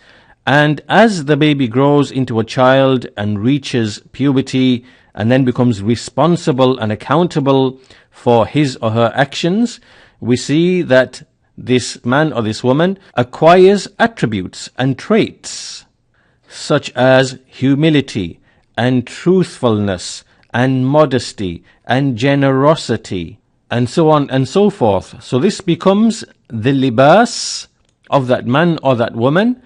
And as the baby grows into a child and reaches puberty and then becomes responsible and accountable for his or her actions, we see that this man or this woman acquires attributes and traits such as humility and truthfulness and modesty and generosity and so on and so forth. So this becomes the libas of that man or that woman,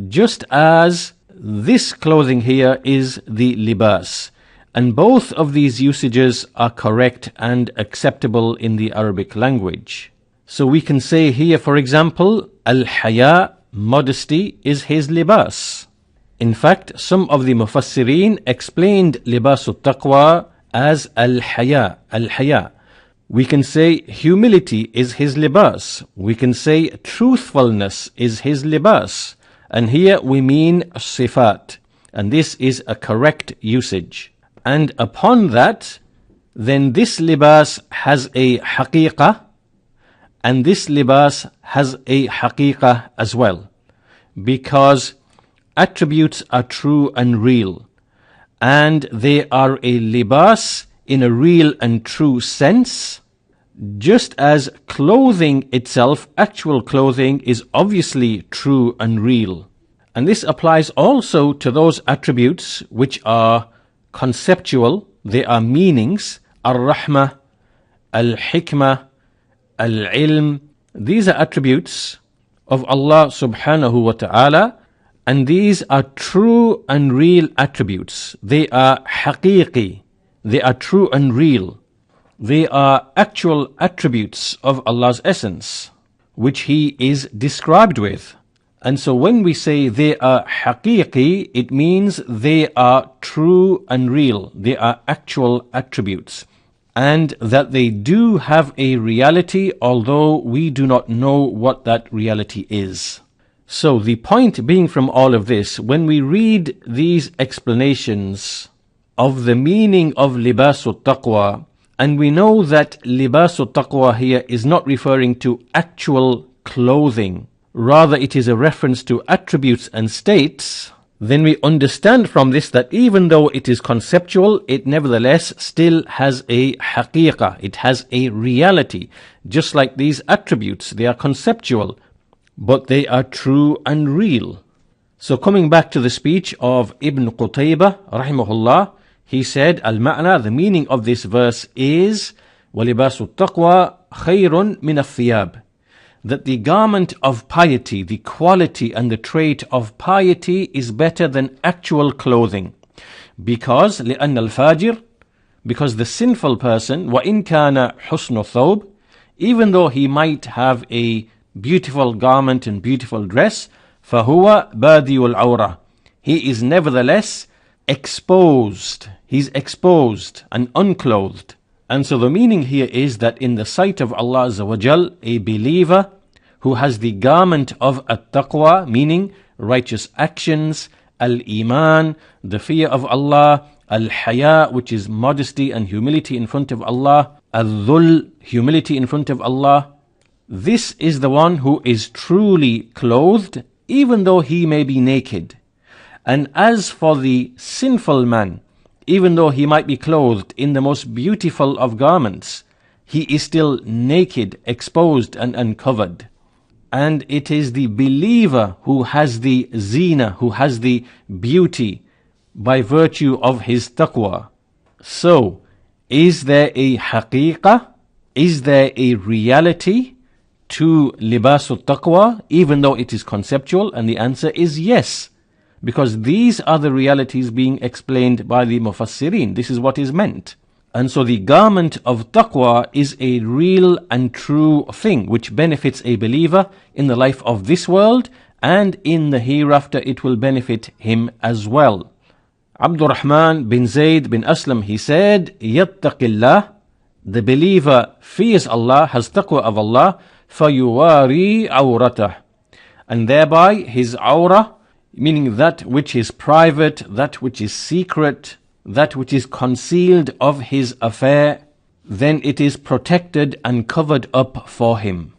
just as this clothing here is the libas. And both of these usages are correct and acceptable in the Arabic language. So we can say here, for example, al-haya, modesty, is his libas. In fact, some of the Mufassirin explained libasul taqwa as al-haya, al-haya. We can say humility is his libas. We can say truthfulness is his libas. And here we mean sifat. And this is a correct usage. And upon that, then this libas has a haqiqah, and this libas has a haqiqah as well. Because attributes are true and real, and they are a libas in a real and true sense, just as clothing itself, actual clothing, is obviously true and real. And this applies also to those attributes which are conceptual, they are meanings, al-Rahmah, al-Hikmah, al-Ilm. These are attributes of Allah subhanahu wa ta'ala, and these are true and real attributes. They are haqiqi, they are true and real. They are actual attributes of Allah's essence, which He is described with. And so when we say they are haqiqi, it means they are true and real. They are actual attributes. And that they do have a reality, although we do not know what that reality is. So the point being from all of this, when we read these explanations of the meaning of libasul taqwa, and we know that libasul taqwa here is not referring to actual clothing, rather it is a reference to attributes and states, then we understand from this that even though it is conceptual, it nevertheless still has a haqiqah, it has a reality. Just like these attributes, they are conceptual, but they are true and real. So coming back to the speech of Ibn Qutaybah, rahimahullah, he said, al-ma'na, the meaning of this verse is, وَلِبَاسُ التَّقْوَى خَيْرٌ مِنَ الثِّيَابِ, that the garment of piety, the quality and the trait of piety is better than actual clothing. Because لأن الفاجر, because the sinful person, وإن كان حسن الثوب, even though he might have a beautiful garment and beautiful dress, فهو بادي العورة, he is nevertheless exposed. He's exposed and unclothed. And so the meaning here is that in the sight of Allah Azza wa Jal, a believer who has the garment of at-taqwa, meaning righteous actions, al-iman, the fear of Allah, al-haya, which is modesty and humility in front of Allah, al-dhul, humility in front of Allah, this is the one who is truly clothed, even though he may be naked. And as for the sinful man, even though he might be clothed in the most beautiful of garments, he is still naked, exposed and uncovered. And it is the believer who has the zina, who has the beauty by virtue of his taqwa. So, is there a haqiqah? Is there a reality to libasul taqwa, even though it is conceptual? And the answer is yes. Because these are the realities being explained by the Mufassirin. This is what is meant. And so the garment of taqwa is a real and true thing which benefits a believer in the life of this world, and in the hereafter it will benefit him as well. Abdul-Rahman bin Zayd bin Aslam, he said, يَتَّقِ the believer fears Allah, has taqwa of Allah, فَيُوَارِي عَوْرَتَهُ, and thereby his awrah, meaning that which is private, that which is secret, that which is concealed of his affair, then it is protected and covered up for him.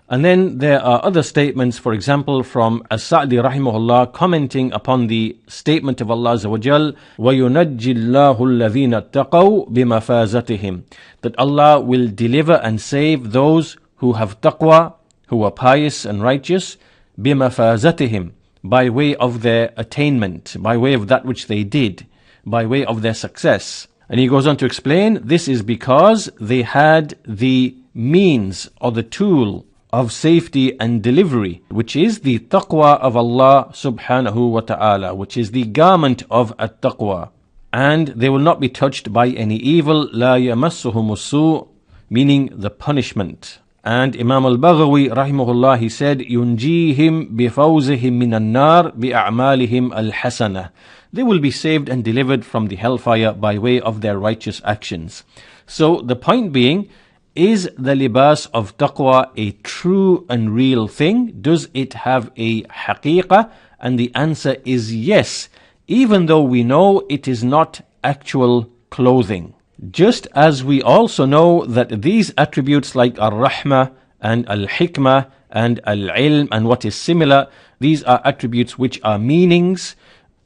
And then there are other statements, for example, from as-Sa'di rahimahullah, commenting upon the statement of Allah Azza wa Jal, وَيُنَجِّ اللَّهُ الَّذِينَ اتَّقَوْا بِمَفَازَتِهِمْ, that Allah will deliver and save those who have taqwa, who are pious and righteous, بِمَفَازَتِهِمْ, by way of their attainment, by way of that which they did, by way of their success. And he goes on to explain, this is because they had the means or the tool of safety and delivery, which is the taqwa of Allah subhanahu wa ta'ala, which is the garment of at-taqwa. And they will not be touched by any evil, la yamassuhum as-su', meaning the punishment. And Imam al-Baghawi rahimahullah, he said, يُنْجِيهِمْ بِفَوْزِهِمْ مِنَ النَّارِ بِأَعْمَالِهِمْ الْحَسَنَةِ, they will be saved and delivered from the hellfire by way of their righteous actions. So the point being, is the libas of taqwa a true and real thing? Does it have a haqiqah? And the answer is yes, even though we know it is not actual clothing. Just as we also know that these attributes like al-Rahmah and al-Hikmah and al-Ilm and what is similar, these are attributes which are meanings.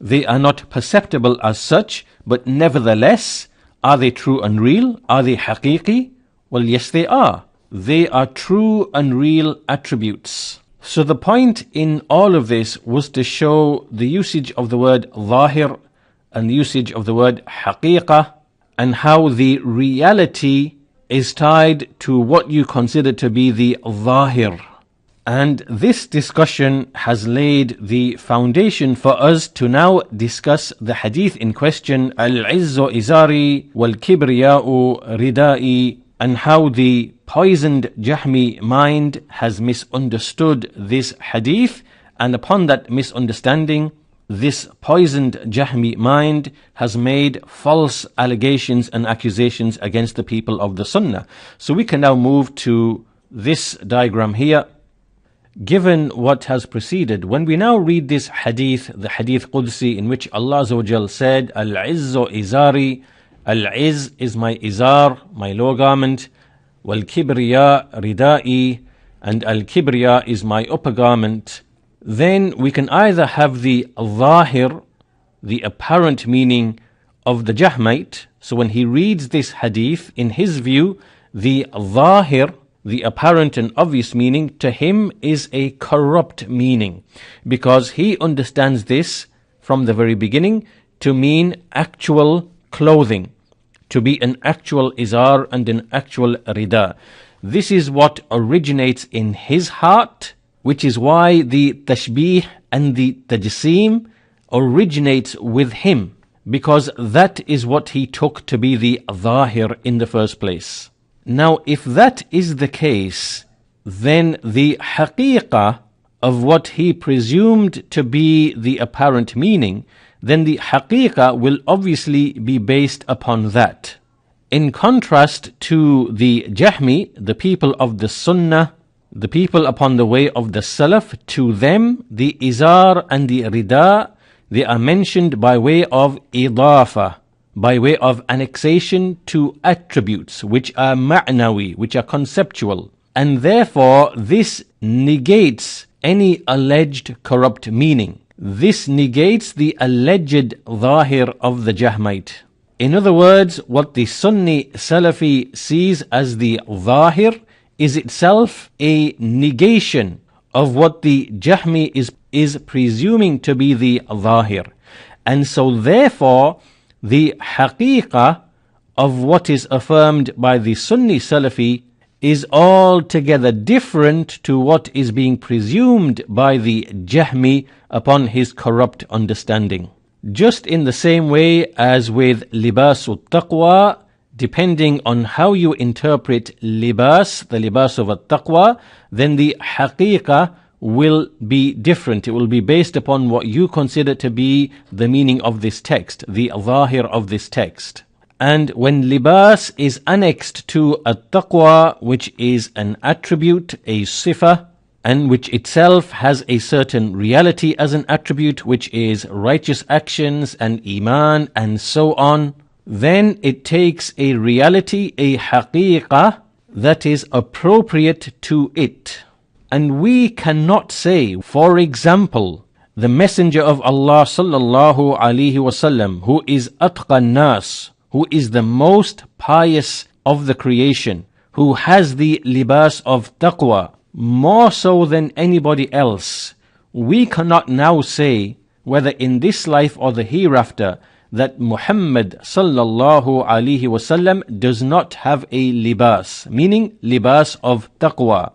They are not perceptible as such, but nevertheless, are they true and real? Are they haqiqi? Well, yes, they are. They are true and real attributes. So the point in all of this was to show the usage of the word Dhahir and the usage of the word Haqiqah, and how the reality is tied to what you consider to be the Dhahir. And this discussion has laid the foundation for us to now discuss the hadith in question, al-Izzu Izari wal-Kibriya'u ridائي, and how the poisoned Jahmi mind has misunderstood this hadith And upon that misunderstanding, this poisoned Jahmi mind has made false allegations and accusations against the people of the Sunnah. So we can now move to this diagram here. Given what has preceded, when we now read this hadith, the Hadith Qudsi, in which Allah Azza wa Jal said, Al-Izzu Izari, Al-Izz is my izar, my lower garment, wal-Kibriya ridai, and al-Kibriya is my upper garment, then we can either have the Dhahir, the apparent meaning of the Jahmite. So when he reads this hadith, in his view, the Dhahir, the apparent and obvious meaning, to him is a corrupt meaning, because he understands this from the very beginning to mean actual clothing, to be an actual izar and an actual rida. This is what originates in his heart, which is why the tashbih and the tajseem originates with him, because that is what he took to be the Dhahir in the first place. Now, if that is the case, then the haqiqah of what he presumed to be the apparent meaning, then the haqiqah will obviously be based upon that. In contrast to the Jahmi, the people of the Sunnah, the people upon the way of the Salaf, to them the izar and the rida, they are mentioned by way of idafa, by way of annexation to attributes which are ma'nawi, which are conceptual. And therefore this negates any alleged corrupt meaning. This negates the alleged Dhahir of the Jahmite. In other words, what the Sunni Salafi sees as the Dhahir is itself a negation of what the Jahmi is presuming to be the Dhahir. And so therefore, the haqiqah of what is affirmed by the Sunni Salafi is altogether different to what is being presumed by the Jahmi upon his corrupt understanding. Just in the same way as with libasul taqwa, depending on how you interpret libas, the libas of at-taqwa, then the haqiqah will be different. It will be based upon what you consider to be the meaning of this text, the dhahir of this text. And when libas is annexed to at-taqwa, which is an attribute, a sifa, and which itself has a certain reality as an attribute, which is righteous actions and iman and so on, then it takes a reality, a haqiqah, that is appropriate to it. And we cannot say, for example, the Messenger of Allah sallallahu alaihi wasallam, who is atqa nas, who is the most pious of the creation, who has the libas of taqwa, more so than anybody else, we cannot now say whether in this life or the hereafter that Muhammad sallallahu alaihi wasallam does not have a libas, meaning libas of taqwa.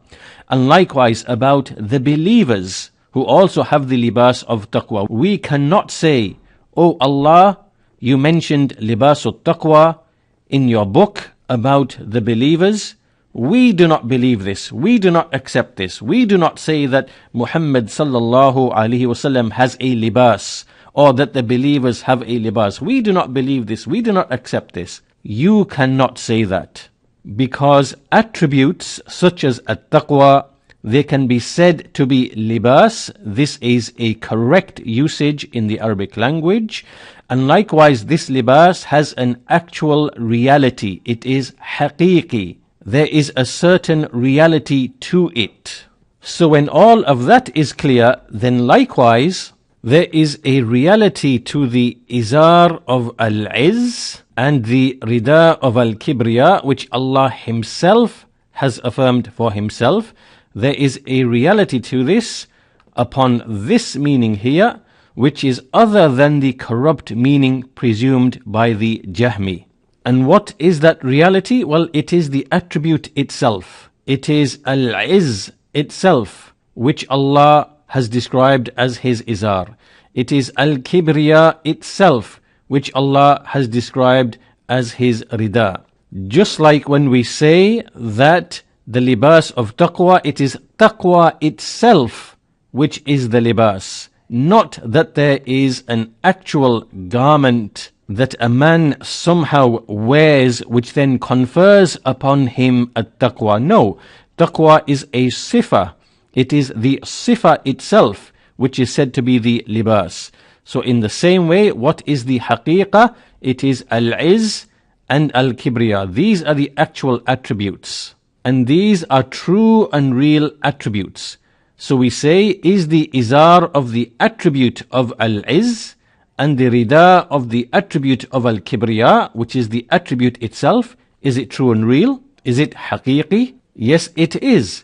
And likewise about the believers who also have the libas of taqwa. We cannot say, "Oh Allah, you mentioned libas of taqwa in your book about the believers. We do not believe this. We do not accept this. We do not say that Muhammad sallallahu alaihi wasallam has a libas, or that the believers have a libas. We do not believe this. We do not accept this." You cannot say that, because attributes such as at-taqwa, they can be said to be libas. This is a correct usage in the Arabic language. And likewise, this libas has an actual reality. It is haqiqi. There is a certain reality to it. So when all of that is clear, then likewise, there is a reality to the izar of al-izz and the rida of al-kibriya, which Allah Himself has affirmed for Himself. There is a reality to this upon this meaning here, which is other than the corrupt meaning presumed by the Jahmi. And what is that reality? Well, it is the attribute itself. It is al-izz itself, which Allah has described as His izar. It is al-kibriya itself, which Allah has described as His rida. Just like when we say that the libas of taqwa, it is taqwa itself which is the libas. Not that there is an actual garment that a man somehow wears which then confers upon him at-taqwa. No, taqwa is a sifa. It is the sifa itself which is said to be the libas. So in the same way, what is the haqiqah? It is al-izz and al-kibriya. These are the actual attributes. And these are true and real attributes. So we say, is the izar of the attribute of al-izz and the rida of the attribute of al-kibriya, which is the attribute itself, is it true and real? Is it haqiqi? Yes, it is.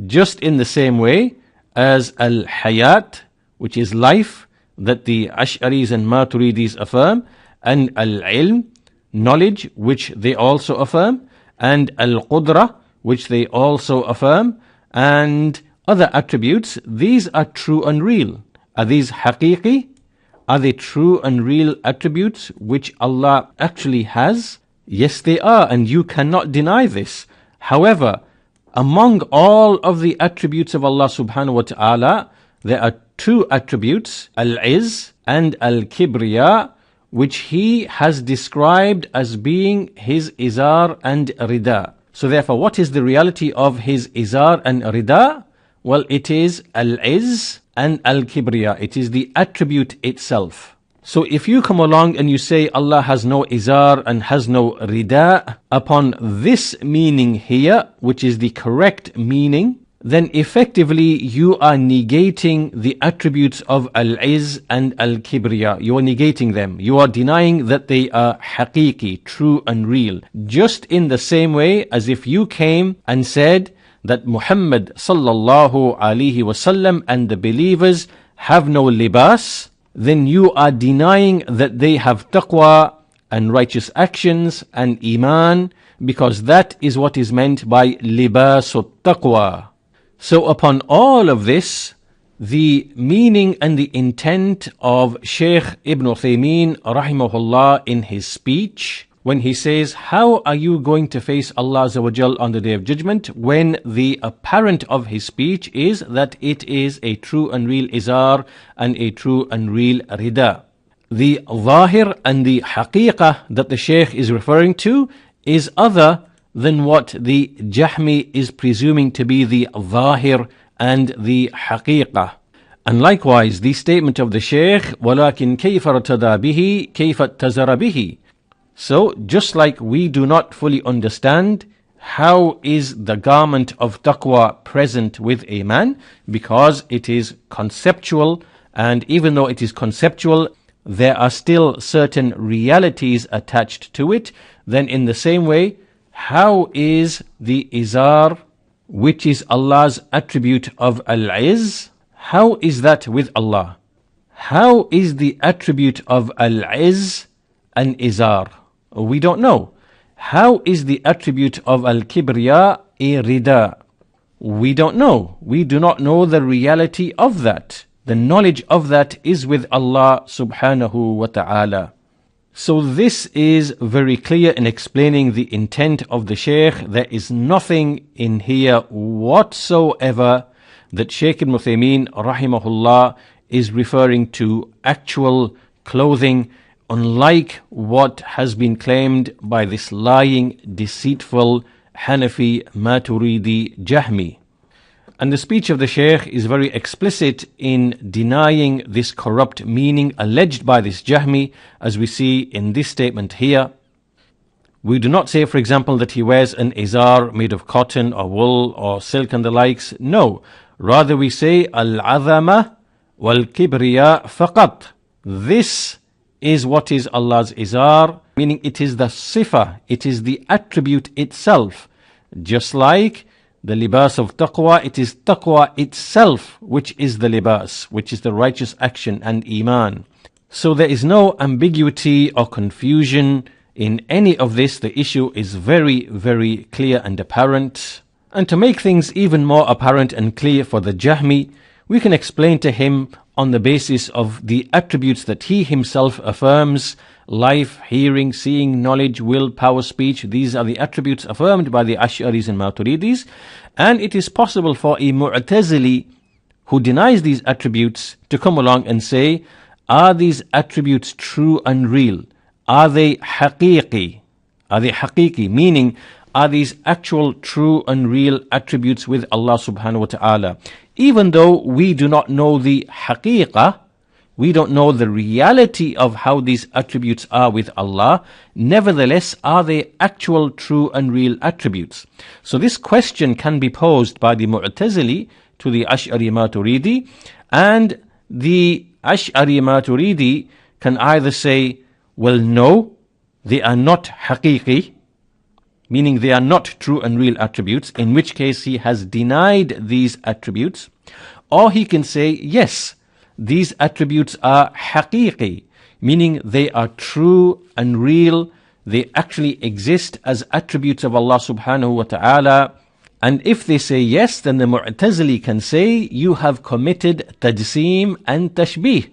Just in the same way as al-hayat, which is life, that the Ash'aris and Maturidis affirm, and al-ilm, knowledge, which they also affirm, and al-qudra, which they also affirm, and other attributes. These are true and real. Are these haqiqi? Are they true and real attributes which Allah actually has? Yes, they are, and you cannot deny this. However, among all of the attributes of Allah subhanahu wa ta'ala, there are two attributes, al-izz and al-kibriya, which He has described as being His izar and rida. So therefore, what is the reality of His izar and rida? Well, it is al-izz and al-kibriya. It is the attribute itself. So if you come along and you say Allah has no izar and has no rida, upon this meaning here, which is the correct meaning, then effectively you are negating the attributes of al-izz and al-kibriya. You are negating them. You are denying that they are haqiqi, true and real. Just in the same way as if you came and said that Muhammad sallallahu alaihi wasallam and the believers have no libas, then you are denying that they have taqwa and righteous actions and iman, because that is what is meant by libasut taqwa. So upon all of this, the meaning and the intent of Shaykh Ibn Uthaymeen rahimahullah in his speech, when he says, how are you going to face Allah Azza wa Jal on the Day of Judgment, when the apparent of his speech is that it is a true and real izar and a true and real rida. The Dhahir and the Haqiqah that the Shaykh is referring to is other than what the Jahmi is presuming to be the Dhahir and the Haqiqah. And likewise, the statement of the Shaykh, وَلَكِنْ كَيْفَ ارْتَدَى بِهِ كَيْفَ اتَّزَرَ بِهِ. So, just like we do not fully understand how is the garment of taqwa present with a man, because it is conceptual, and even though it is conceptual, there are still certain realities attached to it, then in the same way, how is the izar, which is Allah's attribute of al-izz, how is that with Allah? How is the attribute of al-izz an izar? We don't know. How is the attribute of al-kibriya a rida? We don't know. We do not know the reality of that. The knowledge of that is with Allah subhanahu wa ta'ala. So this is very clear in explaining the intent of the Shaykh. There is nothing in here whatsoever that Shaykh Ibn Uthaymeen rahimahullah is referring to actual clothing, unlike what has been claimed by this lying, deceitful Hanafi, Maturidi, Jahmi. And the speech of the Shaykh is very explicit in denying this corrupt meaning alleged by this Jahmi, as we see in this statement here. We do not say, for example, that he wears an izar made of cotton or wool or silk and the likes. No. Rather we say, al-azama wal-kibriya faqat. This is what is Allah's izar, meaning it is the sifa, it is the attribute itself. Just like the libas of taqwa, it is taqwa itself which is the libas, which is the righteous action and iman. So there is no ambiguity or confusion in any of this. The issue is very, very clear and apparent. And to make things even more apparent and clear for the Jahmi, we can explain to him on the basis of the attributes that he himself affirms: life, hearing, seeing, knowledge, will, power, speech. These are the attributes affirmed by the Ash'aris and Maturidis. And it is possible for a Mu'tazili who denies these attributes to come along and say, are these attributes true and real? Are they haqiqi? Are they haqiqi? Meaning, are these actual true and real attributes with Allah subhanahu wa ta'ala? Even though we do not know the haqiqah, we don't know the reality of how these attributes are with Allah, nevertheless, are they actual true and real attributes? So this question can be posed by the Mu'tazili to the Ash'ari Maturidi, and the Ash'ari Maturidi can either say, well, no, they are not haqiqi, meaning they are not true and real attributes, in which case he has denied these attributes, or he can say, yes, these attributes are haqiqi, meaning they are true and real, they actually exist as attributes of Allah subhanahu wa ta'ala. And if they say yes, then the Mu'tazili can say, you have committed tajseem and tashbih,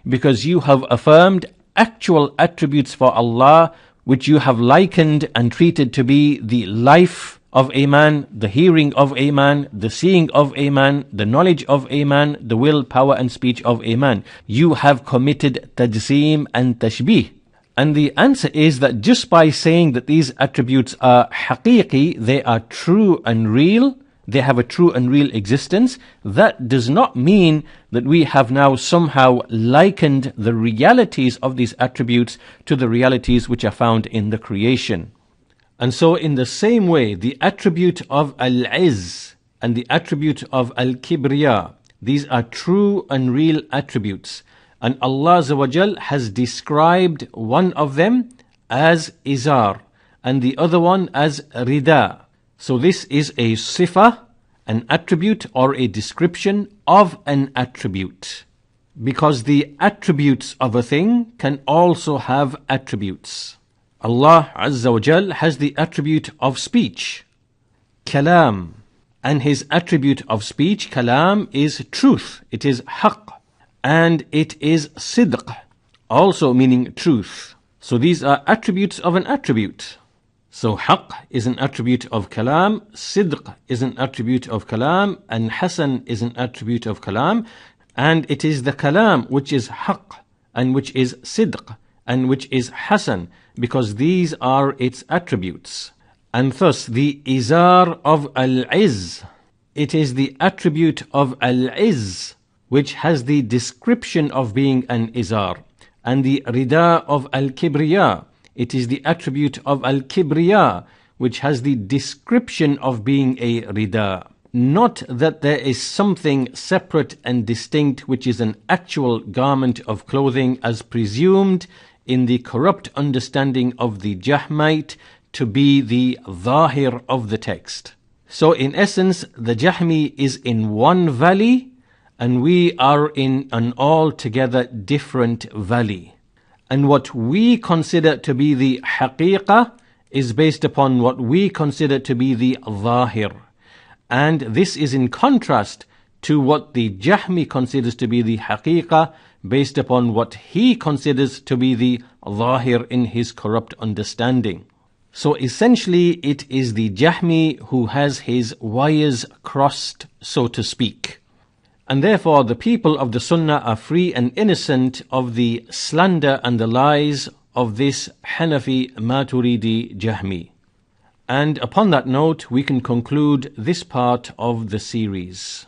because you have affirmed actual attributes for Allah, which you have likened and treated to be the life of a man, the hearing of a man, the seeing of a man, the knowledge of a man, the will, power and speech of a man. You have committed tajseem and tashbih. And the answer is that just by saying that these attributes are haqiqi, they are true and real, they have a true and real existence, that does not mean that we have now somehow likened the realities of these attributes to the realities which are found in the creation. And so in the same way, the attribute of al-izz and the attribute of al-kibriya, these are true and real attributes. And Allah Azza wa Jal has described one of them as izar and the other one as rida. So this is a sifa, an attribute or a description of an attribute. Because the attributes of a thing can also have attributes. Allah Azza wa Jal has the attribute of speech, kalam, and his attribute of speech, kalam, is truth, it is haqq, and it is sidq, also meaning truth. So these are attributes of an attribute. So haqq is an attribute of kalam, sidq is an attribute of kalam, and hasan is an attribute of kalam, and it is the kalam which is haqq, and which is sidq, and which is hasan, because these are its attributes. And thus the izar of al-izz, it is the attribute of al-izz, which has the description of being an izar, and the rida of al-kibriya, it is the attribute of al-kibriya, which has the description of being a rida. Not that there is something separate and distinct which is an actual garment of clothing as presumed in the corrupt understanding of the Jahmite to be the Dhahir of the text. So in essence, the Jahmi is in one valley and we are in an altogether different valley. And what we consider to be the haqiqah is based upon what we consider to be the Dhahir. And this is in contrast to what the Jahmi considers to be the haqiqah, based upon what he considers to be the Dhahir in his corrupt understanding. So essentially it is the Jahmi who has his wires crossed, so to speak. And therefore the people of the Sunnah are free and innocent of the slander and the lies of this Hanafi Maturidi Jahmi. And upon that note we can conclude this part of the series.